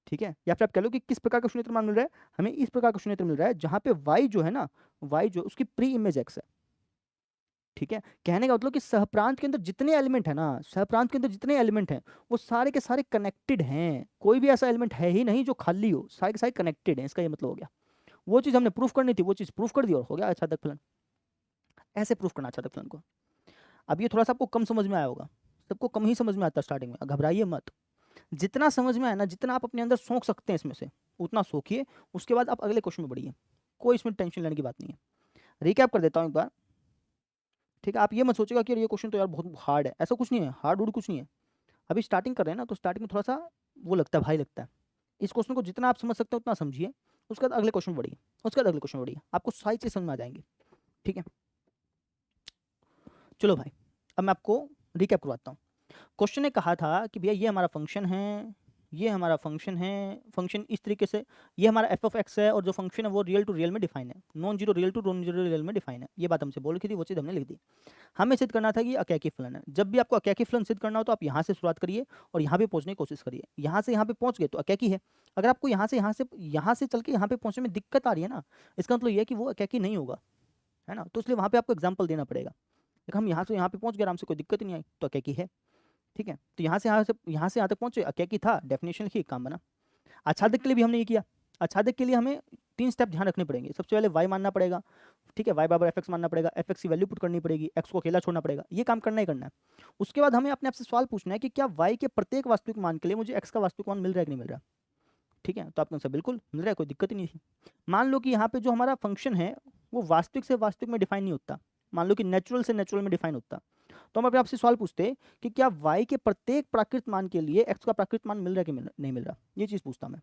ठीक है, या फिर आप कह लो कि किस प्रकार का शून्येतर मान मिल रहा है, हमें इस प्रकार का शून्येतर मिल रहा है जहां पे y जो है ना, y जो उसकी प्री इमेज x है। ठीक है, कहने का मतलब कि सहप्रांत के अंदर जितने एलिमेंट है ना, सहप्रांत के अंदर जितने एलिमेंट हैं वो सारे के सारे कनेक्टेड हैं। कोई भी ऐसा एलिमेंट है ही नहीं जो खाली हो, सारे के सारे कनेक्टेड हैं, इसका ये मतलब हो गया। वो चीज हमने प्रूफ करनी थी, वो चीज प्रूफ कर दी और हो गया आच्छादक फलन। ऐसे प्रूफ करना आच्छादक फलन को। अब ये थोड़ा सा आपको कम समझ में आया होगा, सबको कम ही समझ में आता है स्टार्टिंग में, घबराइए मत। जितना समझ में आए ना, जितना आप अपने अंदर सोच सकते हैं इसमें से, उतना सोचिए। उसके बाद आप अगले क्वेश्चन में बढ़िए, कोई इसमें टेंशन लेने की बात नहीं है। रिकैप कर देता हूँ एक बार, ठीक है। आप ये मत सोचेगा कि ये क्वेश्चन तो यार बहुत हार्ड है, ऐसा कुछ नहीं है, हार्ड वुड कुछ नहीं है। अभी स्टार्टिंग कर रहे हैं ना, तो स्टार्टिंग में थोड़ा सा वो लगता है, भाई लगता है। इस क्वेश्चन को जितना आप समझ सकते हैं उतना समझिए, उसके बाद अगले क्वेश्चन बढ़िए, उसके बाद अगले क्वेश्चन बढ़िए, आपको सारी चीज़ समझ में आ जाएंगी। ठीक है, चलो भाई, अब मैं आपको रिकैप करवाता हूँ। क्वेश्चन ने कहा था कि भैया ये हमारा फंक्शन है, ये हमारा फंक्शन है, फंक्शन इस तरीके से, ये हमारा एफ ऑफ एक्स है, और जो फंक्शन है वो रियल टू रियल में डिफाइन है, non zero real to non zero real में डिफाइन है। ये बात हमसे बोल रखी थी, वो चीज़ हमने लिख दी। हमें सिद्ध करना था कि अकैकी फलन है। जब भी आपको अकैकी फलन सिद्ध करना हो तो आप यहाँ से शुरुआत करिए और यहाँ पे पहुँचने की कोशिश करिए। यहाँ से यहाँ पे पहुँच गए तो अकैकी है। अगर आपको यहाँ से चल के यहाँ पे पहुँचने में दिक्कत आ रही है ना, इसका मतलब ये है कि वो अकैकी नहीं होगा, है ना। तो इसलिए वहाँ पे आपको एग्जाम्पल देना पड़ेगा। देखो हम यहाँ से यहाँ पे पहुँच गए आराम से, कोई दिक्कत ही नहीं आई, तो अकैकी है। ठीक है, तो यहाँ से यहाँ तक पहुँचे, अकैकी था, डेफिनेशन लिखी, काम बना। आच्छादक के लिए भी हमने ये किया। आच्छादक के लिए हमें 3 स्टेप ध्यान रखने पड़ेंगे। सबसे पहले y मानना पड़ेगा, ठीक है, y बराबर एफ एक्स मानना पड़ेगा, एफ एक्स की वैल्यू पुट करनी पड़ेगी, x को अकेला छोड़ना पड़ेगा, ये काम करना ही करना है। उसके बाद हमें अपने आप से सवाल पूछना है कि क्या y के प्रत्येक वास्तविक मान के लिए मुझे x का वास्तविक मान मिल रहा है कि नहीं मिल रहा। ठीक है, तो आपको आंसर बिल्कुल मिल रहा है, कोई दिक्कत ही नहीं थी। मान लो कि यहाँ पे जो हमारा फंक्शन है वो वास्तविक से वास्तविक में डिफाइन नहीं होता, मान लो कि नेचुरल से नेचुरल में डिफाइन होता, तो हम आपसे सवाल पूछते कि क्या y के प्रत्येक प्राकृत मान के लिए x का प्राकृत मान मिल रहा है कि नहीं मिल रहा, ये चीज़ पूछता मैं।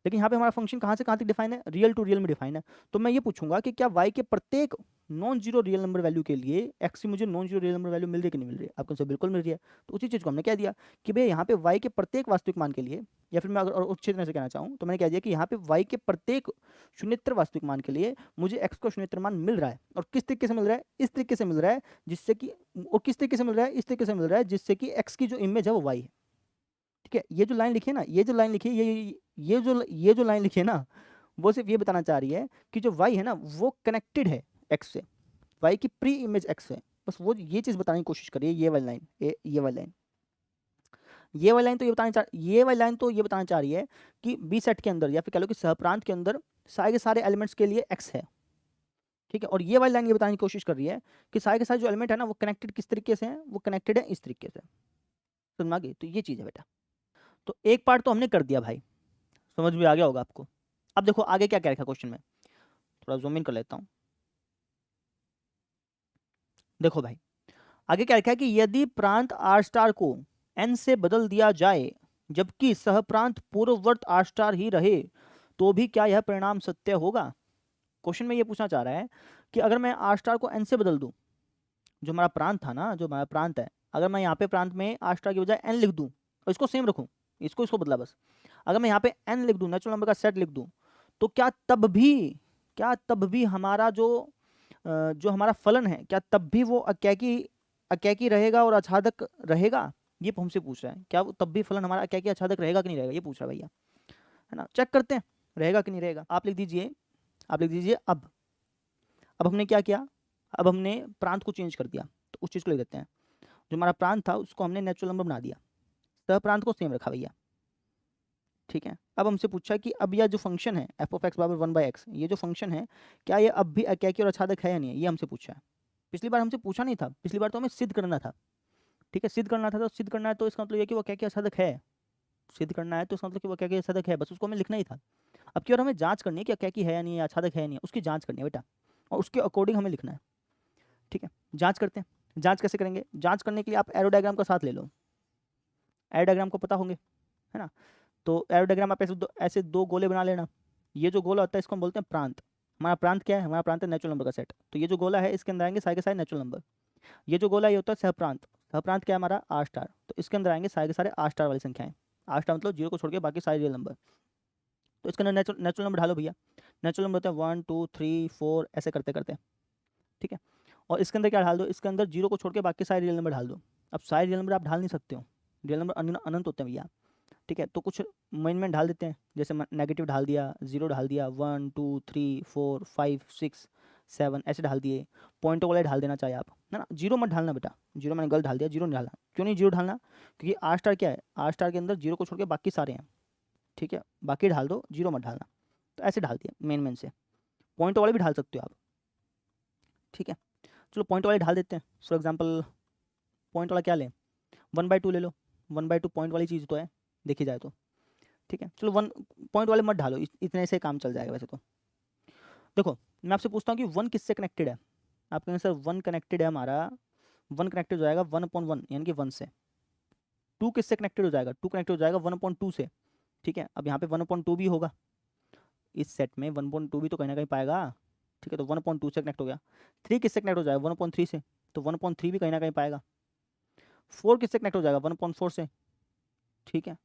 लेकिन यहाँ पे हमारा फंक्शन कहाँ से कहाँ तक डिफाइन है, रियल टू रियल में डिफाइन है। तो मैं ये पूछूंगा कि क्या y के प्रत्येक non zero real number value के लिए x की मुझे non zero real number value मिल रही है कि नहीं मिल रही है, आपको आंसर बिल्कुल मिल रही है। तो उसी चीज़ को हमने कह दिया कि भाई यहाँ पे y के प्रत्येक वास्तविक मान के लिए, या फिर मैं अगर और अच्छी तरह से कहना चाहूँ तो मैंने कह दिया कि यहाँ पे y के प्रत्येक शून्यतर वास्तविक मान के लिए मुझे x का शून्यतर मान मिल रहा है। और किस तरीके से मिल रहा है, इस तरीके से मिल रहा है जिससे कि, और किस तरीके से मिल रहा है, इस तरीके से मिल रहा है जिससे कि x की जो इमेज है वो y है। ठीक है, ये जो लाइन लिखी है ना, ये जो लाइन लिखी है, ये जो लाइन लिखी है ना, वो सिर्फ ये बताना चाह रही है कि जो y है ना वो कनेक्टेड है x से, y की प्री इमेज x है। बस वो ये चीज बताने की कोशिश करिए, ये वाली लाइन, ये वाली लाइन, ये वाली लाइन तो ये बताना चाह रही है कि बी सेट के अंदर या फिर कह लो कि सहप्रांत के अंदर सारे के सारे एलिमेंट्स के लिए x है। ठीक है, और ये वाली लाइन ये बताने की कोशिश कर रही है कि सारे के सारे जो एलिमेंट है ना वो कनेक्टेड किस तरीके से हैं, वो कनेक्टेड है इस तरीके से। समझ में आ गई? तो ये चीज़ है बेटा। तो एक पार्ट तो हमने कर दिया भाई, समझ में आ गया होगा आपको। अब देखो आगे क्या कह रखा क्वेश्चन में, थोड़ा जूम इन कर लेता हूँ। देखो भाई आगे क्या लिखा है कि यदि प्रांत आर स्टार को एन से बदल दिया जाए जबकि सहप्रांत पूर्ववर्त आर स्टार ही रहे तो भी क्या यह परिणाम सत्य होगा। क्वेश्चन में ये पूछना चाह रहा है कि अगर मैं आर स्टार को एन से बदल दूं, जो हमारा प्रांत था ना, जो हमारा प्रांत है, अगर मैं यहाँ पे प्रांत में आर स्टार की बजाय एन लिख दूं और इसको सेम रखूं, इसको बदला बस, अगर मैं यहाँ पे एन लिख दूं, नेचुरल नंबर का सेट लिख दूं, तो क्या तब भी हमारा जो हमारा फलन है, क्या तब भी वो अकैकी रहेगा और आच्छादक रहेगा, ये हमसे पूछ रहा है। क्या वो तब भी फलन हमारा अकैकी आच्छादक रहेगा कि नहीं रहेगा, ये पूछ रहा है भैया, है ना। चेक करते हैं रहेगा कि नहीं रहेगा। आप लिख दीजिए अब हमने क्या किया, अब हमने प्रांत को चेंज कर दिया, तो उस चीज़ को लिख देते हैं। जो हमारा प्रांत था उसको हमने नेचुरल नंबर बना दिया, सह प्रांत को सेम रखा भैया। ठीक है, अब हमसे पूछा कि अब यह जो फंक्शन है एफ ऑफ एक्स बराबर 1/x, ये जो फंक्शन है क्या ये अब भी अकैकी और आच्छादक है या नहीं है, ये हमसे पूछा है। पिछली बार हमसे पूछा नहीं था, पिछली बार तो हमें सिद्ध करना था। ठीक है, सिद्ध करना था, तो सिद्ध करना है तो इसका मतलब ये कि वो अकैकी आच्छादक है, सिद्ध करना है तो इसका मतलब कि वो अकैकी आच्छादक है, बस उसको हमें लिखना ही था। अब की बार हमें जांच करनी है कि अकैकी है या नहीं है, आच्छादक है या नहीं है, उसकी जांच करनी है बेटा, और उसके अकॉर्डिंग हमें लिखना है। ठीक है, जांच करते हैं। जांच कैसे करेंगे, जांच करने के लिए आप एरो डायग्राम का साथ ले लो, एरो डायग्राम को पता होंगे, है ना। तो एरो डायग्राम आप ऐसे दो गोले बना लेना। ये जो गोला होता है इसको हम बोलते हैं प्रांत। हमारा प्रांत क्या है, हमारा प्रांत है नेचुरल नंबर का सेट। तो ये जो गोला है इसके अंदर आएंगे सारे के सारे नेचुरल नंबर। ये जो गोला ये होता है सहप्रांत, सहप्रांत क्या है हमारा आर स्टार, तो इसके अंदर आएंगे सारे के सारे आर स्टार वाली संख्याएं। आर स्टार मतलब जीरो को छोड़ के बाकी सारे रियल नंबर। तो इसके अंदर नेचुरल नंबर ढालो भैया, नेचुरल नंबर होता है 1 2 3 4 ऐसे करते करते। ठीक है, और इसके अंदर क्या डाल दो, इसके अंदर जीरो को छोड़ के बाकी सारे रियल नंबर डाल दो। अब सारे रियल नंबर आप ढाल नहीं सकते हो, रियल नंबर अनंत होते हैं भैया। ठीक है, तो कुछ में ढाल देते हैं, जैसे नेगेटिव ढाल दिया, जीरो ढाल दिया, 1 2 3 4 5 6 7 ऐसे ढाल दिए। पॉइंटों वाले ढाल देना चाहिए आप, है ना। जीरो मत ढालना बेटा, जीरो मैंने गलत ढाल दिया, जीरो नहीं डालना। क्यों नहीं जीरो ढालना, क्योंकि आर स्टार क्या है, आर स्टार के अंदर जीरो को छोड़ के बाकी सारे हैं। ठीक है, बाकी ढाल दो, जीरो मत ढालना। तो ऐसे ढाल दिया मेन से, पॉइंट वाले भी ढाल सकते हो आप। ठीक है, चलो पॉइंट वाले ढाल देते हैं। फॉर एग्जाम्पल पॉइंट वाला क्या लें, 1/2 ले लो, 1/2 पॉइंट वाली चीज़ तो है देखी जाए तो। ठीक है, चलो 1 पॉइंट वाले मत ढालो, इतने से काम चल जाएगा वैसे तो। देखो मैं आपसे पूछता हूँ कि 1 किससे कनेक्टेड है, आप कहेंगे सर 1 कनेक्टेड है हमारा, 1 कनेक्टेड हो जाएगा 1/1 यानी कि 1 से। 2 किससे कनेक्टेड हो जाएगा, 2 कनेक्टेड हो जाएगा 1/2 से। ठीक है, अब यहाँ पे 1/2 भी होगा, इस सेट में 1/2 भी तो कहीं ना कहीं पाएगा। ठीक है, तो 1/2 से कनेक्ट हो गया। 3 किससे कनेक्ट हो जाएगा 1/3 से, तो 1/3 भी कहीं ना कहीं पाएगा। 4 किससे कनेक्ट हो जाएगा 1/4 से। ठीक है,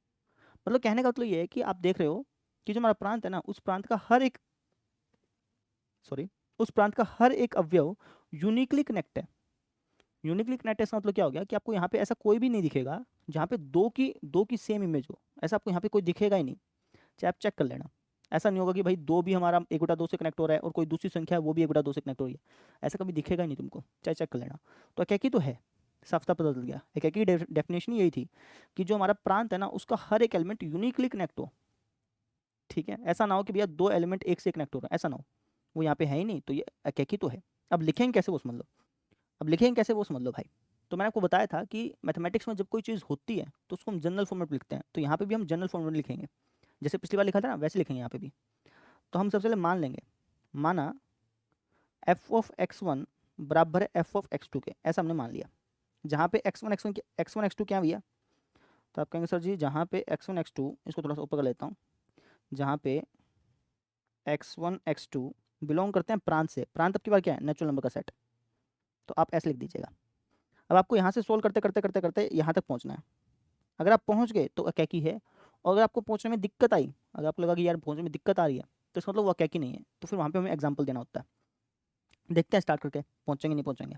मतलब कहने का मतलब ये है कि आप देख रहे हो कि जो हमारा प्रांत है ना, उस प्रांत का हर एक अवयव यूनिकली कनेक्ट है। यूनिकली कनेक्ट इसका मतलब क्या हो गया कि आपको यहाँ पे ऐसा कोई भी नहीं दिखेगा जहाँ पे दो की सेम इमेज हो, ऐसा आपको यहाँ पे कोई दिखेगा ही नहीं। चाहे आप चेक कर लेना, ऐसा नहीं होगा कि भाई 2 भी हमारा 1/2 से कनेक्ट हो रहा है और कोई दूसरी संख्या है वो भी 1/2 से कनेक्ट हो रही है, ऐसा कभी दिखेगा ही नहीं तुमको, चाहे चेक कर लेना। तो अकैकी तो है, साफ साफ पता चल गया। अकैकी की डेफिनेशन यही थी कि जो हमारा प्रांत है ना उसका हर एक एलिमेंट यूनिकली कनेक्ट हो। ठीक है, ऐसा ना हो कि भैया 2 एलिमेंट एक से कनेक्ट हो रहा है, ऐसा ना हो, वो यहाँ पे है ही नहीं, तो ये अकैकी तो है। अब लिखेंगे कैसे वो समझ लो, भाई। तो मैंने आपको बताया था कि मैथमेटिक्स में जब कोई चीज़ होती है तो उसको हम जनरल फॉर्मेट में लिखते हैं, तो यहाँ पे भी हम जनरल फॉर्मेट में लिखेंगे, जैसे पिछली बार लिखा था ना वैसे लिखेंगे यहाँ पे भी। तो हम सबसे पहले मान लेंगे, माना f of x1 बराबर है f of x2 के, ऐसा हमने मान लिया। जहाँ पे x1 x2 क्या है भैया, तो आप कहेंगे सर जी जहाँ पे x1 x2, इसको थोड़ा सा ऊपर कर लेता हूँ, जहाँ पे x1 x2 बिलोंग करते हैं प्रांत से, प्रांत आपकी बार क्या है, नेचुरल नंबर का सेट, तो आप ऐसे लिख दीजिएगा। अब आपको यहाँ से सोल्व करते करते करते करते यहाँ तक पहुँचना है। अगर आप पहुँच गए तो अकैकी है, और अगर आपको पहुँचने में दिक्कत आई, अगर आपको लगा कि यार पहुँचने में दिक्कत आ रही है, तो इसका मतलब वो अकैकी नहीं है, तो फिर वहाँ पे हमें एग्जाम्पल देना होता है। देखते हैं स्टार्ट करके पहुँचेंगे नहीं पहुँचेंगे।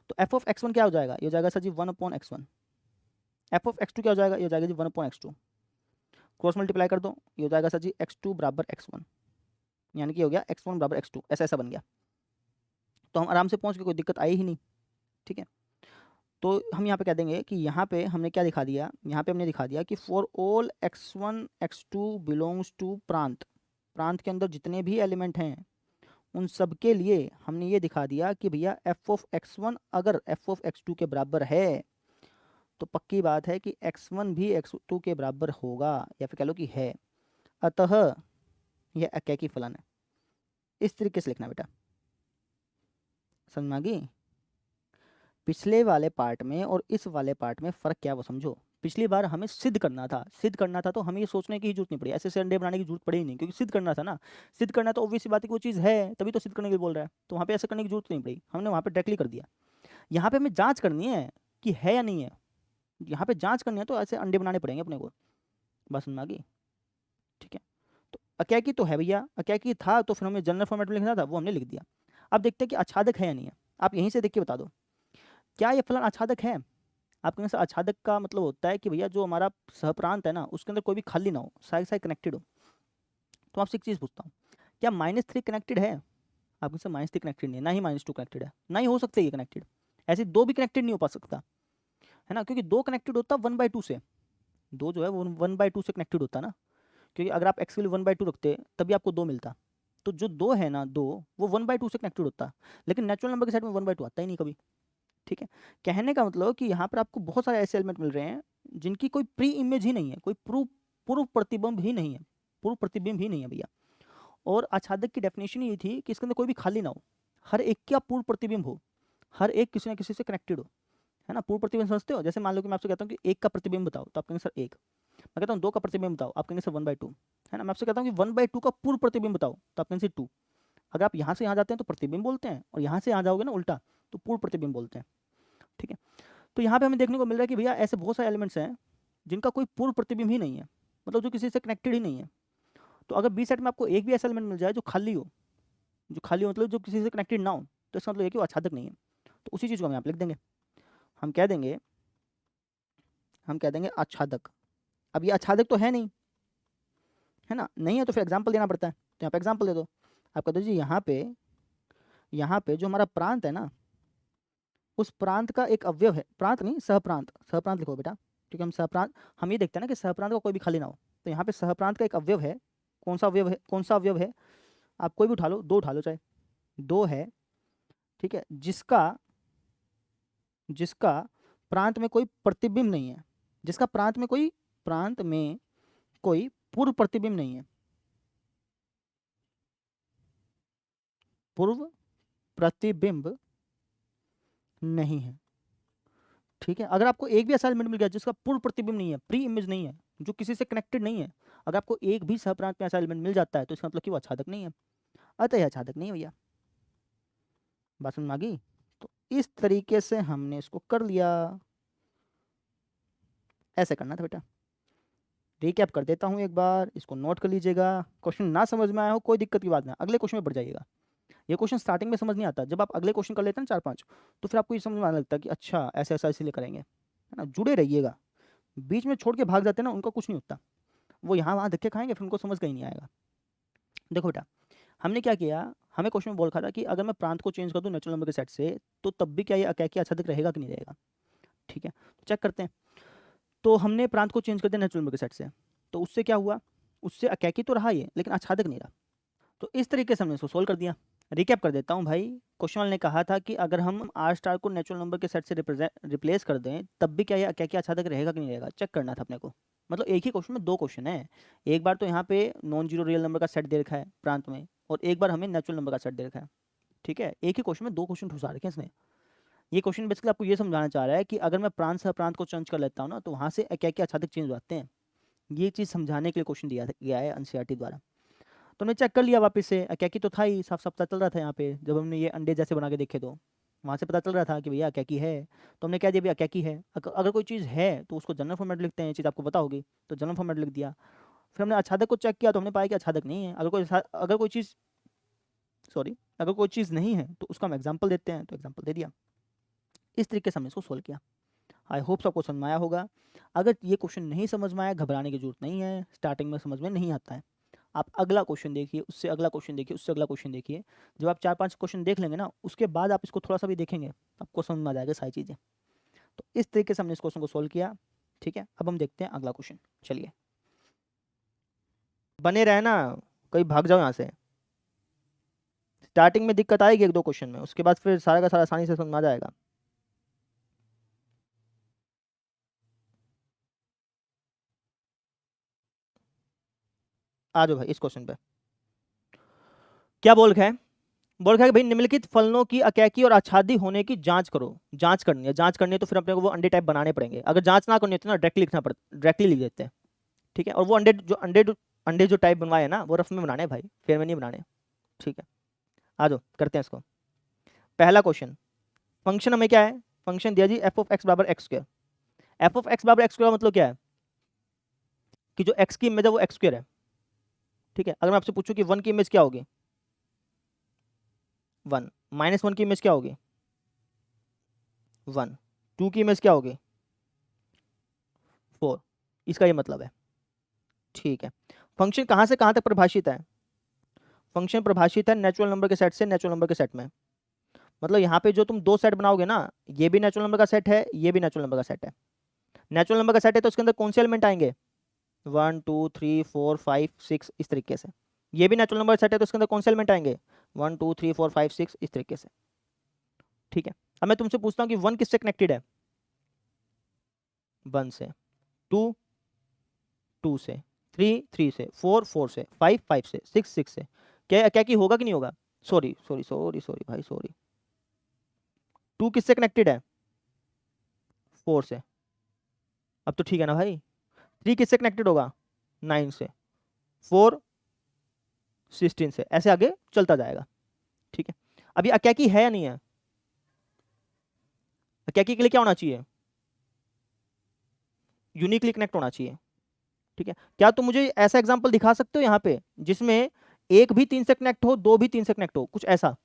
तो एफ ऑफ x1 क्या हो जाएगा, ये हो जाएगा sir ji 1/x1। F of x2 क्या हो जाएगा, ये हो जाएगा जी 1/x2। क्रॉस मल्टीप्लाई कर दो, ये हो जाएगा सर जी x2 बराबर x1, यानी कि हो गया x1 बराबर x2, ऐसा ऐसा बन गया। तो हम आराम से पहुँच गए, कोई दिक्कत आई ही नहीं। ठीक है, तो हम यहाँ पे कह देंगे कि यहाँ पे हमने क्या दिखा दिया, यहाँ पे हमने दिखा दिया कि for all x1 x2 belongs to प्रांत, प्रांत के अंदर जितने भी एलिमेंट हैं उन सब के लिए हमने ये दिखा दिया कि भैया एफ ऑफ x1 अगर एफ ऑफ x2 के बराबर है तो पक्की बात है कि x1 भी x2 के बराबर होगा, या फिर कह लो कि है, अतः यह अकैकी फलन है। इस तरीके से लिखना बेटा, समझ में आ गई। पिछले वाले पार्ट में और इस वाले पार्ट में फ़र्क क्या है वो समझो। पिछली बार हमें सिद्ध करना था, सिद्ध करना था तो हमें ये सोचने की जरूरत नहीं पड़ी, ऐसे संडे बनाने की जरूरत पड़ी ही नहीं, क्योंकि सिद्ध करना था ना। सिद्ध करना तो ऑब्वियस बात है कि वो चीज़ है, तभी तो सिद्ध करने के लिए बोल रहा है, तो वहाँ पे ऐसे करने की जरूरत नहीं पड़ी, हमने वहाँ पे डायरेक्टली कर दिया। यहाँ पे हमें जाँच करनी है कि है या नहीं है, यहाँ पे जाँच करनी है तो ऐसे अंडे बनाने पड़ेंगे अपने को, बस समझ में आ गई। ठीक है, तो अकैकी तो है भैया, अकैकी था तो फिर हमें जनरल फॉर्मेट में लिखना था, वो हमने लिख दिया। अब देखते हैं कि आच्छादक है या नहीं है, आप यहीं से देख के बता दो क्या ये फलन आच्छादक है। आपके यहाँ से आच्छादक का मतलब होता है कि भैया जो हमारा सहप्रांत है ना उसके अंदर कोई भी खाली ना हो, सारे सारे कनेक्टेड हो। तो आपसे एक चीज़ पूछता हूँ, क्या -3 कनेक्टेड है, आपके साथ -3 कनेक्टेड नहीं है, ना ही -2 कनेक्टेड है, ना ही हो सकते ये कनेक्टेड, ऐसे दो भी कनेक्टेड नहीं हो पा सकता है ना, क्योंकि दो कनेक्टेड होता 1/2 से, दो जो है वो 1/2 से कनेक्टेड होता ना, क्योंकि अगर आप एक्स के लिए 1/2 रखते तभी आपको दो मिलता, तो जो दो है ना दो, वो 1/2 से कनेक्टेड होता, लेकिन नेचुरल नंबर के सेट में 1/2 आता ही नहीं कभी। ठीक है, कहने का मतलब कि यहाँ पर आपको बहुत सारे ऐसे एलिमेंट मिल रहे हैं जिनकी कोई प्री इमेज ही नहीं है, कोई पूर्व प्रतिबिंब ही नहीं है, पूर्व प्रतिबिंब ही नहीं है भैया। और आच्छादक की डेफिनेशन ये थी कि इसके अंदर कोई भी खाली ना हो, हर एक का पूर्व प्रतिबिंब हो, हर एक किसी ना किसी से कनेक्टेड हो, है ना। पूर्व प्रतिबिंब समझते हो, जैसे मान लो कि मैं आपसे कहता हूँ कि एक का प्रतिबिंब बताओ, तो आप कहेंगे सर एक। मैं कहता हूँ दो का प्रतिबिंब बताओ, आप कहेंगे सर 1/2, है ना। मैं आपसे कहता हूँ कि 1/2 का पूर्व प्रतिबिंब बताओ, तो आप कहेंगे सर 2। अगर आप यहाँ से यहाँ जाते हैं तो प्रतिबिंब बोलते हैं, और यहाँ से यहाँ जाओगे ना उल्टा तो पूर्व प्रतिबिंब बोलते हैं। ठीक है, तो यहाँ पे हमें देखने को मिल रहा है कि भैया ऐसे बहुत सारे एलिमेंट्स हैं जिनका कोई पूर्व प्रतिबिंब ही नहीं है, मतलब जो किसी से कनेक्टेड ही नहीं है। तो अगर बी सेट में आपको एक भी ऐसा एलिमेंट मिल जाए जो खाली हो, जो खाली हो मतलब जो किसी से कनेक्टेड ना हो, तो इसका मतलब ये कि वो आच्छादक नहीं है। तो उसी चीज़ को हम यहाँ पे लिख देंगे, हम कह देंगे आच्छादक। अब ये आच्छादक तो है नहीं, है ना, नहीं है तो फिर एग्जाम्पल देना पड़ता है, तो यहाँ पे एग्जाम्पल दे दो। आप कहते हो जी यहाँ पे जो हमारा प्रांत है ना, उस प्रांत का एक अवयव है, प्रांत नहीं सहप्रांत, सहप्रांत लिखो बेटा, क्योंकि हम सहप्रांत, हम ये देखते हैं ना कि सहप्रांत का कोई भी खाली ना हो, तो यहाँ पे सहप्रांत का एक अवयव है। कौन सा अवयव है, कौन सा अवयव है, आप कोई भी उठा लो, दो उठा लो चाहे, दो है, ठीक है, जिसका प्रांत में कोई प्रतिबिंब नहीं है, जिसका प्रांत में कोई पूर्व प्रतिबिंब नहीं है, पूर्व प्रतिबिंब नहीं है। ठीक है, अगर आपको एक भी ऐसा एलिमेंट मिल गया जिसका पूर्व प्रतिबिंब नहीं है, प्री इमेज नहीं है, जो किसी से कनेक्टेड नहीं है, अगर आपको एक भी सहप्रांत में ऐसा एलिमेंट मिल जाता है तो इसका मतलब कि वो आच्छादक नहीं है, अतः यह आच्छादक नहीं है भैया। बात समझ में आ गई। तो इस तरीके से हमने इसको कर लिया, ऐसे करना था बेटा। रिकैप कर देता हूँ एक बार, इसको नोट कर लीजिएगा। क्वेश्चन ना समझ में आया हो कोई दिक्कत की बात नहीं, अगले क्वेश्चन में बढ़ जाइएगा। ये क्वेश्चन स्टार्टिंग में समझ नहीं आता, जब आप अगले क्वेश्चन कर लेते हैं 4-5, तो फिर आपको ये समझ में आने लगता है कि अच्छा ऐसे ऐसा इसीलिए करेंगे, है ना। जुड़े रहिएगा, बीच में छोड़ के भाग जाते हैं ना उनका कुछ नहीं होता, वो यहाँ वहाँ धक्के खाएंगे फिर उनको समझ का ही नहीं आएगा। देखो बेटा, हमने क्या किया, हमें क्वेश्चन में बोल रखा था कि अगर मैं प्रांत को चेंज कर दूं नेचुरल नंबर के सेट से, तो तब भी क्या ये अकैकी आच्छादक रहेगा कि नहीं रहेगा। ठीक है, तो चेक करते हैं। तो हमने प्रांत को चेंज कर दिया नेचुरल नंबर के सेट से, तो उससे क्या हुआ, उससे अकैकी तो रहा ये, लेकिन आच्छादक नहीं रहा। तो इस तरीके से हमने इसको सोल्व कर दिया। रिकैप कर देता हूँ भाई, क्वेश्चन वाले ने कहा था कि अगर हम आर स्टार को नेचुरल नंबर के सेट से रिप्लेस कर दें तब भी क्या ये अकैकी आच्छादक रहेगा कि नहीं रहेगा, चेक करना था अपने को। मतलब एक ही क्वेश्चन में दो क्वेश्चन है, एक बार तो यहाँ पे नॉन जीरो रियल नंबर का सेट दे रखा है प्रांत में, और एक बार हमें नेचुरल नंबर का सेट दे रखा है। ठीक है, एक ही क्वेश्चन में दो क्वेश्चन ठुसा रखे हैं इसने, ये क्वेश्चन बेसिकली आपको ये समझाना चाह रहा है कि अगर मैं प्रांत से अप्रांत को चेंज कर लेता हूँ ना, तो वहाँ से क्या क्या आच्छादित चेंज हो जाते हैं। ये चीज़ समझाने के लिए क्वेश्चन दिया गया है एनसीईआरटी द्वारा। तो हमने चेक कर लिया वापस से, अकैकी तो था ही, साफ साफ पता चल रहा था यहाँ पे, जब हमने ये अंडे जैसे बना के देखे तो वहाँ से पता चल रहा था कि भैया अकैकी है। तो हमने क्या दिया भैया अकैकी है। अगर कोई चीज़ है तो उसको जनरल फॉर्मेट लिखते हैं, ये चीज़ आपको पता होगी, तो जनरल फॉर्मेट लिख दिया। फिर हमने आच्छादक को चेक किया तो हमने पाया कि आच्छादक नहीं है। अगर कोई चीज़ अगर कोई चीज़ नहीं है तो उसका हम एग्जाम्पल देते हैं, तो एग्जाम्पल दे दिया। इस तरीके से हमने इसको सोल्व किया। आई होप सबको समझ में आया होगा। अगर ये क्वेश्चन नहीं समझ में आया, घबराने की जरूरत नहीं है, स्टार्टिंग में समझ में नहीं आता है। आप अगला क्वेश्चन देखिए, उससे अगला क्वेश्चन देखिए, उससे अगला क्वेश्चन देखिए। जब आप 4-5 क्वेश्चन देख लेंगे ना, उसके बाद आप इसको थोड़ा सा भी देखेंगे, आपको समझ में आ जाएगा सारी चीज़ें। तो इस तरीके से हमने इस क्वेश्चन को सोल्व किया। ठीक है, अब हम देखते हैं अगला क्वेश्चन। चलिए, बने रहना, कहीं भाग जाओ यहाँ से। स्टार्टिंग में दिक्कत आएगी 1-2 क्वेश्चन में, उसके बाद फिर सारा का सारा आसानी से समझ में आ जाएगा। आ जाओ भाई इस क्वेश्चन पे। क्या बोल रखा है? बोल रखा है कि भाई निम्नलिखित फलनों की अकैकी और आच्छादी होने की जांच करो। जांच करनी है, जांच करनी है तो फिर अपने को वो अंडे टाइप बनाने पड़ेंगे। अगर जांच ना करनी होती ना, डायरेक्टली लिखना पड़ता, डायरेक्टली लिख देते हैं। ठीक है, और वो अंडे जो टाइप बनवाए हैं ना, वो रफ में बनाने हैं भाई, फेयर में नहीं बनाने। ठीक है, आ जाओ करते हैं इसको। पहला क्वेश्चन, फंक्शन हमें क्या है? फंक्शन दिया जी एफ ऑफ एक्स बराबर x square. F of x बराबर एक्स स्क्वायर मतलब क्या है? कि जो एक्स की इमेज है वो एक्स स्क्वायर है। ठीक है, अगर मैं आपसे पूछूं कि 1 की इमेज क्या होगी? 1। -1 की इमेज क्या होगी? 1। 2 की इमेज क्या होगी? 4। इसका ये मतलब है। ठीक है, फंक्शन कहाँ से कहाँ तक परिभाषित है? फंक्शन परिभाषित है नेचुरल नंबर के सेट से नेचुरल नंबर के सेट में। मतलब यहाँ पे जो तुम 2 सेट बनाओगे ना, ये भी नेचुरल नंबर का सेट है, ये भी नेचुरल नंबर का सेट है। नेचुरल नंबर का सेट है तो उसके अंदर कौन से एलिमेंट आएंगे? 1 2 3 4 5 6 इस तरीके से। ये भी नेचुरल नंबर सेट है तो उसके अंदर कौन से एलिमेंट आएंगे? 1 2 3 4 5 6 इस तरीके से। ठीक है, अब मैं तुमसे पूछता हूँ कि 1 किससे कनेक्टेड है? 1 से, 2 2 से, 3 3 से, 4 4 से, 5 5 से, 6 6 से। क्या क्या की होगा कि नहीं होगा? सॉरी सॉरी सॉरी सॉरी भाई सॉरी। 2 किससे कनेक्टेड है? 4 से। अब तो ठीक है ना भाई। 3 किससे कनेक्टेड होगा? 9 से। 4 16 से, ऐसे आगे चलता जाएगा। ठीक है, अभी अकैकी है या नहीं है? अकैकी के लिए क्या होना चाहिए? यूनिकली कनेक्ट होना चाहिए। ठीक है, क्या तुम मुझे ऐसा एग्जांपल दिखा सकते हो यहाँ पे जिसमें एक भी 3 से कनेक्ट हो, 2 भी 3 से कनेक्ट हो? कुछ ऐसा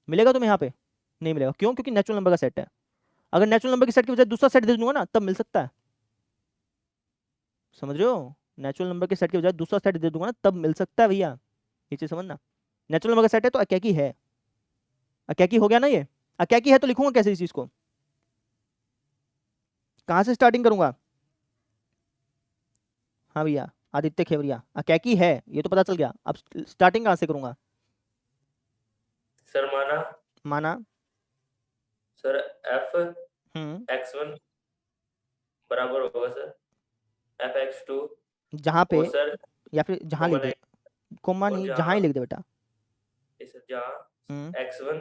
मिलेगा तुम्हें यहाँ पे? नहीं मिलेगा। क्यों? क्योंकि नेचुरल नंबर का सेट है। अगर नेचुरल नंबर के सेट की बजाय दूसरा सेट दे दूंगा ना, तब मिल सकता है। समझ रहे हो? नेचुरल नंबर के सेट की बजाय दूसरा सेट दे दूंगा ना, तब मिल सकता है भैया। ये चीज समझना। नेचुरल नंबर का सेट है तो अकैकी है। अकैकी हो गया ना ये? अकैकी है तो लिखूंगा कैसे इस चीज को? कहां से स्टार्टिंग करूंगा? हाँ भैया, आदित्य खेवरिया, अकैकी है ये तो पता चल गया। अब स्टार्टिंग कहां से करूंगा? सर माना माना सर एफ x1 बराबर होगा सर एफ x2 जहां पे, और सर या फिर जहां लिख दे, कोमा और नहीं, जहाँ जहां ही लिख दे बेटा। सर जहाँ x1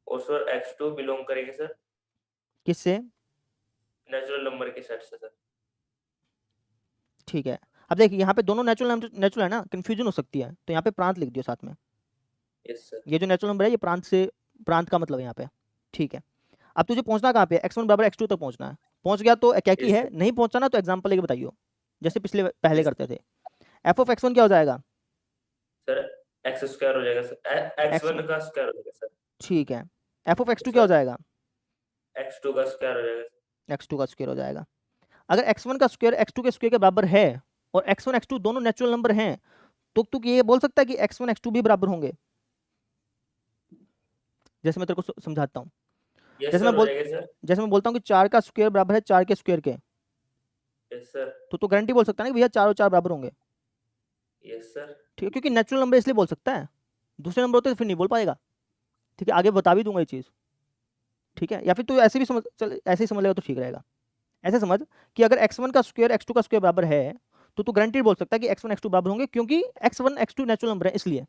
और सर x2 बिलोंग करेंगे सर किससे? नेचुरल नंबर के सेट से सर। ठीक है, अब देखिए यहाँ पे दोनों नेचुरल है ना, कंफ्यूजन हो सकती है, तो यहाँ पे प्रांत लिख दियो साथ में। Yes sir. ये जो नेचुरल नंबर है ये प्रांत से, प्रांत का मतलब है यहाँ पे। ठीक है, अब तुझे पहुंचना कहाँ पे? x1 बराबर x2 तक पहुंचना है। पहुंच गया तो अकैकी है, नहीं पहुंचा ना तो एग्जाम्पल लेके बताइयो, जैसे पिछले पहले करते थे। एफ ऑफ x1 क्या हो जाएगा? सर एक्स स्क्वायर हो जाएगा सर, x1 का स्क्वायर हो जाएगा सर। ठीक है, एफ ऑफ x2 क्या हो जाएगा? x2 का स्क्वायर हो जाएगा सर। x2 का स्क्वायर हो जाएगा। अगर x1 का स्क्वायर x2 के स्क्वायर के बराबर है और x1 x2 दोनों नेचुरल नंबर हैं, तो तू ये बोल सकता है कि x1 x2 भी बराबर होंगे? जैसे मैं तेरे को समझाता हूँ। यस जैसे सर मैं हो बोल जाएगा सर। जैसे मैं बोलता हूँ कि 4 का स्क्वायर बराबर है 4 के स्क्वायर के, यस सर। तो गारंटी बोल सकता है ना कि भैया 4 और 4 बराबर होंगे। Yes sir. ठीक है, क्योंकि नेचुरल नंबर इसलिए बोल सकता है, दूसरे नंबर होते तो फिर नहीं बोल पाएगा। ठीक है, आगे बता भी दूंगा ये चीज़। ठीक है, या फिर तू ऐसे भी समझ, चल ऐसे ही समझ लेगा तो ठीक रहेगा। ऐसे समझ कि अगर x1 का स्क्वायर x2 का स्क्वायर बराबर है, तो तू गारंटी बोल सकता है कि x1 x2 बराबर होंगे, क्योंकि x1 x2 नेचुरल नंबर है इसलिए।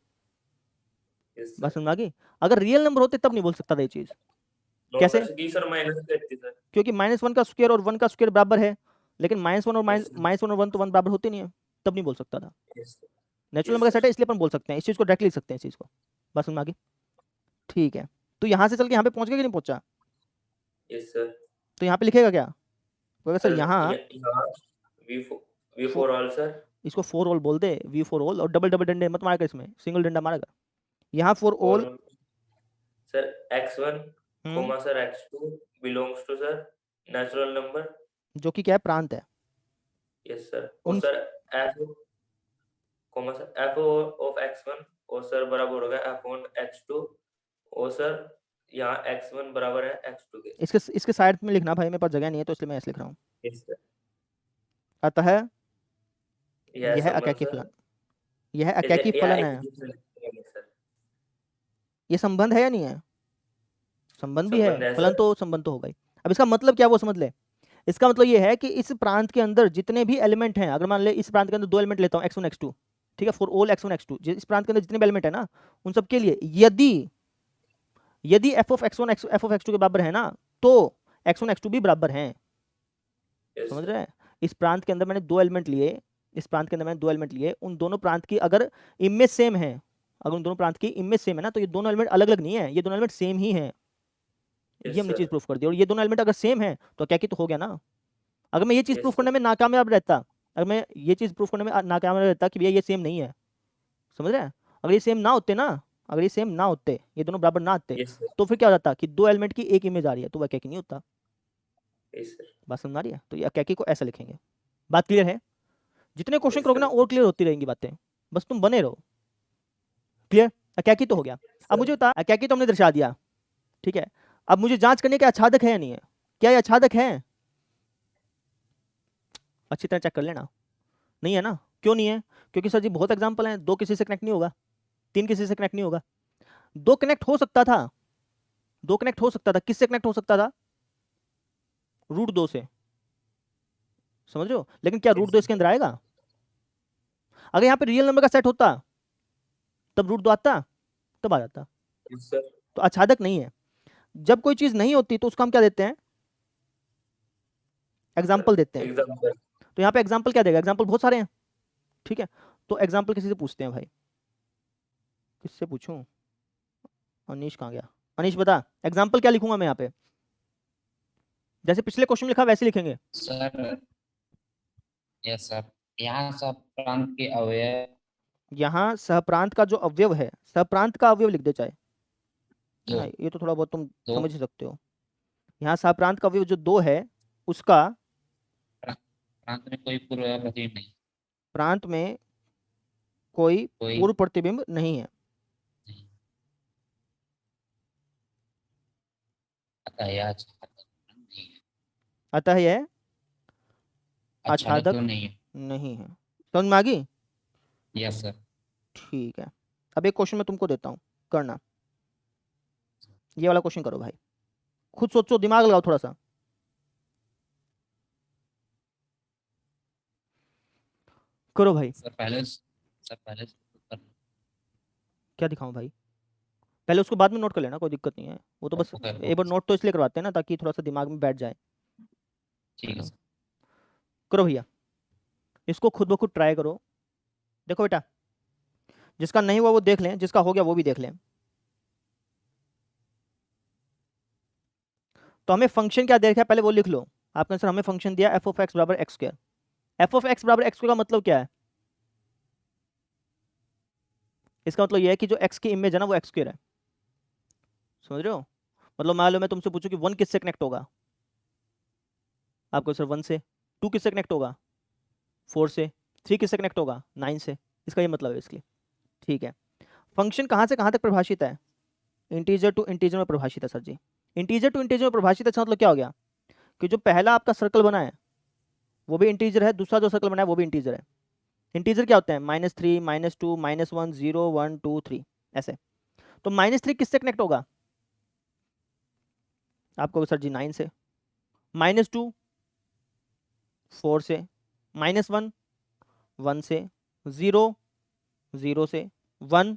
यस बात सर। समझ आ गई? अगर रियल नंबर होते तब नहीं बोल सकता था ये चीज़। कैसे? की सर माइनस करती सर, क्योंकि -1 का स्क्वायर और 1 का स्क्वायर बराबर है, लेकिन -1 और Yes, sir. -1 और 1 तो 1 बराबर होते नहीं है, तब नहीं बोल सकता था। yes, sir. Natural Yes, number का sir. सेट है, इसलिए अपन बोल सकते हैं, इस चीज को डायरेक्टली लिख सकते हैं, इस चीज को। बस समझ में आ गई? ठीक है, तो यहाँ से चल के यहाँ पे पहुंच गया कि नहीं पहुंचा? Yes, sir. तो यहाँ पे लिखेगा क्या? तो सर सर यहाँ यहाँ V for all सर, इसको 4 ऑल बोल दे, V for all, और डबल डबल डंडे मत मारेगा, इसमें सिंगल डंडा मारेगा। यहाँ फॉर ऑल और sir x1 comma sir x2 belongs to sir natural number, जो कि क्या है, प्रांत है। यस सर, और उन sir f comma sir f of x1 और सर बराबर होगा f ऑन x2 और सर यहाँ x1 बराबर है x2 के। इसके साइड में लिखना भाई, मेरे पास जगह नहीं है तो इसलिए मैं ऐसे लिख रहा हूँ। यस सर, अतः यह यह संबंध अकैकी सर, फलन, यह अकैकी यह फलन एक है। दूसरे से सर, ये संबंध है या नहीं है? संबंध भी है, संबंध है फलन सर, तो संबंध तो होगा ही। अब इसका मतलब क्या, वो समझ ले। इसका मतलब ये है कि इस प्रांत के अंदर जितने भी एलिमेंट हैं, अगर मान ले इस प्रांत के अंदर 2 एलिमेंट लेता हूँ, x1 x2, ठीक है, फॉर ऑल x1 x2, इस प्रांत के अंदर जितने भी एलिमेंट है ना, उन सब के लिए यदि f of x1 f of x2 के बराबर है ना, तो x1 x2 भी बराबर हैं। yes, समझ sir. रहे हैं? इस प्रांत के अंदर मैंने 2 एलिमेंट लिए, इस प्रांत के अंदर मैंने 2 एलिमेंट लिए, उन दोनों प्रांत की अगर इमेज सेम है, अगर उन दोनों प्रांत की इमेज सेम है ना, तो ये दोनों एलिमेंट अलग अलग नहीं है, ये दोनों एलिमेंट सेम ही है। Yes, ये हमने sir. चीज प्रूफ कर दी। और ये दोनों एलिमेंट अगर सेम है तो क्या कि तो हो गया ना। अगर मैं ये चीज Yes, प्रूफ sir. करने में नाकामयाब रहता, अगर मैं ये चीज प्रूफ करने में नाकामयाब रहता कि भैया ये सेम नहीं है, समझ रहे हैं, अगर ये सेम ना होते ना, अगर ये सेम ना होते, ये दोनों बराबर ना आते, Yes, sir. तो फिर क्या हो जाता कि 2 एलिमेंट की एक इमेज आ रही है, तो वह अकैकी नहीं होता। Yes, sir. बात समझ आ रही है? तो ये अकैकी को ऐसा लिखेंगे। बात क्लियर है? जितने क्वेश्चन Yes, करोगे ना sir. और क्लियर होती रहेंगी बातें, बस तुम बने रहो। क्लियर? अकैकी तो हो गया। अब मुझे बता, अकैकी तो हमने दर्शा दिया, ठीक है, अब मुझे जांच करनी है कि आच्छादक है या नहीं है। क्या ये आच्छादक है? अच्छी तरह चेक कर लेना। नहीं है ना? क्यों नहीं है? क्योंकि सर जी बहुत एग्जाम्पल हैं, 2 किसी से कनेक्ट नहीं होगा, 3 किसी से कनेक्ट नहीं होगा, 2 कनेक्ट हो सकता था, 2 कनेक्ट हो सकता था। किससे कनेक्ट हो सकता था? √2 से। समझ रहे हो? लेकिन क्या √2 इसके अंदर आएगा? अगर यहाँ पे रियल नंबर का सेट होता तब √2 आता, तब आ जाता। Yes, sir. तो आच्छादक नहीं है। जब कोई चीज नहीं होती तो उसको हम क्या देते हैं? एग्जाम्पल देते हैं। Example. तो यहाँ पे एग्जाम्पल क्या देगा? एग्जाम्पल बहुत सारे हैं, ठीक है, तो एग्जाम्पल किसी से पूछते हैं भाई। किससे पूछूं? अनीश कहाँ गया? अनीश बता, एग्जाम्पल क्या लिखूंगा मैं यहाँ पे? जैसे पिछले क्वेश्चन में लिखा वैसे लिखेंगे। सर यस सर, यहाँ सब प्रांत के अवयव, यहाँ सहप्रांत का जो अवयव है, सहप्रांत का अवयव लिख दे चाहे, दो, हाँ, ये तो थोड़ा बहुत तुम दो। समझ ही सकते हो। यहाँ सहप्रांत का अवयव जो 2 है, उसका प्रांत में कोई पूर्व प्रतिबिंब नहीं, प्रांत में कोई कोई पूर्व प्रतिबिंब नहीं है। नहीं। अतः यह आच्छादक नहीं है। अतः यह आच्छादक आच्छादक तो नहीं है। नहीं है। समझ में आ गई? Yes sir. ठीक है, अब एक क्वेश्चन मैं तुमको देता हूँ, करना। ये वाला क्वेश्चन करो भाई, खुद सोचो, दिमाग लगाओ थोड़ा सा। करो भाई। सर पहले क्या दिखाऊं भाई? पहले उसको बाद में नोट कर लेना, कोई दिक्कत नहीं है, वो तो बस Okay, एक बार नोट तो इसलिए करवाते हैं ना, ताकि थोड़ा सा दिमाग में बैठ जाए। ठीक है सर। करो भैया, इसको खुद ब खुद ट्राई करो। देखो बेटा, जिसका नहीं हुआ वो देख लें, जिसका हो गया वो भी देख लें। तो हमें फंक्शन क्या दे रखा है पहले वो लिख लो। आपने सर हमें फंक्शन दिया f of x बराबर x²। f of x बराबर x² का मतलब क्या है? इसका मतलब यह है कि जो x की इमेज है ना वो x² है। समझ रहे हो? मतलब मान लो मैं तुमसे पूछूं कि 1 किससे कनेक्ट होगा, आपको सर 1 से। 2 किससे कनेक्ट होगा? 4 से। 3 किससे कनेक्ट होगा? 9 से। इसका ये मतलब है इसलिए। ठीक है, फंक्शन कहाँ से कहाँ तक परिभाषित है? इंटीजर टू इंटीजर में परिभाषित है sir ji. Integer to integer में परिभाषित है, मतलब क्या हो गया कि जो पहला आपका सर्कल बना है वो भी इंटीजर है, दूसरा जो सर्कल बना है वो भी इंटीजर है। इंटीजर क्या होता है? -3, -2, -1, 0, 1, 2, 3 ऐसे। तो -3 किससे कनेक्ट होगा? आपको सर जी 9 से। -2 4 से, -1 1 से, 0 0 से, 1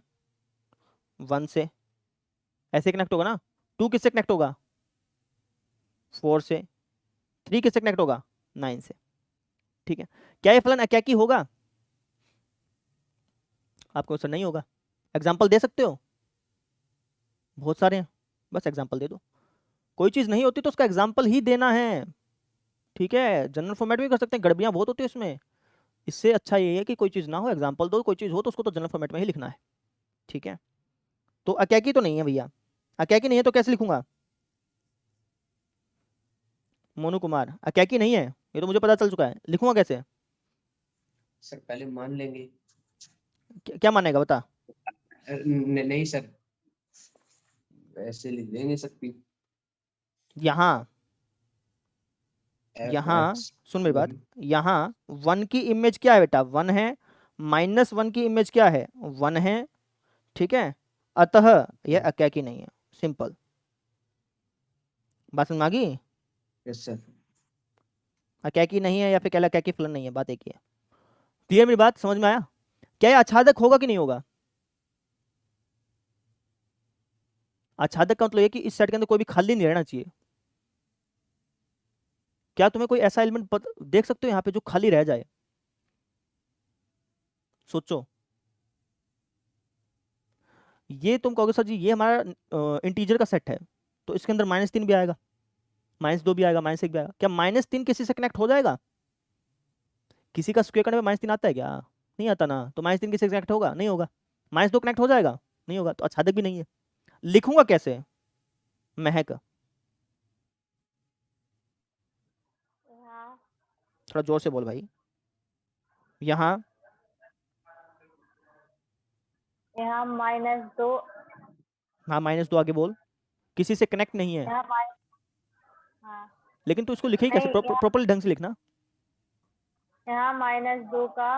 1 से, ऐसे कनेक्ट होगा ना। 2 किससे कनेक्ट होगा? 4 से, 3 किससे कनेक्ट होगा 9 से। ठीक है, क्या ये फलन अकैकी होगा? आपको आंसर नहीं होगा। एग्जाम्पल दे सकते हो? बहुत सारे हैं, बस एग्जाम्पल दे दो। कोई चीज़ नहीं होती तो उसका एग्जाम्पल ही देना है। ठीक है, जनरल फॉर्मेट में कर सकते हैं, गड़बड़ियाँ बहुत होती है इसमें। इससे अच्छा ये है कि कोई चीज़ ना हो, एग्जाम्पल दो, कोई चीज़ हो तो उसको तो जनरल फॉर्मेट में ही लिखना है। ठीक है, तो अकैकी तो नहीं है भैया, अकैकी नहीं है तो कैसे लिखूंगा? मोनू कुमार, अकैकी नहीं है ये तो मुझे पता चल चुका है, लिखूंगा कैसे? सर पहले मान लेंगे। क्या मानेगा बता? नहीं सर, ऐसे लिख देंगे सकती। यहाँ सुन मेरी बात, यहाँ 1 की इमेज क्या है बेटा? 1 है, -1 की इमेज क्या है? 1 है। ठीक है, अतः यह अकैकी नहीं है। सिंपल बात समझ में आ गई? Yes sir. अकैकी नहीं है या फिर कहला अकैकी फलन नहीं है, बात एक ही है। क्लियर मेरी बात, समझ में आया? क्या ये आच्छादक होगा कि नहीं होगा? आच्छादक का मतलब ये कि इस सेट के अंदर कोई भी खाली नहीं रहना चाहिए। क्या तुम्हें कोई ऐसा एलिमेंट देख सकते हो यहाँ पे जो खाली रह जाए? सोचो, ये तुम कहोगे सर जी ये हमारा इंटीजर का सेट है, तो इसके अंदर -3 भी आएगा, -2 भी आएगा, -1 भी आएगा। क्या -3 किसी से कनेक्ट हो जाएगा? किसी का स्क्वायर करने में -3 आता है क्या? नहीं आता ना, तो -3 किसी से कनेक्ट होगा? नहीं होगा। -2 कनेक्ट हो जाएगा? नहीं होगा, तो आच्छादक भी नहीं है। लिखूंगा कैसे? महक, थोड़ा जोर से बोल भाई। यहाँ यहाँ -2, हाँ -2 आगे बोल, किसी से कनेक्ट नहीं है। यहाँ हाँ, लेकिन तू इसको लिखे ही कैसे? नहीं, प्रॉपर्ली ढंग से लिखना। यहाँ -2 का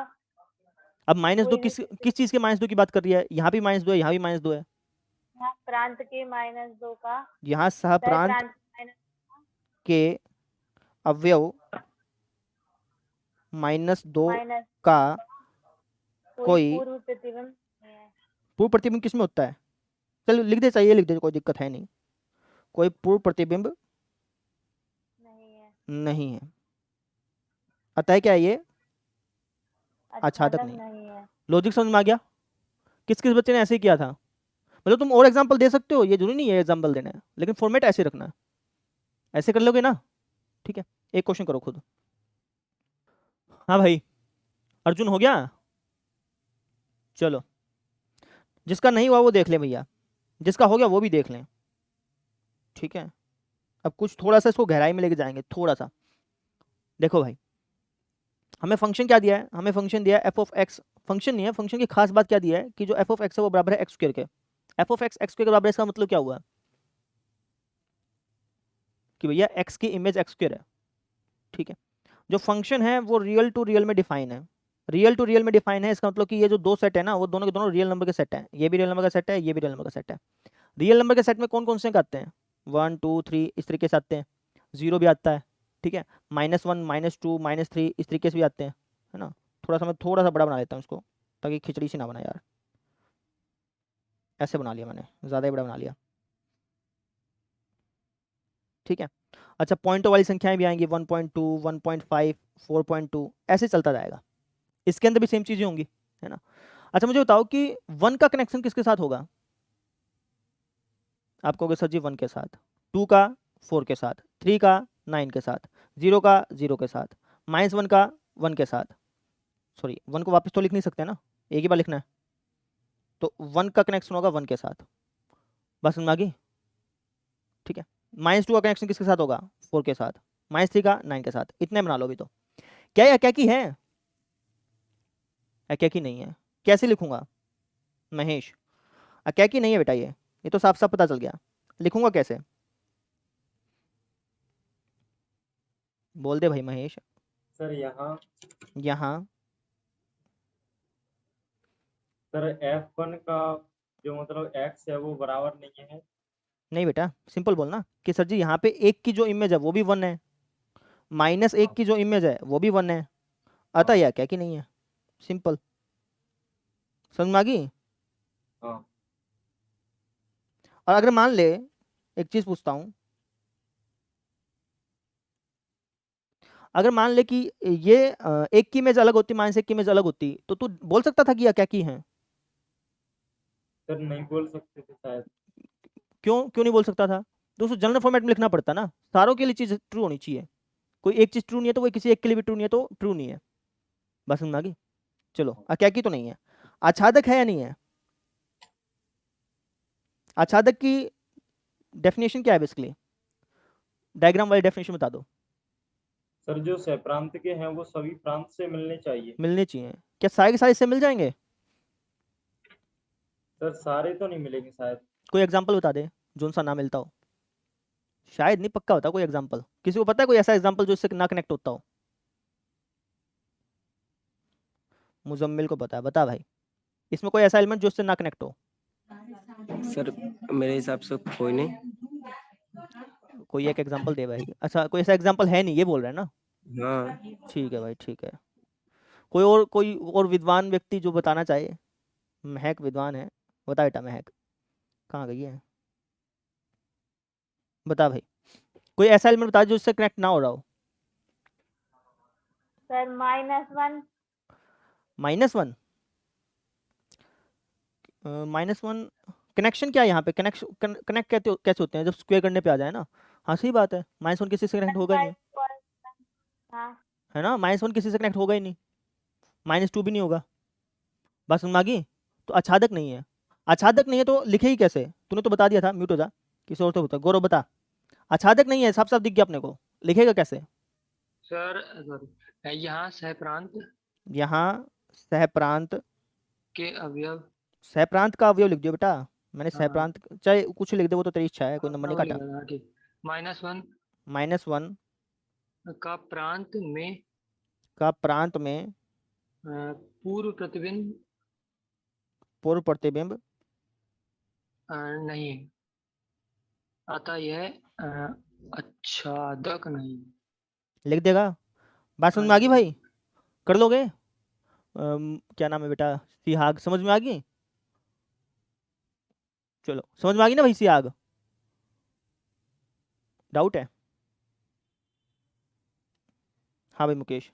अब -2 कोई किस चीज के -2 की बात कर रही है? यहाँ भी -2 है, यहाँ भी -2 है। यहाँ प्रांत के -2 का, यहाँ सह प्रांत प्रांत के अवयव -2 माइनस का कोई कोई पूर्व प्रतिबिंब नहीं है। पूर्व प्रतिबिंब किसमें होता है? चलो लिख दे, चाहिए लिख दे, कोई दिक्कत है नहीं। कोई पूर्व प्रतिबिंब नहीं है, नहीं है, अतः क्या है ये? आच्छादक आच्छादक नहीं। नहीं है। लॉजिक समझ में आ गया? किस किस बच्चे ने ऐसे ही किया था? मतलब तुम और एग्जांपल दे सकते हो, ये जरूरी नहीं है एग्जांपल देना है, लेकिन फॉर्मेट ऐसे रखना है। ऐसे कर लोगे ना? ठीक है, एक क्वेश्चन करो खुद। हाँ भाई, अर्जुन हो गया? चलो, जिसका नहीं हुआ वो देख ले भैया, जिसका हो गया वो भी देख लें। ठीक है, अब कुछ थोड़ा सा इसको गहराई में लेके जाएंगे थोड़ा सा। देखो भाई, हमें फंक्शन क्या दिया है? हमें फंक्शन दिया है f(x). फंक्शन नहीं है, फंक्शन की खास बात क्या दिया है कि जो f(x) है वो बराबर है x² के। f(x) x² के बराबर है, इसका मतलब क्या हुआ कि भैया x की इमेज x² है। ठीक है, जो फंक्शन है वो रियल टू रियल में डिफाइन है। रियल टू रियल में डिफाइन है, इसका मतलब कि ये जो दो सेट है ना, वो दोनों के दोनों रियल नंबर के सेट हैं। ये भी रियल नंबर का सेट है, ये भी रियल नंबर का सेट है। रियल नंबर के सेट में कौन कौन से आते हैं? 1 2 3 इस तरीके से आते हैं, 0 भी आता है। ठीक है, -1 -2 -3 इस तरीके से भी आते हैं, है ना। मैं थोड़ा सा बड़ा बना लेता हूँ इसको, ताकि खिचड़ी सी ना बना यार। ऐसे बना लिया मैंने, ज़्यादा ही बड़ा बना लिया। ठीक है, अच्छा, पॉइंटों वाली संख्याएं भी आएंगी, 1.2 1.5 4.2 ऐसे चलता जाएगा। इसके अंदर भी सेम चीज़ें होंगी, है ना। अच्छा मुझे बताओ कि 1 का कनेक्शन किसके साथ होगा? आप कहोगे सर जी 1 के साथ, 2 का 4 के साथ, 3 का 9 के साथ, 0 का 0 के साथ, -1 का 1 के साथ। सॉरी, 1 को वापस तो लिख नहीं सकते ना, एक ही बार लिखना है। तो 1 का कनेक्शन होगा 1 के साथ, बस समझ में आ गई? ठीक है, -2 का कनेक्शन किसके साथ होगा? 4 के साथ, -3 का 9 के साथ। इतने बना लो अभी तो। क्या ये अकैकी है? अकैकी नहीं है। कैसे लिखूंगा महेश? अकैकी नहीं है बेटा, ये तो साफ साफ पता चल गया। लिखूंगा कैसे? बोल दे भाई महेश। सर यहाँ सर F1 का जो मतलब x है वो बराबर नहीं है। नहीं बेटा, सिंपल बोलना कि सर जी यहाँ पे 1 की जो इमेज है वो भी 1 है, -1 की जो इमेज है वो भी 1 है, अतः यह क्या कि नहीं है। सिंपल, समझ में आ गई? हाँ। और अगर मान ले, एक चीज पूछता हूँ, अगर मान ले कि ये एक की इमेज अलग होती, माइनस एक की इमेज अलग होती, तो तू बोल सकता था कि यह क्या की है? सर नहीं बोल सकते थे शायद। क्यों क्यों नहीं बोल सकता था? दोस्तों जनरल फॉर्मेट में लिखना पड़ता ना, सारों के लिए चीज ट्रू होनी चाहिए। कोई एक चीज ट्रू नहीं है तो वो किसी एक के लिए भी ट्रू नहीं है तो ट्रू नहीं है। बस समझ में आ गई? चलो क्या की तो नहीं है, आच्छादक है या नहीं है? आच्छादक की डेफिनेशन क्या है बेसिकली? डायग्राम वाली डेफिनेशन बता दो। सर जो सहप्रांत के हैं वो सभी प्रांत से मिलने चाहिए। मिलने चाहिए। क्या सारे के सारे इससे मिल जाएंगे? सर सारे तो नहीं मिलेंगे शायद। कोई एग्जांपल बता दे जो सा ना मिलता हो। शायद नहीं, पक्का होता कोई एग्जांपल। किसी को पता है कोई ऐसा एग्जांपल जो इससे ना कनेक्ट होता हो? मुजम्मिल को पता है, बता भाई, इसमें कोई ऐसा एलिमेंट जो इससे ना कनेक्ट हो? सर मेरे हिसाब से कोई नहीं। कोई एक एग्जांपल दे भाई। अच्छा कोई ऐसा एग्जांपल है नहीं, ये बोल रहा है ना? हाँ ठीक है भाई, ठीक है। कोई और विद्वान व्यक्ति जो बताना चाहे? महक विद्वान है, बता बेटा। महक कहाँ गई है? बता भाई, कोई ऐसा एलिमेंट बता जो इससे कनेक्ट ना हो रहा हो। सर -1। -1? -1 कनेक्शन क्या है यहाँ पे? कनेक्ट कैसे होते हैं? जब स्क्वायर करने पे आ जाए ना। हाँ सही बात है, -1 किसी से कनेक्ट होगा ही नहीं, हाँ है ना? -1 किसी से कनेक्ट होगा ही नहीं, -2 भी नहीं होगा। बस समझ में आ गई? तो आच्छादक नहीं है। आच्छादक नहीं है तो लिखे ही कैसे? तूने तो बता दिया था, म्यूट हो जा, किसी और से होता। गौरव बता, आच्छादक नहीं है, साफ साफ दिख गया अपने को, लिखेगा कैसे? सर यहाँ सहप्रांत यहाँ सहप्रांत, के अवयव। सहप्रांत का अवयव लिख दियो बेटा। मैंने हाँ। सहप्रांत चाहे कुछ लिख दे, वो तो तेरी इच्छा है, कोई नंबर नहीं काटा। ठीक। -1 -1 का प्रांत में का प्रांत में पूर्व प्रतिबिंब पूर्व प्रतिबिंब नहीं, अतः यह आच्छादक नहीं। लिख देगा। बात समझ में आ गई भाई? कर लोगे? क्या नाम है बेटा? सिहाग, समझ में आ गई? चलो समझ में आ गई ना भाई सिहाग? डाउट है? हाँ भाई मुकेश।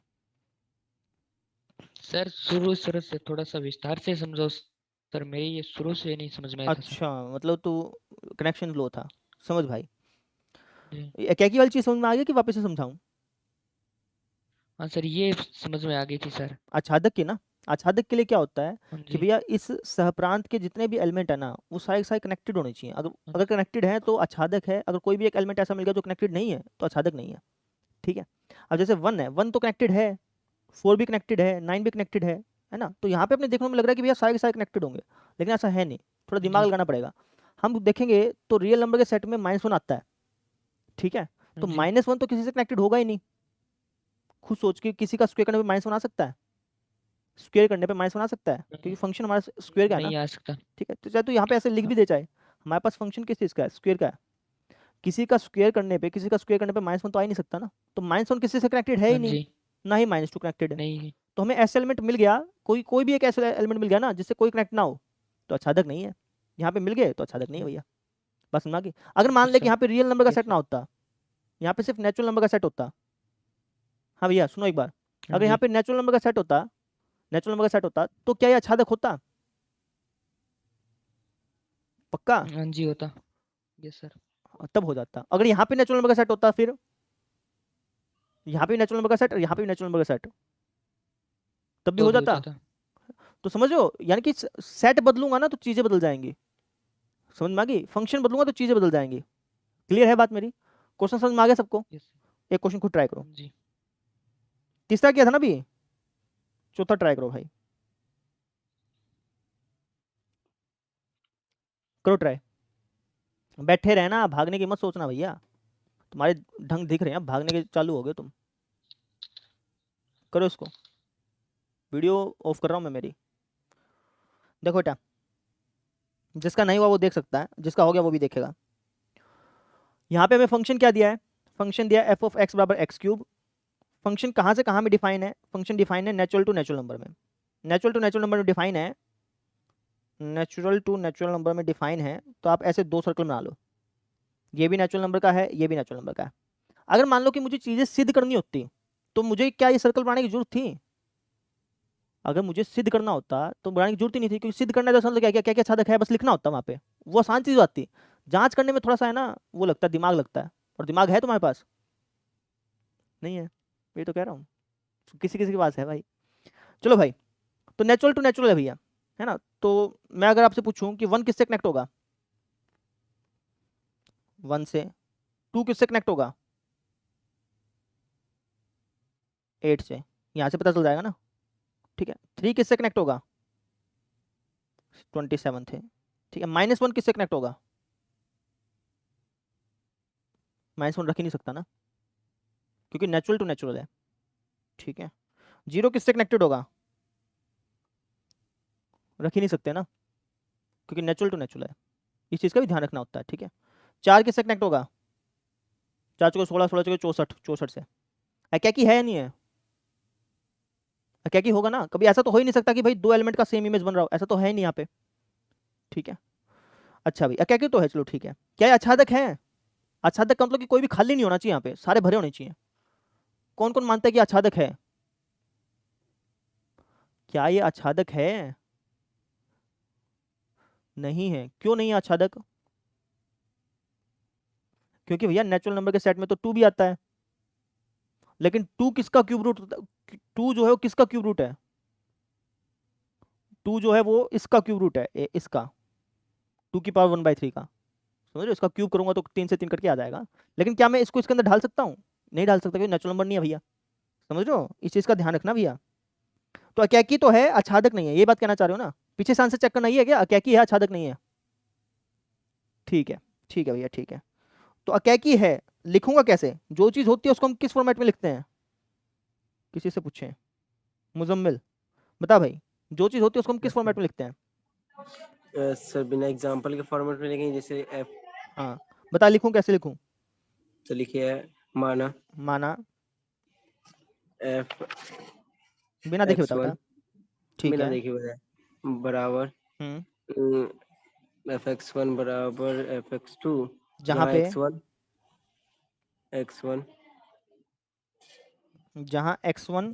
सर शुरू से थोड़ा सा विस्तार से समझो सर, मेरी ये शुरू से नहीं समझ में आया था सर। अच्छा मतलब तू कनेक्शन लो था, समझ भाई। जी। ये क्या की वाली चीज समझ में आ गई कि वापस से समझाऊं? हाँ सर, ये समझ में आ गई थी सर। आच्छादक की ना, आच्छादक के लिए क्या होता है हाँ कि जी। भैया इस सहप्रांत के जितने भी एलिमेंट है ना, वो सारे के सारे कनेक्टेड होने चाहिए। अगर कनेक्टेड है तो आच्छादक है। अगर कोई भी एक एलिमेंट ऐसा मिल गया जो कनेक्टेड नहीं है तो आच्छादक नहीं है। ठीक है? अब जैसे 1 है, 1 तो कनेक्टेड है, 4 भी कनेक्टेड है, 9 भी कनेक्टेड है ना? तो यहाँ पे अपने देखने में लग रहा है कि भैया सारे के सारे कनेक्टेड होंगे, लेकिन ऐसा है नहीं, थोड़ा दिमाग जी। लगाना पड़ेगा। हम देखेंगे तो रियल नंबर के सेट में -1 आता है, ठीक है? तो जी। -1 तो किसी से कनेक्टेड होगा ही नहीं। खुद सोच के, किसी का स्क्वायर करने पे -1 आ सकता है? स्क्वायर करने पे -1 आ सकता है? क्योंकि फंक्शन हमारा स्क्वायर का है ना। नहीं आ सकता। ठीक है, तो चाहे तो यहाँ पे ऐसे लिख भी दे, चाहे हमारे पास फंक्शन किस चीज़ का है? स्क्वायर का है। किसी का स्क्वायर करने पे -1 तो आ ही नहीं सकता ना। तो -1 किसी से कनेक्टेड है ही हाँ नहीं, जी। ना ही -2 कनेक्टेड है। नहीं। तो हमें ऐसा एलिमेंट मिल गया, कोई भी एक ऐसा एलिमेंट मिल गया ना जिससे कोई कनेक्ट ना हो, तो आच्छादक नहीं है। यहाँ पे मिल गए तो आच्छादक नहीं है भैया। बस समझ गई? अगर मान ले कि अच्छा। यहाँ पे रियल नंबर का Yes, सेट ना होता, यहाँ पे सिर्फ नेचुरल नंबर का सेट होता। हाँ भैया सुनो एक बार, हाँ अगर यहाँ जी। पे नेचुरल नंबर का सेट होता, नेचुरल नंबर का सेट होता, तो क्या ये आच्छादक होता? पक्का? हाँ जी होता। Yes sir. तब हो जाता। अगर यहाँ पे नेचुरल नंबर का सेट होता, फिर यहाँ पे नेचुरल नंबर का सेट और यहाँ पे नेचुरल नंबर का सेट, तब भी तो हो भी जाता। होता था। तो समझो, यानी कि सेट बदलूंगा ना तो चीजें बदल जाएंगी। समझ में आ गई? फंक्शन बदलूंगा तो चीजें बदल जाएंगी। क्लियर है बात मेरी? क्वेश्चन समझ में आ गया सबको? यस एक क्वेश्चन खुद ट्राई करो। जी। तीसरा किया था ना अभी, चौथा ट्राई करो भाई, करो ट्राई। बैठे रहना, भागने की मत सोचना भैया, तुम्हारे ढंग दिख रहे हैं, भागने के चालू हो गए तुम। करो इसको, वीडियो ऑफ कर रहा हूँ मैं मेरी। देखो बेटा, जिसका नहीं हुआ वो देख सकता है, जिसका हो गया वो भी देखेगा। यहाँ पे हमें फंक्शन क्या दिया है? फंक्शन दिया है f(x) = x³। फंक्शन कहाँ से कहाँ में डिफाइन है? फंक्शन डिफाइन है नेचुरल टू नेचुरल नंबर में। नेचुरल टू नेचुरल नंबर में डिफाइन है, नेचुरल टू नेचुरल नंबर में डिफाइन है। तो आप ऐसे 2 सर्कल बना लो, ये भी नेचुरल नंबर का है, ये भी नेचुरल नंबर का है। अगर मान लो कि मुझे चीज़ें सिद्ध करनी होती, तो मुझे क्या ये सर्कल बनाने की जरूरत थी? अगर मुझे सिद्ध करना होता तो बनाने की जरूरत ही नहीं थी, क्योंकि सिद्ध करना है तो असल क्या क्या क्या क्या साधक है बस लिखना होता वहाँ पे, वो आसान चीज आती। जांच करने में थोड़ा सा है ना वो लगता है, दिमाग लगता है, और दिमाग है तुम्हारे पास? नहीं है, ये तो कह रहा हूँ, किसी किसी के पास है भाई। चलो भाई, तो नेचुरल टू नेचुरल है भैया, है ना? तो मैं अगर आपसे पूछूं कि 1 किससे कनेक्ट होगा, 1 से, 2 किससे कनेक्ट होगा, 8 से, यहाँ से पता चल जाएगा ना, ठीक है। 3 किससे कनेक्ट होगा, 27 थे, ठीक है। -1 किससे कनेक्ट होगा, -1 रख ही नहीं सकता ना, क्योंकि नेचुरल टू नेचुरल है, ठीक है। 0 किससे कनेक्टेड होगा, रख ही नहीं सकते ना, क्योंकि नेचुरल टू नेचुरल है, इस चीज़ का भी ध्यान रखना होता है, ठीक है। 4 किससे कनेक्ट होगा, 4 चौके 16, 16 चौके 64, 64 से। क्या की है या नहीं है, क्या की होगा ना, कभी ऐसा तो हो ही नहीं सकता कि भाई 2 एलिमेंट का सेम इमेज बन रहा हो, ऐसा तो है नहीं यहाँ पे, ठीक है। अच्छा भाई, क्या की तो है, चलो ठीक है। क्या ये आच्छादक है? आच्छादक का मतलब कि कोई भी खाली नहीं होना चाहिए, यहाँ पे सारे भरे होने चाहिए। कौन कौन मानता है कि आच्छादक है? क्या ये आच्छादक है? नहीं है, क्यों नहीं है आच्छादक? क्योंकि भैया नेचुरल नंबर के सेट में तो 2 भी आता है, लेकिन 2 किसका क्यूब रूट, 2 जो है वो किसका क्यूब रूट है, 2 जो है वो इसका क्यूब रूट है, इसका 2 की पावर 1/3 का, समझ रहे हो? इसका क्यूब करूंगा तो 3 से 3 करके आ जाएगा, लेकिन क्या मैं इसको इसके अंदर ढाल सकता हूँ? नहीं ढाल सकता, क्योंकि नेचुरल नंबर नहीं है भैया, समझ रहे हो? इस चीज का ध्यान रखना भैया। तो अकैकी तो है, आच्छादक नहीं है, ये बात कहना चाह रहे हो ना? पीछे से आंसर चेक करना ही है क्या, अकैकी है आच्छादक नहीं है? ठीक है, ठीक है भैया, ठीक है। तो अकैकी है लिखूंगा कैसे? जो चीज होती है उसको हम किस फॉर्मेट में लिखते हैं? किसी से पूछे, मुजम्मिल बता भाई, जो चीज होती है उसको हम किस फॉर्मेट में लिखते हैं? सर बिना एग्जांपल के फॉर्मेट में लिखेंगे, जैसे एफ। हाँ बता, लिखूं कैसे लिखूं? तो लिखिए माना माना, एफ बिना देखे बता x1 बेटा, ठीक बिना है। देखे बताए बराबर fx1 बराबर fx2, जहाँ पे x1 जहाँ x1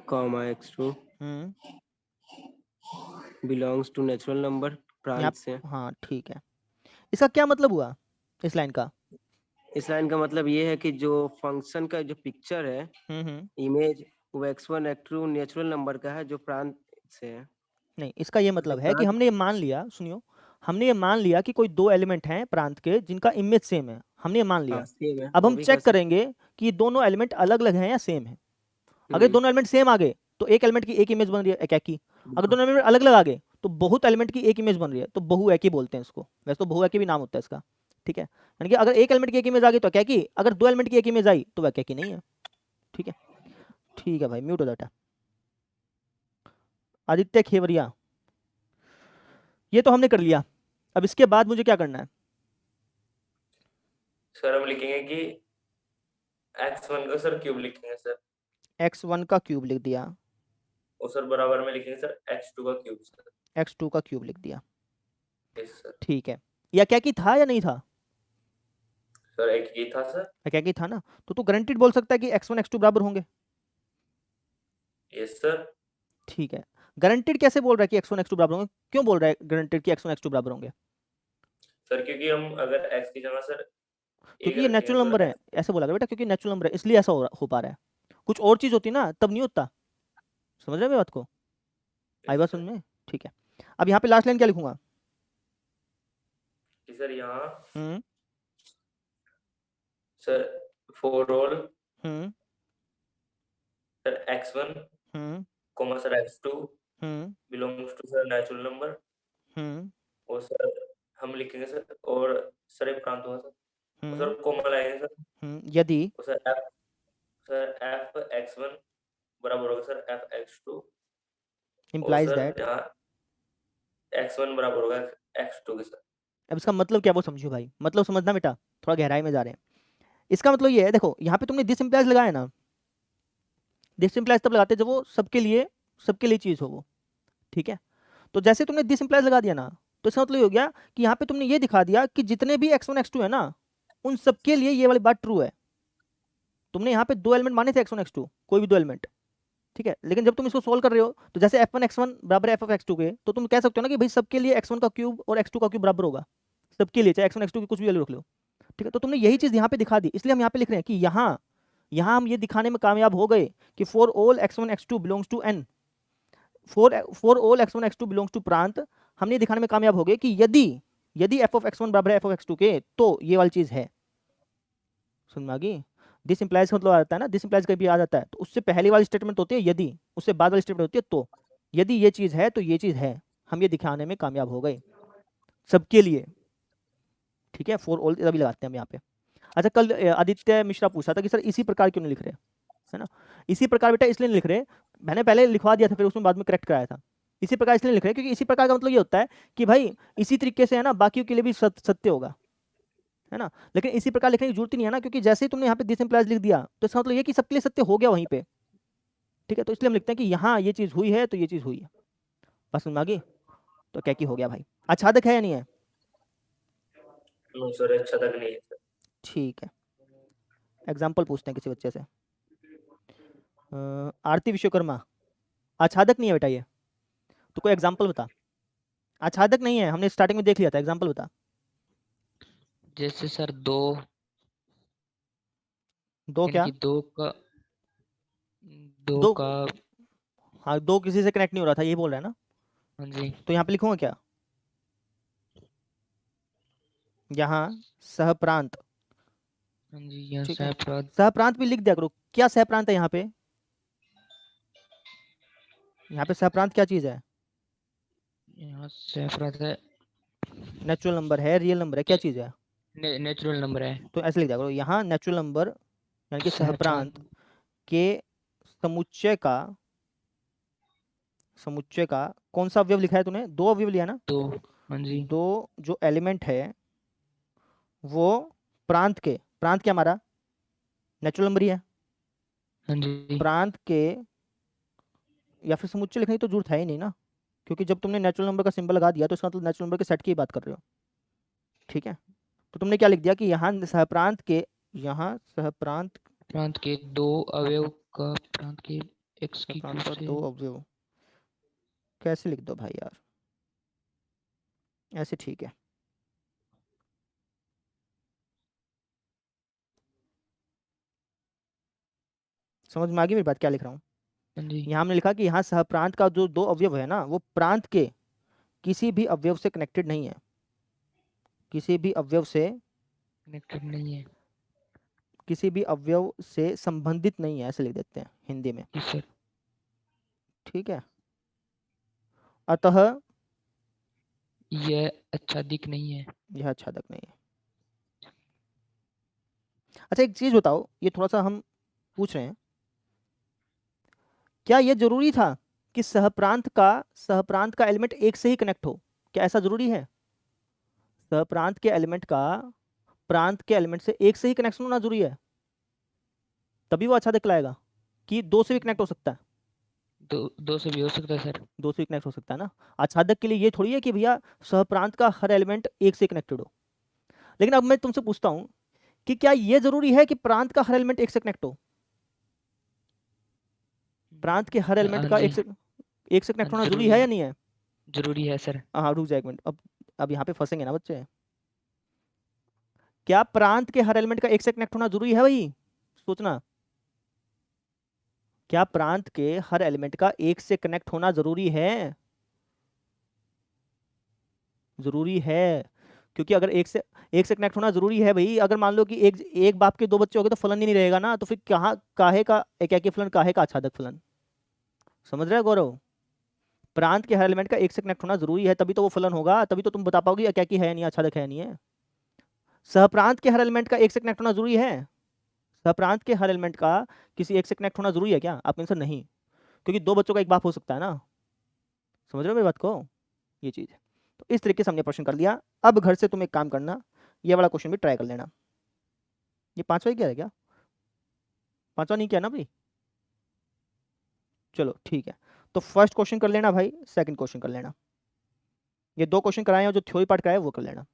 comma x2 belongs to natural number यहाँ, प्रांत से। हाँ ठीक है। इसका क्या मतलब हुआ इस लाइन का? इस लाइन का मतलब ये है कि जो फंक्शन का जो पिक्चर है, इमेज, वो x1 x2 नेचुरल नंबर का है जो प्रांत से है। नहीं, इसका ये मतलब है कि हमने ये मान लिया, सुनियो, हमने ये मान लिया कि कोई 2 एलिमेंट हैं प्रांत के जिनका इमेज सेम है, हमने ये मान लिया। हाँ, सेम है, अब वो हम भी चेक कर करेंगे कि ये दोनों एलिमेंट अलग अलग हैं या सेम है। अगर दोनों एलिमेंट सेम आ गए तो एक एलिमेंट की एक इमेज बन रही है, एकाकी। अगर दोनों एलिमेंट अलग अलग आ गए तो बहुत एलिमेंट की एक इमेज बन रही है, तो बहुएकी बोलते हैं इसको, वैसे तो बहुएकी भी नाम होता है इसका, ठीक है। यानी कि अगर एक एलिमेंट की एक इमेज आ गई तो एकाकी, अगर 2 एलिमेंट की एक इमेज आई तो एकाकी नहीं है, ठीक है। ठीक है भाई, म्यूट हो जाता। आदित्य खेवरिया, ये तो हमने कर लिया, अब इसके बाद मुझे क्या करना है? सर हम लिखेंगे कि x1 का सर क्यूब लिखेंगे सर, x1 का क्यूब लिख दिया, और सर बराबर में लिखेंगे सर x2 का क्यूब सर, x2 का क्यूब लिख दिया, यस सर। ठीक है। या क्या की था या नहीं था? सर एक ही था सर, क्या की था ना, तो तू गारंटीड बोल सकता है कि x1 x2 बराबर होंगे, यस सर। ठीक है। गारंटीड कैसे बोल रहा है कि x1 x2 बराबर होंगे? क्यों बोल रहा है गारंटीड कि x1 x2 बराबर होंगे? सर क्योंकि हम अगर x की जगह सर क्योंकि ये नेचुरल नंबर है, ऐसे बोला बेटा, क्योंकि नेचुरल नंबर है इसलिए ऐसा हो पा रहा है। कुछ और चीज होती ना तब नहीं होता, समझ रहे हो बात को? आई बात समझ में? ठीक है। अब यहाँ पे लास्ट लाइन क्या लिखूंगा? सर यहाँ sir for all sir x1 comma sir x2 belongs to sir natural number, और सर हम लिखेंगे सर, और सर एक प्रांत होगा सर, और सर कॉमा लगाएंगे सर, यदि और सर f x1 बराबर होगा सर f x2, implies और सर that यहाँ x1 बराबर होगा x2 के सर। अब इसका मतलब क्या वो समझो भाई, मतलब समझना बेटा, थोड़ा गहराई में जा रहे हैं। इसका मतलब ये है, देखो यहाँ पे तुमने दिस इम्प्लाइज लगाया ना, दिस इम्प्लाइज तब लगाते जब वो सबके लिए चीज हो वो, ठीक है। तो जैसे तुमने दिस इम्प्लाइज लगा दिया ना, तो इसका मतलब ये हो गया कि यहाँ पे तुमने ये दिखा दिया कि जितने भी x1 x2 है ना, उन सबके लिए ये वाली बात ट्रू है, तुमने यहाँ पे दो एलिमेंट माने थे x1 x2, कोई भी दो एलिमेंट, ठीक है। लेकिन जब तुम इसको सोल्व कर रहे हो तो जैसे f1 x1 बराबर है f ऑफ x2 के, तो तुम कह सकते हो ना कि भाई सबके लिए x1 का क्यूब और x2 का क्यूब बराबर होगा, सबके लिए, चाहे x1 x2 की कुछ भी वैल्यू रख लो, ठीक है। तो तुमने यही चीज यहाँ पे दिखा दी, इसलिए हम यहाँ पे लिख रहे हैं कि यहाँ हम ये दिखाने में कामयाब हो गए कि for all x1 x2 belongs to n, for all x1 x2 belongs to प्रांत, हमने दिखाने में कामयाब हो गए कि यदि f ऑफ x1 बराबर है f ऑफ x2 के, तो ये वाली चीज है। समझ में आ गई? दिस इंप्लाइज का मतलब आ जाता है ना, दिस इंप्लाइज कभी आ जाता है तो उससे पहले वाली स्टेटमेंट होती है यदि, उससे बाद वाली स्टेटमेंट होती है तो। यदि ये चीज है तो ये चीज है, हम ये दिखाने में कामयाब हो गए सबके लिए, ठीक है। फॉर ऑल तभी लगाते हैं हम यहाँ पे। अच्छा, कल आदित्य मिश्रा पूछा था कि सर इसी प्रकार क्यों नहीं लिख रहे, है ना। इसी प्रकार बेटा इसलिए नहीं लिख रहे, मैंने पहले लिखवा दिया था, फिर उसमें बाद में करेक्ट कराया था। इसी प्रकार इसलिए लिख रहे हैं क्योंकि इसी प्रकार का मतलब ये होता है कि भाई इसी तरीके से, है ना, बाकियों के लिए भी सत्य होगा, है ना। लेकिन इसी प्रकार लिखने की जरूरत ही नहीं है ना, क्योंकि जैसे ही तुमने यहाँ पे दिस इंप्लाइज लिख दिया तो इसका मतलब ये कि सबके लिए सत्य हो गया वहीं पे, ठीक है। तो इसलिए हम लिखते हैं कि यहाँ ये चीज हुई है तो ये चीज हुई है, बस समझ में आ गई। तो क्या की हो गया भाई, आच्छादक है या नहीं है? नो सर, आच्छादक नहीं है सर। ठीक है, एग्जाम्पल पूछते हैं किसी बच्चे से। आरती विश्वकर्मा, आच्छादक नहीं है बेटा ये, तो कोई एग्जाम्पल बता। आच्छादक नहीं है, हमने स्टार्टिंग में देख लिया था, एग्जाम्पल बता। जैसे सर दो क्या यानी कि दो दो का हाँ, दो किसी से कनेक्ट नहीं हो रहा था, यही बोल रहा है ना। हाँ जी, तो यहाँ पे लिखूंगा क्या, यहाँ सहप्रांत, हाँ जी, यहाँ ठीक है। सहप्रांत, सहप्रांत भी लिख दिया करो। क्या सहप्रांत है यहाँ पे, यहाँ पे सहप्रांत क्या चीज है? यहाँ सहप्रांत है, नेचुरल नंबर है, रियल नंबर है, क्या चीज है? नेचुरल नंबर है। तो ऐसे लिख दिया करो, यहाँ नेचुरल नंबर यानी कि सहप्रांत के समुच्चय का कौन सा अवयव लिखा है तूने? दो अवयव लिया ना, दो, हाँ जी, दो जो एलिमेंट है वो प्रांत क्या हमारा नेचुरल नंबर ही है, हाँ जी, प्रांत के, या फिर समुच्चय लिखने की तो जरूरत है ही नहीं ना, क्योंकि जब तुमने नेचुरल नंबर का सिंबल लगा दिया तो इसका मतलब नेचुरल नंबर के सेट की बात कर रहे हो, ठीक है। तो तुमने क्या लिख दिया कि यहाँ सहप्रांत प्रांत के दो अवयव का प्रांत के x की प्रांत क्यूब का से दो अवयव, कैसे लिख दो भाई यार, ऐसे ठीक है। समझ में आ गई मेरी बात, क्या लिख रहा हूँ? हाँ जी, यहाँ हमने लिखा कि यहाँ सहप्रांत का जो दो अवयव है ना, वो प्रांत के किसी भी अवयव से कनेक्टेड नहीं है, किसी भी अवयव से कनेक्टेड नहीं है, किसी भी अवयव से संबंधित नहीं है, ऐसे लिख देते हैं हिंदी में, जी सर, ठीक है। अतः यह आच्छादित नहीं है। यह आच्छादक नहीं है। अच्छा, एक चीज बताओ, ये थोड़ा सा हम पूछ रहे हैं, क्या ये जरूरी था कि सहप्रांत का एलिमेंट एक से ही कनेक्ट हो? क्या ऐसा जरूरी है? सहप्रांत के एलिमेंट का प्रांत के एलिमेंट से एक से ही कनेक्शन होना जरूरी है, तभी वो आच्छादक लाएगा, कि दो से भी कनेक्ट हो सकता है? दो से भी हो सकता है सर। दो से कनेक्ट हो सकता है ना। आच्छादक के लिए ये थोड़ी है कि भैया सहप्रांत का हर एलिमेंट एक से कनेक्टेड हो। लेकिन अब मैं तुमसे पूछता हूं कि क्या ये जरूरी है कि प्रांत का हर एलिमेंट एक से कनेक्ट हो? प्रांत के हर एलिमेंट का एक से कनेक्ट होना जरूरी है या नहीं है? जरूरी है सर। हाँ, रुक जाए एक मिनट, अब यहाँ पे फंसेंगे ना बच्चे। क्या प्रांत के हर एलिमेंट का एक से कनेक्ट होना जरूरी है भाई? सोचना, क्या प्रांत के हर एलिमेंट का एक से कनेक्ट होना जरूरी है? जरूरी है, क्योंकि अगर एक से कनेक्ट होना जरूरी है भाई, अगर मान लो कि एक बाप के दो बच्चे हो गए तो फलन ही नहीं रहेगा ना, तो फिर काहे का एकाकी फलन, काहे का आच्छादक फलन? समझ रहे हो गौरव? प्रांत के हर एलिमेंट का एक से कनेक्ट होना जरूरी है, तभी तो वो फलन होगा, तभी तो तुम बता पाओगे एकाकी है नहीं, आच्छादक है नहीं है। सहप्रांत के हर एलिमेंट का एक से कनेक्ट होना जरूरी है? सहप्रांत के हर एलिमेंट का किसी एक से कनेक्ट होना जरूरी है क्या? आप आंसर नहीं, क्योंकि दो बच्चों का एक बाप हो सकता है ना। समझ रहे हो मेरी बात को? ये चीज है। तो इस तरीके से हमने प्रश्न कर लिया। अब घर से तुम एक काम करना, ये वाला क्वेश्चन भी ट्राई कर लेना। ये पांचवा ही क्या है क्या? पांचवा नहीं किया ना भाई? चलो ठीक है, तो फर्स्ट क्वेश्चन कर लेना भाई, सेकंड क्वेश्चन कर लेना। ये दो क्वेश्चन कराए और जो थ्योरी पार्ट कराए वो कर लेना।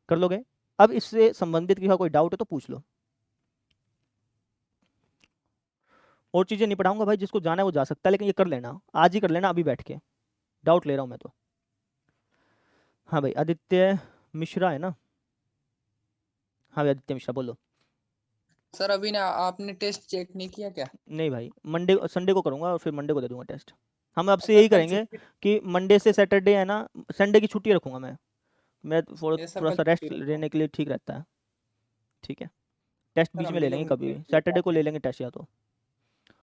कर लोगे? अब इससे संबंधित किसी का कोई डाउट है तो पूछ लो। और चीज़ें नहीं पढ़ाऊंगा भाई, जिसको जाना है वो जा सकता है, लेकिन ये कर लेना, आज ही कर लेना, अभी बैठ के। डाउट ले रहा हूँ मैं तो। हाँ भाई, आदित्य मिश्रा है ना? हाँ भाई आदित्य मिश्रा, बोलो। सर अभी ना आपने टेस्ट चेक नहीं किया क्या? नहीं भाई, मंडे संडे को करूंगा और फिर मंडे को दे दूंगा टेस्ट। हम आपसे यही करेंगे कि मंडे से सैटरडे है ना, संडे की छुट्टी रखूंगा मैं थोड़ा सा रेस्ट लेने के लिए ठीक रहता है। ठीक है, टेस्ट बीच में ले लेंगे कभी भी, सैटरडे को ले लेंगे टेस्ट या तो।